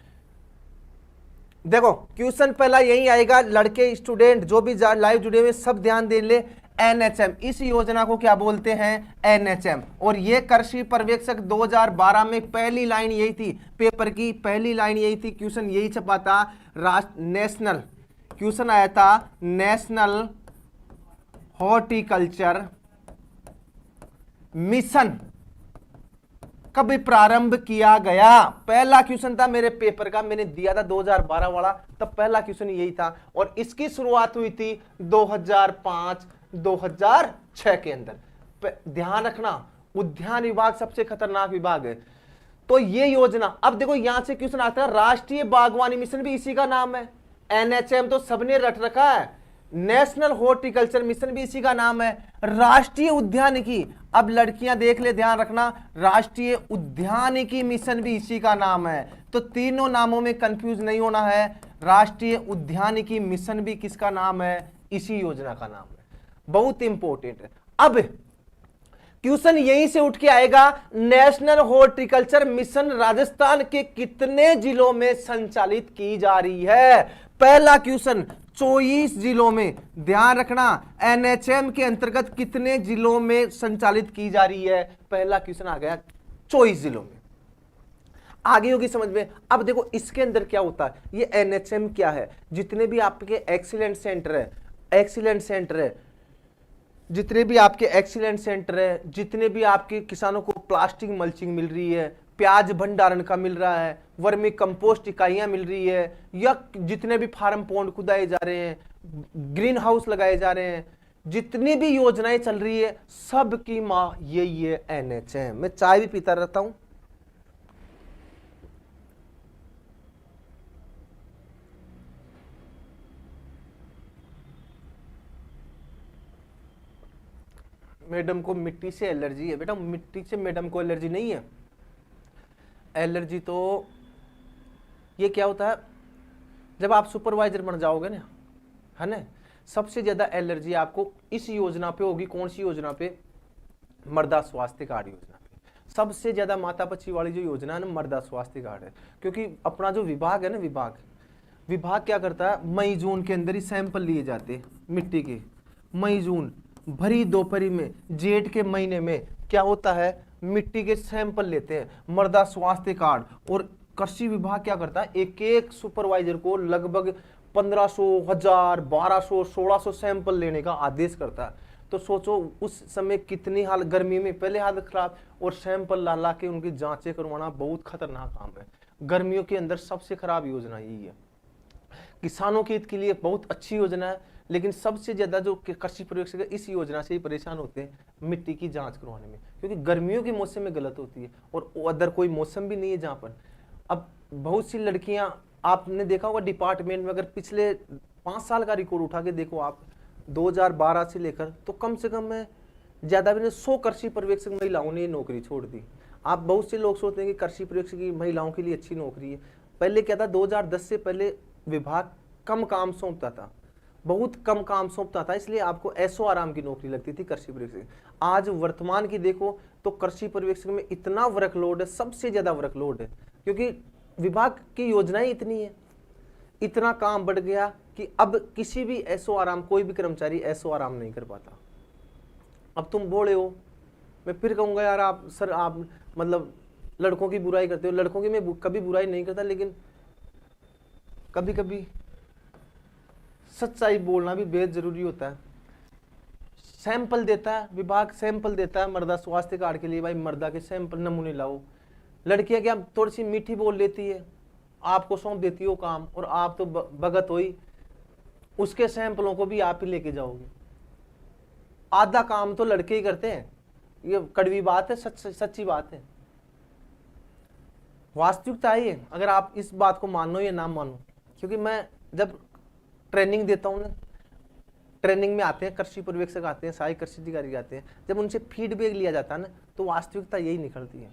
देखो क्वेश्चन पहला यही आएगा, लड़के स्टूडेंट जो भी लाइव जुड़े हुए सब ध्यान दे ले। NHM, इस योजना को क्या बोलते हैं, NHM। और ये कृषि पर्यवेक्षक 2012 में पहली लाइन यही थी, पेपर की पहली लाइन यही थी, क्वेश्चन यही छपा था, नेशनल, क्वेश्चन आया था नेशनल हॉर्टिकल्चर मिशन कब प्रारंभ किया गया। पहला क्वेश्चन था मेरे पेपर का, मैंने दिया था 2012 वाला, तब पहला क्वेश्चन यही था, और इसकी शुरुआत हुई थी 2005-2006 के अंदर। ध्यान रखना, उद्यान विभाग सबसे खतरनाक विभाग है। तो ये योजना, अब देखो यहां से क्वेश्चन आता है, राष्ट्रीय बागवानी मिशन भी इसी का नाम है। NHM तो सबने रट रखा है, नेशनल हॉर्टिकल्चर मिशन भी इसी का नाम है, राष्ट्रीय उद्यानिकी, अब लड़कियां देख ले ध्यान रखना, राष्ट्रीय उद्यानिकी मिशन भी इसी का नाम है। तो तीनों नामों में कंफ्यूज नहीं होना है, राष्ट्रीय उद्यानिकी मिशन भी किसका नाम है, इसी योजना का नाम है, बहुत इंपॉर्टेंट है। अब क्वेश्चन यहीं से उठ के आएगा, नेशनल हॉर्टिकल्चर मिशन राजस्थान के कितने जिलों में संचालित की जा रही है। पहला क्वेश्चन 24 जिलों में, ध्यान रखना NHM के अंतर्गत कितने जिलों में संचालित की जा रही है, पहला क्वेश्चन आ गया 24 जिलों में। आगे होगी समझ में। अब देखो इसके अंदर क्या होता है, ये एनएचएम क्या है, जितने भी आपके एक्सीलेंट सेंटर है, जितने भी आपके एक्सीलेंट सेंटर है, जितने भी आपके किसानों को प्लास्टिक मल्चिंग मिल रही है, प्याज भंडारण का मिल रहा है, वर्मी कंपोस्ट इकाइयां मिल रही है, या जितने भी फार्म पॉन्ड खुदाए जा रहे हैं, ग्रीन हाउस लगाए जा रहे हैं, जितनी भी योजनाएं चल रही है, सब की मां यही है एनएचएम। मैं चाय भी पीता रहता हूं। मैडम को मिट्टी से एलर्जी है। बेटा मिट्टी से मैडम को एलर्जी नहीं है। एलर्जी तो ये क्या होता है, जब आप सुपरवाइजर बन जाओगे ना, है ना, सबसे ज्यादा एलर्जी आपको इस योजना पे होगी। कौन सी योजना पे? मृदा स्वास्थ्य कार्ड योजना पे। सबसे ज्यादा माता बच्ची वाली जो योजना है ना, मृदा स्वास्थ्य कार्ड है। क्योंकि अपना जो विभाग है ना, विभाग क्या करता है, मई जून के अंदर ही सैंपल लिए जाते हैं मिट्टी के। मई जून भरी दोपहरी में, जेठ के महीने में क्या होता है, मिट्टी के सैंपल लेते हैं, मृदा स्वास्थ्य कार्ड। और कृषि विभाग क्या करता है, एक एक सुपरवाइजर को लगभग 1500, 1000, 1200, 1600 सैंपल लेने का आदेश करता है। तो सोचो उस समय कितनी हाल, गर्मी में पहले हालत खराब, और सैंपल ला के उनकी जांचें करवाना बहुत खतरनाक काम है। गर्मियों के अंदर सबसे खराब योजना यही है। किसानों के हित के लिए बहुत अच्छी योजना है, लेकिन सबसे ज्यादा जो कृषि पर्यवेक्षक इस योजना से ही परेशान होते हैं मिट्टी की जांच करवाने में, क्योंकि गर्मियों के मौसम में गलत होती है और अदर कोई मौसम भी नहीं है जहां पर। अब बहुत सी लड़कियां, आपने देखा होगा डिपार्टमेंट में, अगर पिछले 5 साल का रिकॉर्ड उठा के देखो आप, 2012 से लेकर, तो कम से कम में ज्यादा भी नहीं 100 कृषि पर्यवेक्षक महिलाओं ने नौकरी छोड़ दी। आप बहुत से लोग सोचते हैं कि कृषि पर्यवेक्षक की महिलाओं के लिए अच्छी नौकरी है। पहले क्या था, 2010 से पहले विभाग कम काम सौंपता था, बहुत कम काम सौंपता था, इसलिए आपको ऐसो आराम की नौकरी लगती थी कृषि पर्यवेक्षक। आज वर्तमान की देखो तो कृषि पर्यवेक्षक में इतना वर्कलोड है, सबसे ज्यादा वर्कलोड है, क्योंकि विभाग की योजनाएं इतनी है, इतना काम बढ़ गया कि अब किसी भी ऐसो आराम, कोई भी कर्मचारी ऐसो आराम नहीं कर पाता। अब तुम बोले हो, मैं फिर कहूंगा यार आप सर, आप मतलब लड़कों की बुराई करते हो। लड़कों की मैं कभी बुराई नहीं करता, लेकिन कभी कभी सच्चाई बोलना भी बेहद जरूरी होता है। सैंपल देता है विभाग, सैंपल देता है मृदा स्वास्थ्य कार्ड के लिए, भाई मृदा के सैंपल नमूने लाओ। लड़कियां क्या थोड़ी सी मीठी बोल लेती है, आपको सौंप देती हो काम, और आप तो भगत हुई, उसके सैंपलों को भी आप ही लेके जाओगे। आधा काम तो लड़के ही करते हैं। ये कड़वी बात है, सच्ची बात है, वास्तविकता है। अगर आप इस बात को मानो या ना मानो, क्योंकि मैं जब ट्रेनिंग देता हूँ ना, ट्रेनिंग में आते हैं कृषि पर्यवेक्षक, आते हैं सहायक कृषि अधिकारी आते हैं, जब उनसे फीडबैक लिया जाता है ना, तो वास्तविकता यही निकलती है।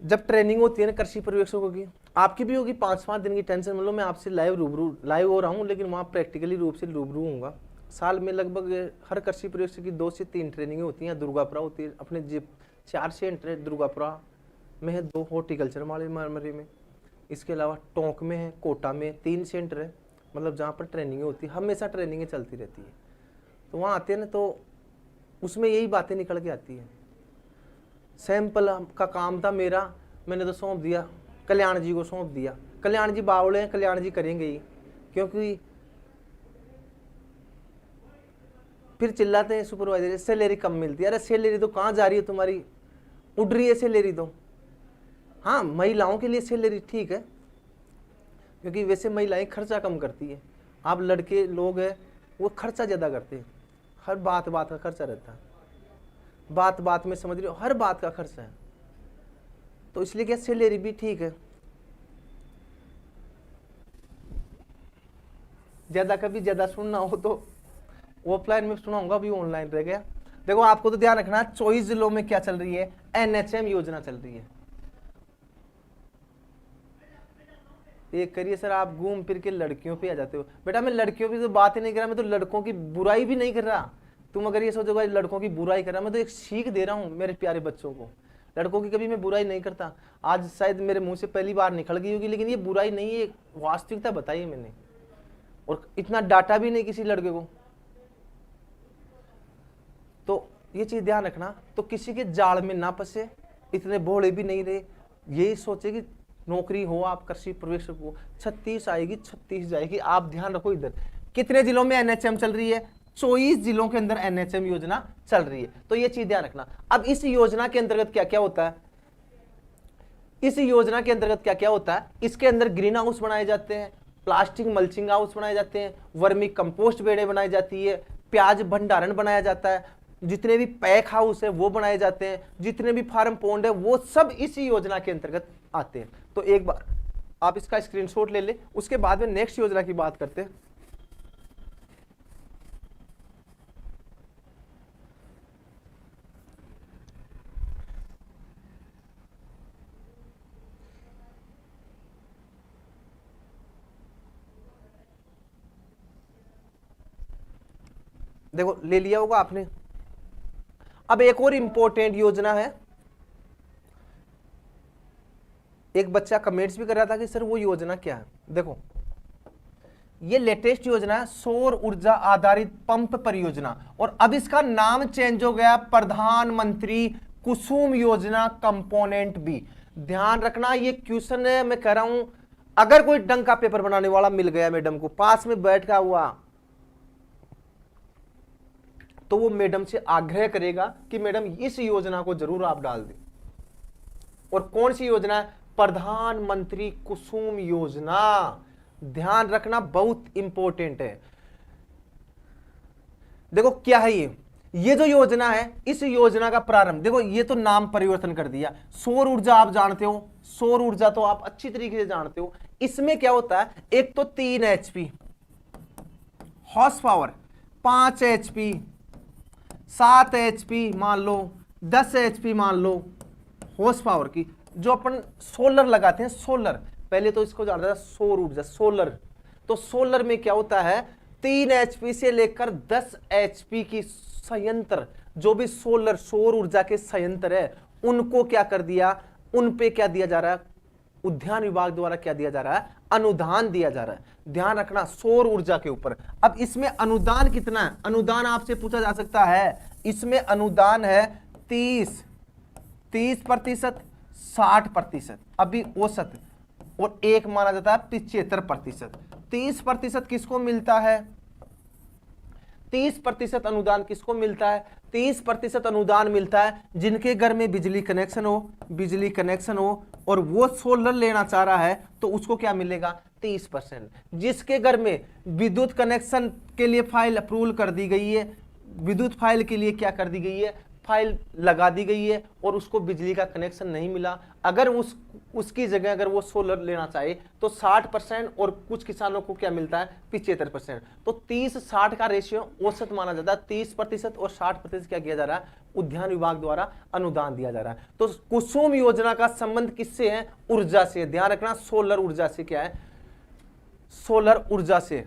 जब ट्रेनिंग होती है ना कृषि पर्यवेक्षकों की, आपकी भी होगी 5-5 दिन की, टेंशन मतलब मैं आपसे लाइव हो रहा हूँ, लेकिन वहाँ प्रैक्टिकली रूप से रूबरू होऊंगा। साल में लगभग हर कृषि पर्यवेक्षक की 2 से 3 ट्रेनिंगें होती हैं। दुर्गापुरा होती है, अपने 4 सेंटर है दुर्गापुरा में है, 2 हॉर्टिकल्चर वाले मरमरी में, इसके अलावा टोंक में है, कोटा में 3 सेंटर है, मतलब जहाँ पर ट्रेनिंगें होती है, हमेशा ट्रेनिंगें चलती रहती है। तो वहाँ आते हैं ना, तो उसमें यही बातें निकल के आती है। सैंपल का काम था मेरा, मैंने तो सौंप दिया, कल्याण जी को सौंप दिया। कल्याण जी बावले हैं, कल्याण जी करेंगे ही, क्योंकि फिर चिल्लाते हैं सुपरवाइजर सैलरी कम मिलती है। अरे सैलरी तो कहाँ जा रही है तुम्हारी, उड़ रही है सैलरी तो। हाँ, महिलाओं के लिए सैलरी ठीक है, क्योंकि वैसे महिलाएं खर्चा कम करती है। आप लड़के लोग हैं वो खर्चा ज़्यादा करते हैं, हर बात का खर्चा रहता है, बात में समझ रहे हो, हर बात का खर्चा है। तो इसलिए क्या सैलरी भी ठीक है। ज़्यादा कभी ज़्यादा सुनना हो तो ऑफलाइन में सुनाऊंगा, अभी ऑनलाइन रह गया। देखो आपको तो ध्यान रखना, 24 जिलों में क्या चल रही है, एनएचएम योजना चल रही है। एक करिए सर, आप घूम फिर के लड़कियों पे आ जाते हो। बेटा मैं लड़कियों की तो बात ही नहीं कर रहा, मैं तो लड़कों की बुराई भी नहीं कर रहा। तुम अगर ये सोचो भाई लड़कों की बुराई कर रहा, मैं तो एक सीख दे रहा हूँ मेरे प्यारे बच्चों को। लड़कों की कभी मैं बुराई नहीं करता। आज शायद मेरे मुंह से पहली बार निकल गई होगी, लेकिन ये बुराई नहीं है, वास्तविकता बताई है मैंने, और इतना डाटा भी नहीं किसी लड़के को। तो ये चीज ध्यान रखना, तो किसी के जाल में ना फंसे, इतने भोले भी नहीं रहे, यही सोचे कि नौकरी हो आप कृषि पर्यवेक्षक हो, 36 आएगी 36 जाएगी। आप ध्यान रखो इधर कितने जिलों में एनएचएम चल रही है, 24 जिलों के अंदर एनएचएम योजना चल रही है, तो ये चीज ध्यान रखना। अब इस योजना के अंतर्गत क्या क्या होता है, इस योजना के अंतर्गत क्या क्या होता है, इसके अंदर ग्रीन हाउस बनाए जाते हैं, प्लास्टिक मल्चिंग हाउस बनाए जाते हैं, वर्मी कंपोस्ट बेड़े बनाई जाती है, प्याज भंडारण बनाया जाता है, जितने भी पैक हाउस है वो बनाए जाते हैं, जितने भी फार्म पॉन्ड है वो सब इसी योजना के अंतर्गत आते हैं। तो एक बार आप इसका स्क्रीनशॉट ले ले, उसके बाद में नेक्स्ट योजना की बात करते हैं। देखो ले लिया होगा आपने। अब एक और इंपॉर्टेंट योजना है, एक बच्चा कमेंट्स भी कर रहा था कि सर वो योजना क्या है। देखो ये लेटेस्ट योजना है, सौर ऊर्जा आधारित पंप परियोजना, और अब इसका नाम चेंज हो गया प्रधानमंत्री कुसुम योजना कंपोनेंट बी। ध्यान रखना ये क्वेश्चन है, मैं कह रहा हूं अगर कोई ढंग का पेपर बनाने वाला मिल गया मैडम को, पास में बैठा हुआ, तो वो मैडम से आग्रह करेगा कि मैडम इस योजना को जरूर आप डाल दें। और कौन सी योजना है, प्रधानमंत्री कुसुम योजना। ध्यान रखना बहुत इंपॉर्टेंट है। देखो क्या है ये जो योजना है, इस योजना का प्रारंभ, देखो ये तो नाम परिवर्तन कर दिया, सौर ऊर्जा आप जानते हो, सौर ऊर्जा तो आप अच्छी तरीके से जानते हो। इसमें क्या होता है, एक तो 3 HP horse power, 5 HP, 7 HP मान लो, 10 HP मान लो हॉर्स पावर की, जो अपन सोलर लगाते हैं, सोलर, पहले तो इसको जानते था सौर ऊर्जा, सोलर। तो सोलर में क्या होता है, 3 HP से लेकर 10 HP की संयंत्र, जो भी सोलर सौर ऊर्जा के संयंत्र है, उनको क्या कर दिया, उन पे क्या दिया जा रहा है, उद्यान विभाग द्वारा क्या दिया जा रहा है, अनुदान दिया जा रहा है। ध्यान रखना सौर ऊर्जा के ऊपर। अब इसमें अनुदान कितना है, अनुदान आपसे पूछा जा सकता है, इसमें अनुदान है 30%, 60%, अभी औसत, और एक माना जाता है 75%। 30% किसको मिलता है, 30% अनुदान किसको मिलता है, 30% अनुदान मिलता है जिनके घर में बिजली कनेक्शन हो, बिजली कनेक्शन हो, और वो सोलर लेना चाह रहा है तो उसको क्या मिलेगा, 30%। जिसके घर में विद्युत कनेक्शन के लिए फाइल अप्रूवल कर दी गई है, विद्युत फाइल के लिए क्या कर दी गई है, फाइल लगा दी गई है, और उसको बिजली का कनेक्शन नहीं मिला, अगर उसकी जगह अगर वो सोलर लेना चाहे तो 60%, और कुछ किसानों को क्या मिलता है, 75%। तो 30-60 का रेशियो औसत माना जाता है, 30% और 60% क्या किया जा रहा है, उद्यान विभाग द्वारा अनुदान दिया जा रहा है। तो कुसुम योजना का संबंध किससे है, ऊर्जा से। ध्यान रखना सोलर ऊर्जा से, क्या है, सोलर ऊर्जा से।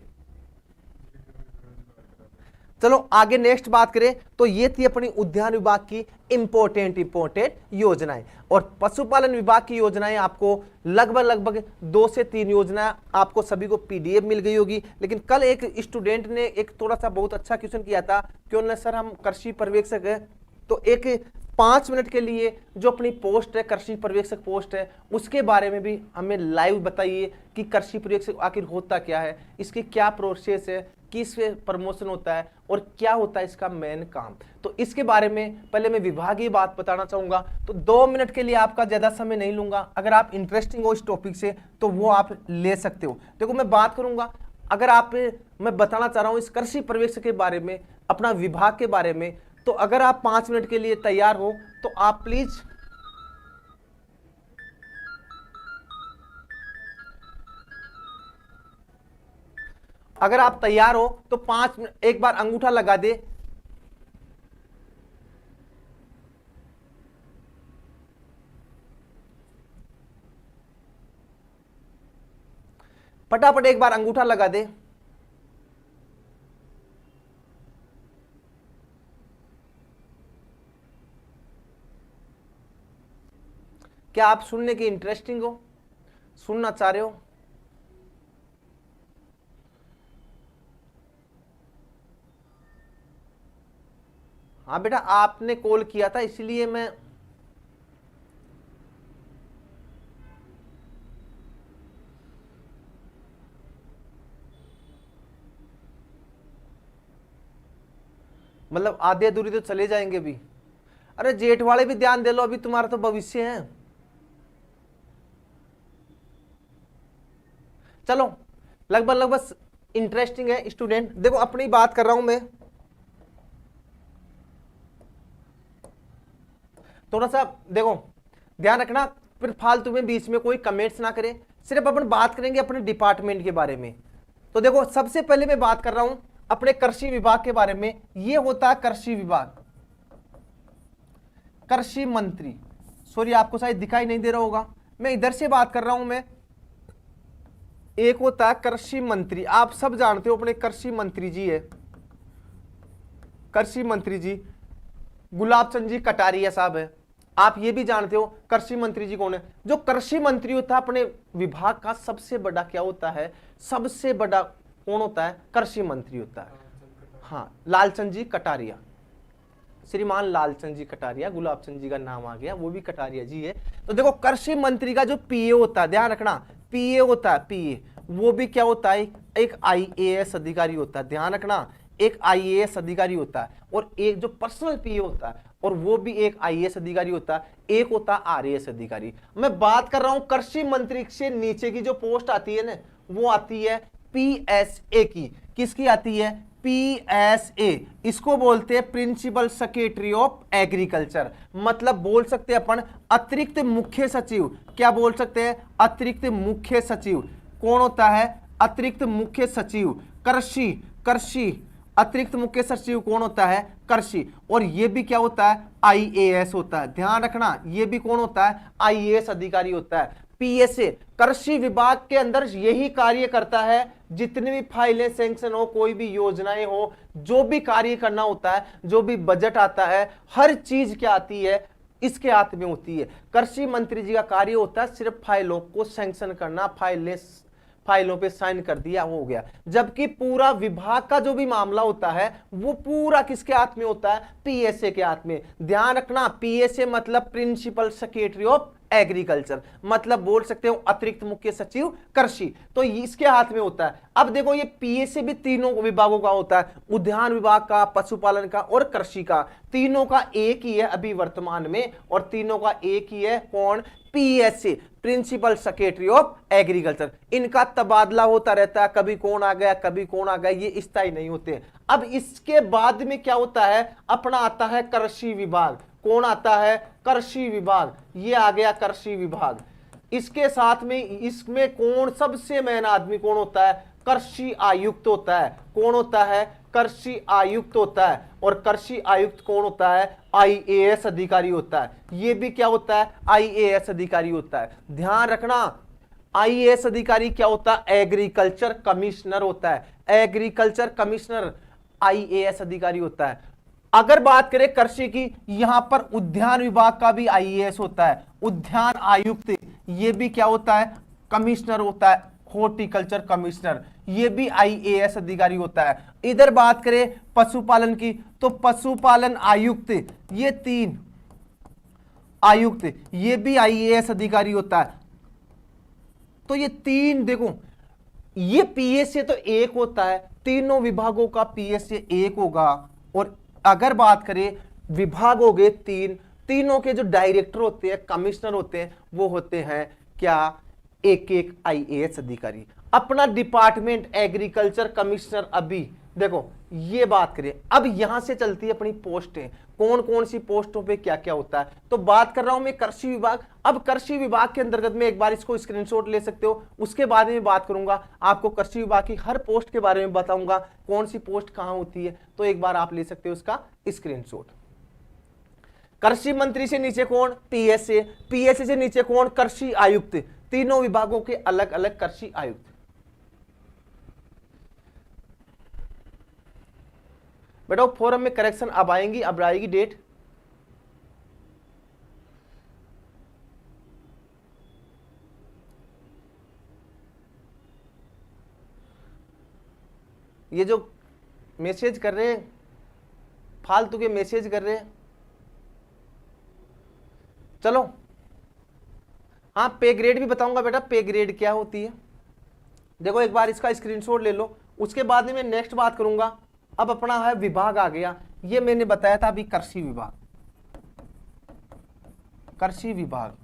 चलो आगे नेक्स्ट बात करें तो ये थी अपनी उद्यान विभाग की इंपॉर्टेंट योजनाएं। और पशुपालन विभाग की योजनाएं आपको लगभग 2 से 3 योजना आपको सभी को PDF मिल गई होगी। लेकिन कल एक स्टूडेंट ने एक थोड़ा सा बहुत अच्छा क्वेश्चन किया था कि उन्होंने सर हम कृषि पर्यवेक्षक है, तो एक 5 मिनट के लिए जो अपनी पोस्ट है, कृषि पर्यवेक्षक पोस्ट है, उसके बारे में भी हमें लाइव बताइए कि कृषि पर्यवेक्षक आखिर होता क्या है, इसकी क्या प्रोसेस है, किस प्रमोशन होता है, और क्या होता है इसका मेन काम। तो इसके बारे में पहले मैं विभागीय बात बताना चाहूंगा। तो 2 मिनट के लिए आपका ज्यादा समय नहीं लूंगा, अगर आप इंटरेस्टिंग हो इस टॉपिक से तो वो आप ले सकते हो। देखो मैं बात करूंगा, अगर आप, मैं बताना चाह रहा हूं इस कृषि पर्यवेक्षक के बारे में, अपना विभाग के बारे में, तो अगर आप 5 मिनट के लिए तैयार हो तो आप प्लीज अगर आप तैयार हो तो 5 मिनट एक बार अंगूठा लगा दे। फटाफट एक बार अंगूठा लगा दे। क्या आप सुनने की इंटरेस्टिंग हो, सुनना चाह रहे हो? हाँ बेटा आपने कॉल किया था इसलिए मैं मतलब आधे अधूरी तो चले जाएंगे भी। अरे जेठ वाले भी ध्यान दे लो, अभी तुम्हारा तो भविष्य है। चलो लगभग लगभग इंटरेस्टिंग है स्टूडेंट। देखो अपनी बात कर रहा हूं मैं, थोड़ा सा देखो ध्यान रखना, फिर फालतू में बीच में कोई कमेंट्स ना करे, सिर्फ अपन बात करेंगे अपने डिपार्टमेंट के बारे में। तो देखो सबसे पहले मैं बात कर रहा हूं अपने कृषि विभाग के बारे में। ये होता है कृषि विभाग, कृषि मंत्री। सॉरी आपको शायद दिखाई नहीं दे रहा होगा, मैं इधर से बात कर रहा हूं मैं। एक होता है कृषि मंत्री, आप सब जानते हो अपने कृषि मंत्री जी है, कृषि मंत्री जी गुलाब चंद जी कटारिया साहब है। आप ये भी जानते हो कृषि मंत्री जी कौन है। जो कृषि मंत्री होता है अपने विभाग का सबसे बड़ा क्या होता है, सबसे बड़ा कौन होता है, कृषि मंत्री होता है। हाँ लालचंद जी कटारिया, श्रीमान लालचंद जी कटारिया, गुलाब चंद जी का नाम आ गया, वो भी कटारिया जी है। तो देखो कृषि मंत्री का जो पीए होता है, ध्यान रखना पीए होता है, पीए वो भी क्या होता है, एक आईएएस अधिकारी होता है। ध्यान रखना एक आईएएस अधिकारी होता है, और एक जो पर्सनल पीए होता है और वो भी एक आईएएस अधिकारी होता है, एक होता है आरएएस अधिकारी। मैं बात कर रहा हूं कृषि मंत्री से नीचे की जो पोस्ट आती है ना, वो आती है पीएसए की। किसकी आती है, पीएसए, इसको बोलते हैं प्रिंसिपल सेक्रेटरी ऑफ एग्रीकल्चर। मतलब बोल सकते हैं अपन अतिरिक्त मुख्य सचिव। क्या बोल सकते हैं, अतिरिक्त मुख्य सचिव। कौन होता है, अतिरिक्त मुख्य सचिव कृषि, कृषि अतिरिक्त मुख्य सचिव कौन होता है, कृषि। और ये भी क्या होता है, आईएएस होता है। ध्यान रखना ये भी कौन होता है, आईएएस अधिकारी होता है। पीएसए कृषि विभाग के अंदर यही कार्य करता है, जितनी भी फाइलें सैंक्शन हो, कोई भी योजनाएं हो, जो भी कार्य करना होता है, जो भी बजट आता है, हर चीज क्या आती है, इसके हाथ में होती है। कृषि मंत्री जी का कार्य होता है सिर्फ फाइलों को सैंक्शन करना, फाइलों पे साइन कर दिया वो हो गया। जबकि पूरा विभाग का जो भी मामला होता है वो पूरा किसके हाथ में होता है, पीएसए के हाथ में। ध्यान रखना पीएसए मतलब प्रिंसिपल सेक्रेटरी ऑफ एग्रीकल्चर, मतलब बोल सकते हो अतिरिक्त मुख्य सचिव कृषि, तो इसके हाथ में होता है। अब देखो ये पीएसए भी तीनों विभागों का होता है, उद्यान विभाग का, पशुपालन का और कृषि का। तीनों का एक ही है अभी वर्तमान में, और तीनों का एक ही है कौन, PSA principal secretary of agriculture. इनका तबादला होता रहता है, कभी कौन आ गया कभी कौन आ गया, ये स्थायी नहीं होते। अब इसके बाद में क्या होता है, अपना आता है कृषि विभाग। कौन आता है, कृषि विभाग, ये आ गया कृषि विभाग। इसके साथ में इसमें कौन सबसे मेन आदमी कौन होता है, कृषि आयुक्त होता है। कौन होता है, कृषि आयुक्त होता है। और कृषि आयुक्त कौन होता है, आईएएस अधिकारी होता है। ये भी क्या होता है, आईएएस अधिकारी होता है। ध्यान रखना आईएएस अधिकारी क्या होता है, एग्रीकल्चर कमिश्नर होता है। एग्रीकल्चर कमिश्नर आईएएस अधिकारी होता है। अगर बात करें कृषि की, यहां पर उद्यान विभाग का भी आईएएस होता है, उद्यान आयुक्त, ये भी क्या होता है, कमिश्नर होता है, हॉर्टिकल्चर कमिश्नर, ये भी आईएएस अधिकारी होता है। इधर बात करें पशुपालन की, तो पशुपालन आयुक्त, ये तीन आयुक्त, ये भी आईएएस अधिकारी होता है। तो ये तीन देखो, ये पीएसए तो एक होता है, तीनों विभागों का पीएसए एक होगा। और अगर बात करें विभाग हो गए तीन, तीनों के जो डायरेक्टर होते हैं, कमिश्नर होते हैं, वो होते हैं क्या, एक एक आईएएस अधिकारी। अपना डिपार्टमेंट एग्रीकल्चर कमिश्नर, अभी देखो ये बात करें, अब यहां से चलती है अपनी पोस्टें, कौन कौन सी पोस्टों पे क्या क्या होता है। तो बात कर रहा हूं मैं कृषि विभाग। अब कृषि विभाग के अंतर्गत में एक बार इसको स्क्रीनशॉट ले सकते हो, उसके बाद में बात करूंगा आपको कृषि विभाग की हर पोस्ट के बारे में बताऊंगा, कौन सी पोस्ट कहां होती है। तो एक बार आप ले सकते हो उसका स्क्रीनशॉट। कृषि मंत्री से नीचे कौन, पीएसए, पीएसए से नीचे कौन, कृषि आयुक्त, तीनों विभागों के अलग अलग कृषि आयुक्त। बेटा फोरम में करेक्शन अब आएंगी, अब आएगी डेट। ये जो मैसेज कर रहे हैं फालतू के मैसेज कर रहे हैं। चलो हाँ, पे ग्रेड भी बताऊंगा बेटा, पे ग्रेड क्या होती है। देखो एक बार इसका स्क्रीनशॉट ले लो, उसके बाद में मैं नेक्स्ट बात करूंगा। अब अपना है विभाग आ गया, ये मैंने बताया था अभी, कृषि विभाग। कृषि विभाग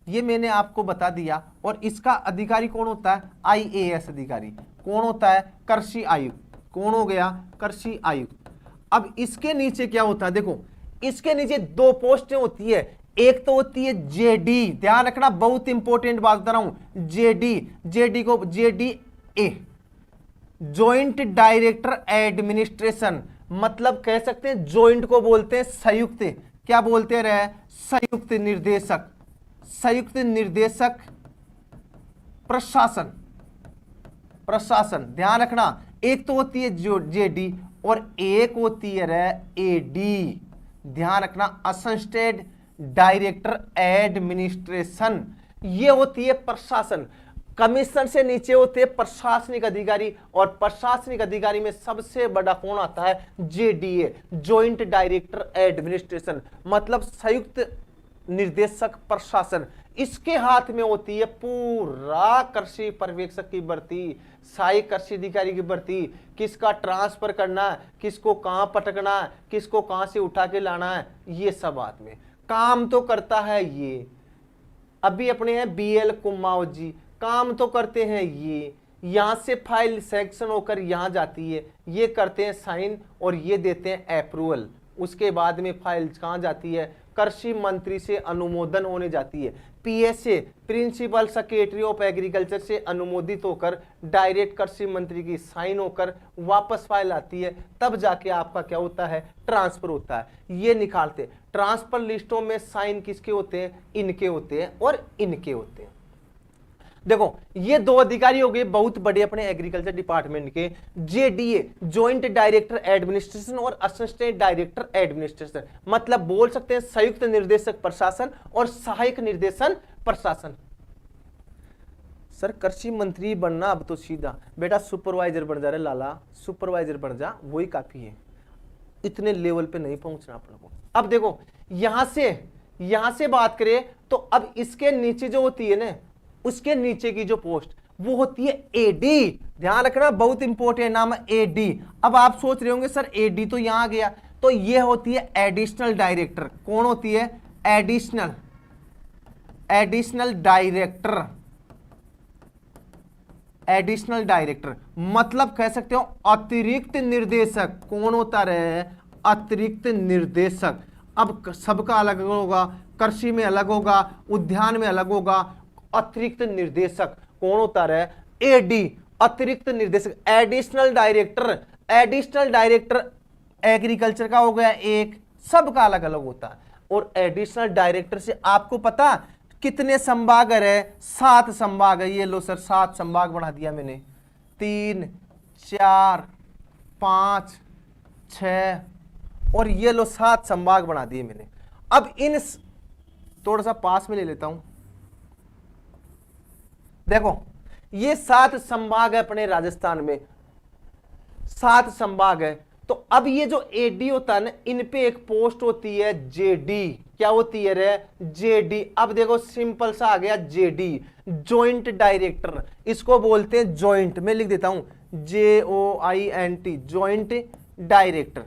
ये मैंने आपको बता दिया। और इसका अधिकारी कौन होता है? IAS अधिकारी। कौन होता है? कृषि आयुक्त। कौन हो गया? कृषि आयुक्त। अब इसके नीचे क्या होता है? देखो इसके नीचे दो पोस्टें होती है। एक तो होती है जेडी, ध्यान रखना, बहुत इंपॉर्टेंट बात बता रहा हूं। जेडी को JDA, जॉइंट डायरेक्टर एडमिनिस्ट्रेशन, मतलब कह सकते हैं जॉइंट को बोलते हैं संयुक्त। क्या बोलते रहे? संयुक्त निर्देशक। संयुक्त निर्देशक प्रशासन। प्रशासन ध्यान रखना, एक तो होती है जो जेडी और एक होती है एडी। ध्यान रखना, असिस्टेंट डायरेक्टर एडमिनिस्ट्रेशन, ये होती है प्रशासन। कमिश्नर से नीचे होते हैं प्रशासनिक अधिकारी, और प्रशासनिक अधिकारी में सबसे बड़ा कौन आता है? JDA, जॉइंट डायरेक्टर एडमिनिस्ट्रेशन, मतलब संयुक्त निर्देशक प्रशासन। इसके हाथ में होती है पूरा कृषि पर्यवेक्षक की भर्ती, सहायक कृषि अधिकारी की भर्ती, किसका ट्रांसफर करना है, किसको कहां पटकना है, किसको कहां से उठा के लाना है, ये सब हाथ में। काम तो करता है ये, अभी अपने हैं BL कुमाऊं जी, काम तो करते हैं ये। यहां से फाइल सेक्शन होकर यहां जाती है, ये करते हैं साइन और ये देते हैं अप्रूवल। उसके बाद में फाइल कहां जाती है? कृषि मंत्री से अनुमोदन होने जाती है। PSA, principal secretary of agriculture से अनुमोदित होकर डायरेक्ट कृषि मंत्री की साइन होकर वापस फाइल आती है, तब जाके आपका क्या होता है? ट्रांसफर होता है। ये निकालते, ट्रांसफर लिस्टों में साइन किसके होते हैं? इनके होते हैं और इनके होते हैं। देखो ये दो अधिकारी हो गए बहुत बड़े अपने एग्रीकल्चर डिपार्टमेंट के, JDA, जॉइंट डायरेक्टर एडमिनिस्ट्रेशन और असिस्टेंट डायरेक्टर एडमिनिस्ट्रेशन, मतलब बोल सकते हैं संयुक्त निर्देशक प्रशासन और सहायक निर्देशन प्रशासन। सर कृषि मंत्री बनना अब तो सीधा बेटा सुपरवाइजर बन जा रहे लाला, सुपरवाइजर बन जा, वही काफी है, इतने लेवल पे नहीं पहुंचना आप लोगों को। अब देखो यहां से बात करें तो अब इसके नीचे जो होती है ना, उसके नीचे की जो पोस्ट वो होती है AD। ध्यान रखना, बहुत इंपॉर्टेंट नाम है AD। अब आप सोच रहे होंगे सर AD तो यहां आ गया, तो ये होती है एडिशनल डायरेक्टर। कौन होती है? Additional director. एडिशनल डायरेक्टर मतलब कह सकते हो अतिरिक्त निर्देशक। कौन होता रहे? अतिरिक्त निर्देशक। अब सबका अलग होगा, कृषि में अलग होगा, उद्यान में अलग होगा। अतिरिक्त निर्देशक कौन होता रहे? AD, अतिरिक्त निर्देशक। Additional director, additional director agriculture का हो गया एक, सबका अलग अलग होता है। और एडिशनल डायरेक्टर से आपको पता कितने संभाग है? 7 संभाग है। ये लो सर 7 संभाग बढ़ा दिया मैंने, 3, 4, 5, 6 और ये लो 7 संभाग बढ़ा दिए मैंने। अब इन थोड़ा सा पास में ले लेता हूं, देखो ये 7 संभाग है अपने राजस्थान में, 7 संभाग है। तो अब ये जो AD होता है ना, इन पे एक पोस्ट होती है JD। क्या होती है रे? JD। अब देखो सिंपल सा आ गया JD, जॉइंट डायरेक्टर, इसको बोलते हैं जॉइंट। मैं लिख देता हूं JOINT, joint director.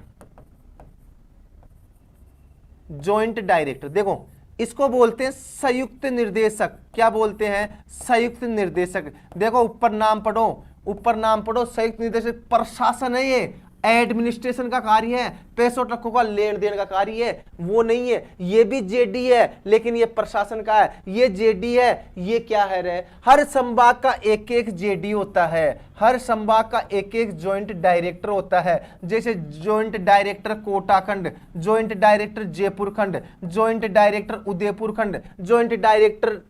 Joint director देखो इसको बोलते हैं संयुक्त निर्देशक। क्या बोलते हैं? संयुक्त निर्देशक। देखो ऊपर नाम पढ़ो, ऊपर नाम पढ़ो, संयुक्त निर्देशक प्रशासन है, ये एडमिनिस्ट्रेशन का कार्य है, पैसों ट्रकों का लेन देन का कार्य है, वो नहीं है। ये भी JD है लेकिन ये प्रशासन का है, ये JD है, ये क्या है रे? हर संभाग का एक एक JD होता है, हर संभाग का एक एक जॉइंट डायरेक्टर होता है। जैसे जॉइंट डायरेक्टर कोटाखंड, जॉइंट डायरेक्टर जयपुर खंड, जॉइंट डायरेक्टर उदयपुर खंड, जॉइंट डायरेक्टर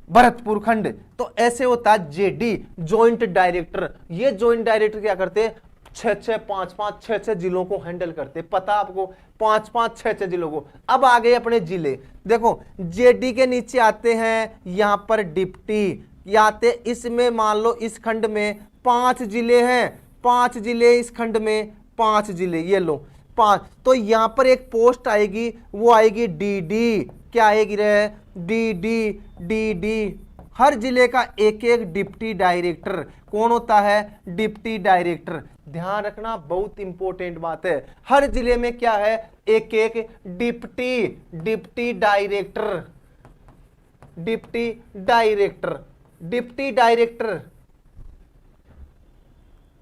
भरतपुर खंड। तो ऐसे होता है JD, जॉइंट डायरेक्टर। ये जॉइंट डायरेक्टर क्या करते हैं? 6-6, 5-5, 6-6 जिलों को हैंडल करते, पता आपको, 5-5, 6-6 जिलों को। अब आ गए अपने जिले। देखो JD के नीचे आते हैं यहां पर डिप्टी, आते इसमें मान लो इस खंड में 5 जिले हैं, 5 जिले इस खंड में, 5 जिले, ये लो 5। तो यहां पर एक पोस्ट आएगी, वो आएगी डीडी। क्या आएगी रे? डीडी। डीडी। हर जिले का एक एक डिप्टी डायरेक्टर। कौन होता है? Deputy director. ध्यान रखना, बहुत इंपॉर्टेंट बात है। हर जिले में क्या है? एक एक deputy director. Deputy director. Deputy director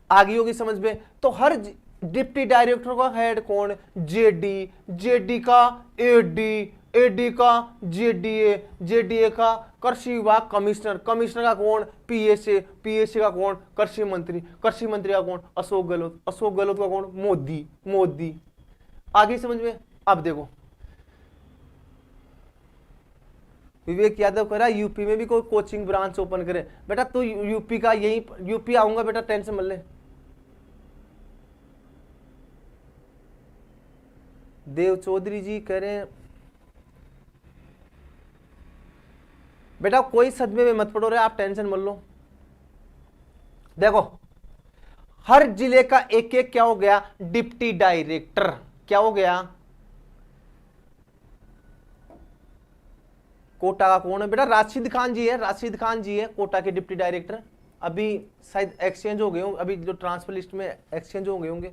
आ गई होगी समझ में। तो हर डिप्टी डायरेक्टर का हेड कौन? जेडी। जेडी का एडी। एडी का जेडीए। जेडीए का कृषि विभाग कमिश्नर। कमिश्नर का कौन? पीएसए। पीएसए का कौन? कृषि मंत्री। कृषि मंत्री का कौन? अशोक गहलोत। अशोक गहलोत का कौन? मोदी। मोदी। आगे समझ में। अब देखो, विवेक यादव कह रहा है यूपी में भी कोई कोचिंग ब्रांच ओपन करे। बेटा तू यूपी का, यही यूपी आऊंगा बेटा, टेंशन मत ले। देव चौधरी जी कह रहे हैं बेटा कोई सदमे में मत पड़ो रे, आप टेंशन मत लो। देखो, हर जिले का एक एक क्या हो गया? Deputy director. क्या हो गया? कोटा का कौन है बेटा? राशिद खान जी है। राशिद खान जी है कोटा के डिप्टी डायरेक्टर। अभी शायद एक्सचेंज हो गए होंगे, अभी जो ट्रांसफर लिस्ट में एक्सचेंज हो गए होंगे।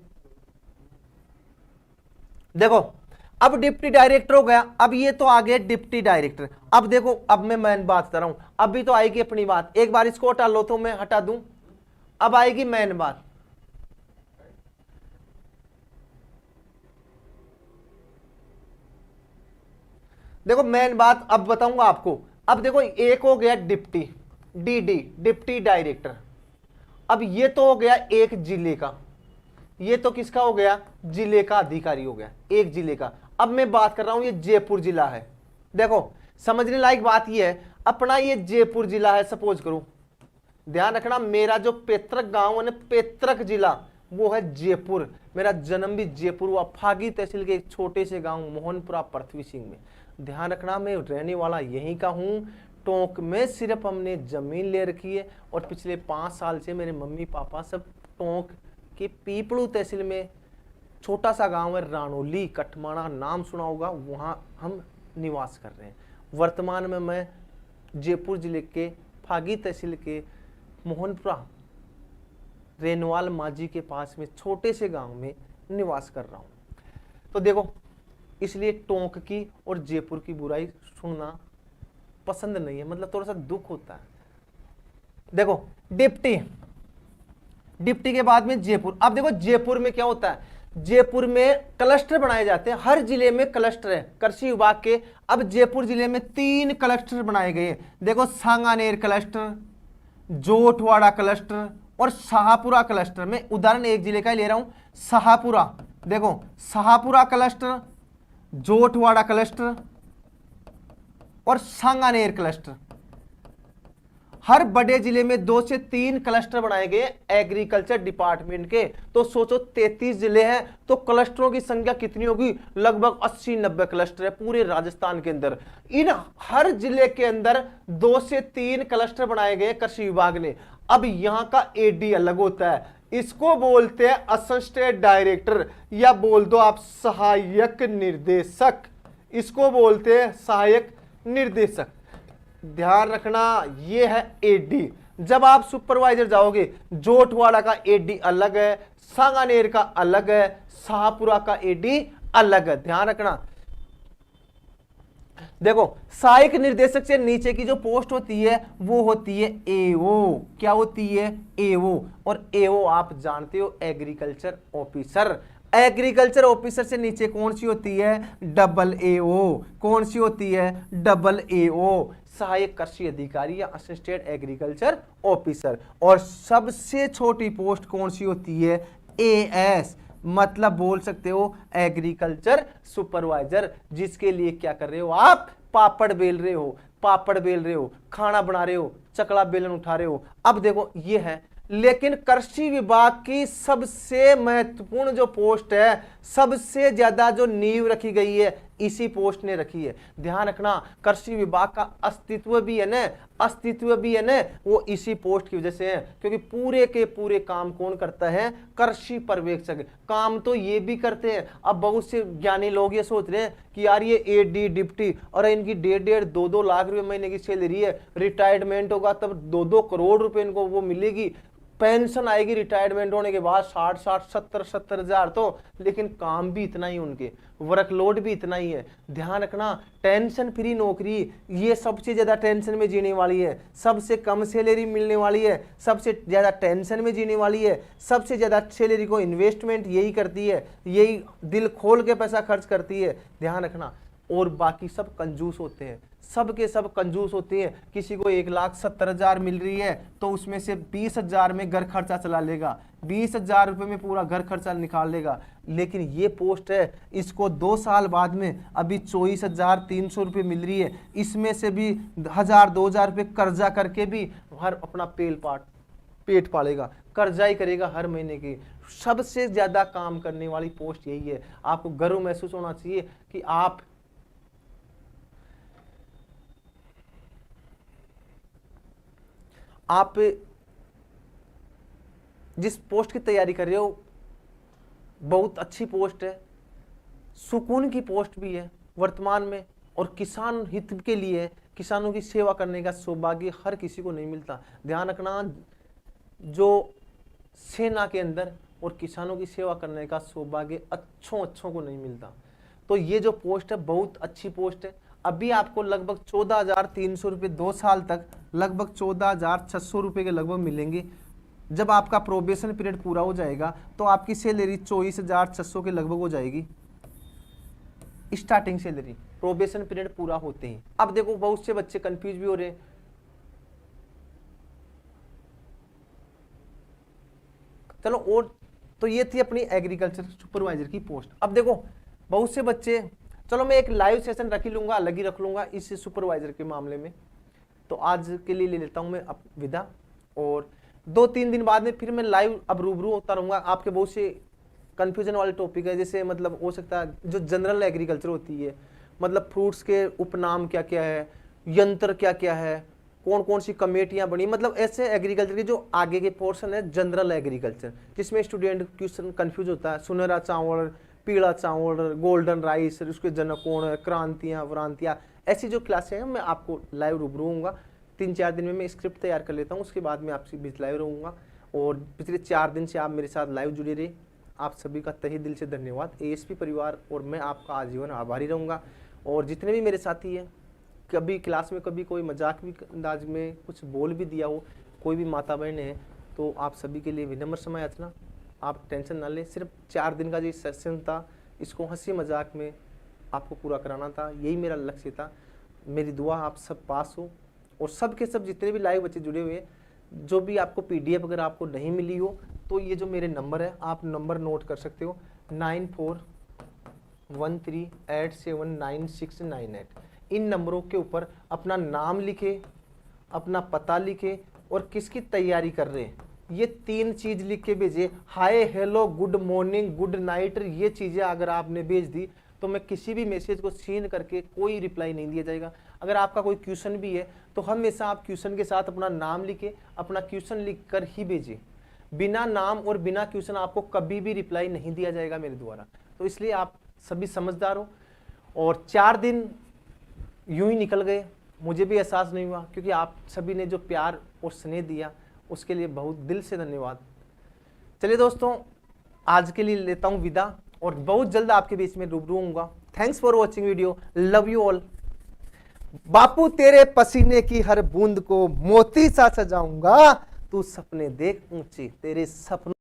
देखो, अब डिप्टी डायरेक्टर हो गया। अब ये तो आ गया डिप्टी डायरेक्टर। अब देखो, अब मैं मेन बात कर रहा हूं, अभी तो आएगी अपनी बात। एक बार इसको हटा लो तो मैं हटा दूं, अब आएगी मेन बात। देखो मेन बात अब बताऊंगा आपको। अब देखो, एक हो गया डिप्टी, डीडी, डिप्टी डायरेक्टर। अब ये तो हो गया एक जिले का, ये तो किसका हो गया? जिले का अधिकारी हो गया, एक जिले का। अब मैं बात कर रहा हूं, ये जयपुर जिला है। देखो समझने लायक बात ये है, अपना ये जयपुर जिला है, सपोज करो। ध्यान रखना, मेरा जो पैतृक गांव है ना, पैतृक जिला, वो है जयपुर। मेरा जन्म भी जयपुर हुआ, फागी तहसील के एक छोटे से गांव मोहनपुरा पृथ्वी सिंह में। ध्यान रखना, मैं रहने वाला यहीं का हूं। टोंक में सिर्फ हमने जमीन ले रखी है, और पिछले 5 साल से मेरे मम्मी पापा सब टोंक के पीपड़ू तहसील में छोटा सा गांव है रानोली, कटमाणा, नाम सुना होगा, वहां हम निवास कर रहे हैं। वर्तमान में मैं जयपुर जिले के फागी तहसील के मोहनपुरा रेनवाल माजी के पास में छोटे से गांव में निवास कर रहा हूं। तो देखो, इसलिए टोंक की और जयपुर की बुराई सुनना पसंद नहीं है, मतलब थोड़ा सा दुख होता है। देखो, डिप्टी, डिप्टी के बाद में जयपुर। अब देखो जयपुर में क्या होता है, जयपुर में क्लस्टर बनाए जाते हैं। हर जिले में क्लस्टर है कृषि विभाग के। अब जयपुर जिले में 3 क्लस्टर बनाए गए हैं। देखो, सांगानेर क्लस्टर, जोटवाड़ा क्लस्टर और शाहपुरा क्लस्टर। मैं उदाहरण एक जिले का ही ले रहा हूं, शाहपुरा। देखो, शाहपुरा क्लस्टर, जोटवाड़ा क्लस्टर और सांगानेर क्लस्टर। हर बड़े जिले में 2 से 3 क्लस्टर बनाए गए एग्रीकल्चर डिपार्टमेंट के। तो सोचो 33 जिले हैं, तो क्लस्टरों की संख्या कितनी होगी? लगभग 80-90 क्लस्टर है पूरे राजस्थान के अंदर। इन हर जिले के अंदर 2 से 3 क्लस्टर बनाए गए कृषि विभाग ने। अब यहां का एडी अलग होता है, इसको बोलते हैं असिस्टेंट डायरेक्टर, या बोल दो आप सहायक निर्देशक। इसको बोलते हैं सहायक निर्देशक। ध्यान रखना, ये है एडी। जब आप सुपरवाइजर जाओगे, जोटवाड़ा का एडी अलग है, सांगानेर का अलग है, शाहपुरा का एडी अलग है। ध्यान रखना। देखो, सहायक निर्देशक से नीचे की जो पोस्ट होती है वो होती है एओ। क्या होती है? एओ। और एओ आप जानते हो, एग्रीकल्चर ऑफिसर। एग्रीकल्चर ऑफिसर से नीचे कौन सी होती है? डबल एओ। कौन सी होती है? डबल एओ, सहायक कृषि अधिकारी या असिस्टेंट एग्रीकल्चर ऑफिसर। और सबसे छोटी पोस्ट कौन सी होती है? एएस, मतलब बोल सकते हो एग्रीकल्चर सुपरवाइजर, जिसके लिए क्या कर रहे हो आप? पापड़ बेल रहे हो, पापड़ बेल रहे हो, खाना बना रहे हो, चकला बेलन उठा रहे हो। अब देखो ये है, लेकिन कृषि विभाग की सबसे महत्वपूर्ण जो पोस्ट है, सबसे ज्यादा जो नींव रखी गई है इसी पोस्ट ने रखी है। ध्यान रखना, कृषि विभाग का अस्तित्व भी है ना, वो इसी पोस्ट की वजह से है, क्योंकि पूरे के पूरे काम कौन करता है? कृषि पर्यवेक्षक। काम तो ये भी करते हैं। अब बहुत से ज्ञानी लोग ये सोच रहे हैं कि यार ये एडी डिप्टी और इनकी 1.5-2 लाख रुपए महीने की सैलरी है, रिटायरमेंट होगा तब 2 करोड़ रुपए इनको वो मिलेगी, पेंशन आएगी रिटायरमेंट होने के बाद 60-70 हजार। तो लेकिन काम भी इतना ही, उनके वर्कलोड भी इतना ही है। ध्यान रखना, टेंशन फ्री नौकरी ये सबसे ज्यादा टेंशन में जीने वाली है, सबसे कम सैलरी मिलने वाली है, सबसे ज्यादा टेंशन में जीने वाली है, सबसे ज्यादा सैलरी को इन्वेस्टमेंट यही करती है, यही दिल खोल के पैसा खर्च करती है। ध्यान रखना, और बाकी सब कंजूस होते हैं, सब के सब कंजूस होते हैं। किसी को 1,70,000 मिल रही है तो उसमें से 20,000 में घर खर्चा चला लेगा, 20,000 रुपए में पूरा घर खर्चा निकाल लेगा। लेकिन ये पोस्ट है, इसको 2 साल बाद में अभी 24,300 रुपये मिल रही है, इसमें से भी 1,000-2,000 रुपये कर्जा करके भी हर अपना पेट पालेगा, कर्जा ही करेगा हर महीने की। सबसे ज्यादा काम करने वाली पोस्ट यही है। आपको गर्व महसूस होना चाहिए कि आप जिस पोस्ट की तैयारी कर रहे हो बहुत अच्छी पोस्ट है, सुकून की पोस्ट भी है वर्तमान में, और किसान हित के लिए किसानों की सेवा करने का सौभाग्य हर किसी को नहीं मिलता। ध्यान रखना, जो सेना के अंदर और किसानों की सेवा करने का सौभाग्य अच्छों को नहीं मिलता। तो ये जो पोस्ट है बहुत अच्छी पोस्ट है। अभी आपको लगभग 14,300 रुपये 2 साल तक लगभग 14,600 रुपये के लगभग मिलेंगे। जब आपका प्रोबेशन पीरियड पूरा हो जाएगा तो आपकी सैलरी 24,600 के लगभग हो जाएगी, स्टार्टिंग सैलरी प्रोबेशन पीरियड पूरा होते ही। अब देखो बहुत से बच्चे कंफ्यूज भी हो रहे हैं, चलो। और तो ये थी अपनी एग्रीकल्चर सुपरवाइजर की पोस्ट। अब देखो बहुत से बच्चे, चलो मैं एक लाइव सेशन रख ही लूंगा, अलग ही रख लूंगा इस सुपरवाइजर के मामले में। तो आज के लिए ले लेता हूं मैं अब विदा, और 2-3 दिन बाद में फिर मैं लाइव अब रूबरू होता रहूंगा। आपके बहुत से कंफ्यूजन वाले टॉपिक है, जैसे मतलब हो सकता है जो जनरल एग्रीकल्चर होती है, मतलब फ्रूट्स के उपनाम क्या क्या है, यंत्र क्या क्या है, कौन कौन सी कमेटियां बनी, मतलब ऐसे एग्रीकल्चर के जो आगे के पोर्शन है जनरल एग्रीकल्चर, जिसमें स्टूडेंट क्वेश्चन कंफ्यूज होता है। सुनहरा चावल, पीला चावल, गोल्डन राइस, उसके जनक कौन है, क्रांतियाँ व्रांतियाँ, ऐसी जो क्लासें हैं मैं आपको लाइव रूबरू होऊंगा। 3-4 दिन में मैं स्क्रिप्ट तैयार कर लेता हूँ, उसके बाद मैं आपसे बीच लाइव रहूँगा। और पिछले 4 दिन से आप मेरे साथ लाइव जुड़े रहे, आप सभी का तहे दिल से धन्यवाद। एएसपी परिवार और मैं आपका आजीवन आभारी रहूँगा। और जितने भी मेरे साथी हैं, कभी क्लास में कभी कोई मजाक भी अंदाज में कुछ बोल भी दिया हो, कोई भी माता बहन है, तो आप सभी के लिए विनम्र क्षमा याचना। आप टेंशन ना लें, सिर्फ 4 दिन का जो सेशन था इसको हंसी मजाक में आपको पूरा कराना था, यही मेरा लक्ष्य था। मेरी दुआ आप सब पास हो, और सब के सब जितने भी लाइव बच्चे जुड़े हुए हैं, जो भी आपको पीडीएफ अगर आपको नहीं मिली हो तो ये जो मेरे नंबर है आप नंबर नोट कर सकते हो, 9413879698। इन नंबरों के ऊपर अपना नाम लिखे, अपना पता लिखे और किसकी तैयारी कर रहे हैं, ये 3 चीज लिख के भेजिए। Hi, hello, good morning, good night, ये चीजें अगर आपने भेज दी तो मैं किसी भी मैसेज को सीन करके कोई रिप्लाई नहीं दिया जाएगा। अगर आपका कोई क्वेश्चन भी है तो हमेशा आप क्वेश्चन के साथ अपना नाम लिखे, अपना क्वेश्चन लिख कर ही भेजिए। बिना नाम और बिना क्वेश्चन आपको कभी भी रिप्लाई नहीं दिया जाएगा मेरे द्वारा। तो इसलिए आप सभी समझदार हो। और 4 दिन यूं ही निकल गए, मुझे भी एहसास नहीं हुआ, क्योंकि आप सभी ने जो प्यार और स्नेह दिया उसके लिए बहुत दिल से धन्यवाद। चलिए दोस्तों, आज के लिए लेता हूं विदा, और बहुत जल्द आपके बीच में रूबरू होऊंगा। Thanks for watching video, love you all. बापू तेरे पसीने की हर बूंद को मोती सा सजाऊंगा, तू सपने देख ऊंचे, तेरे सपनों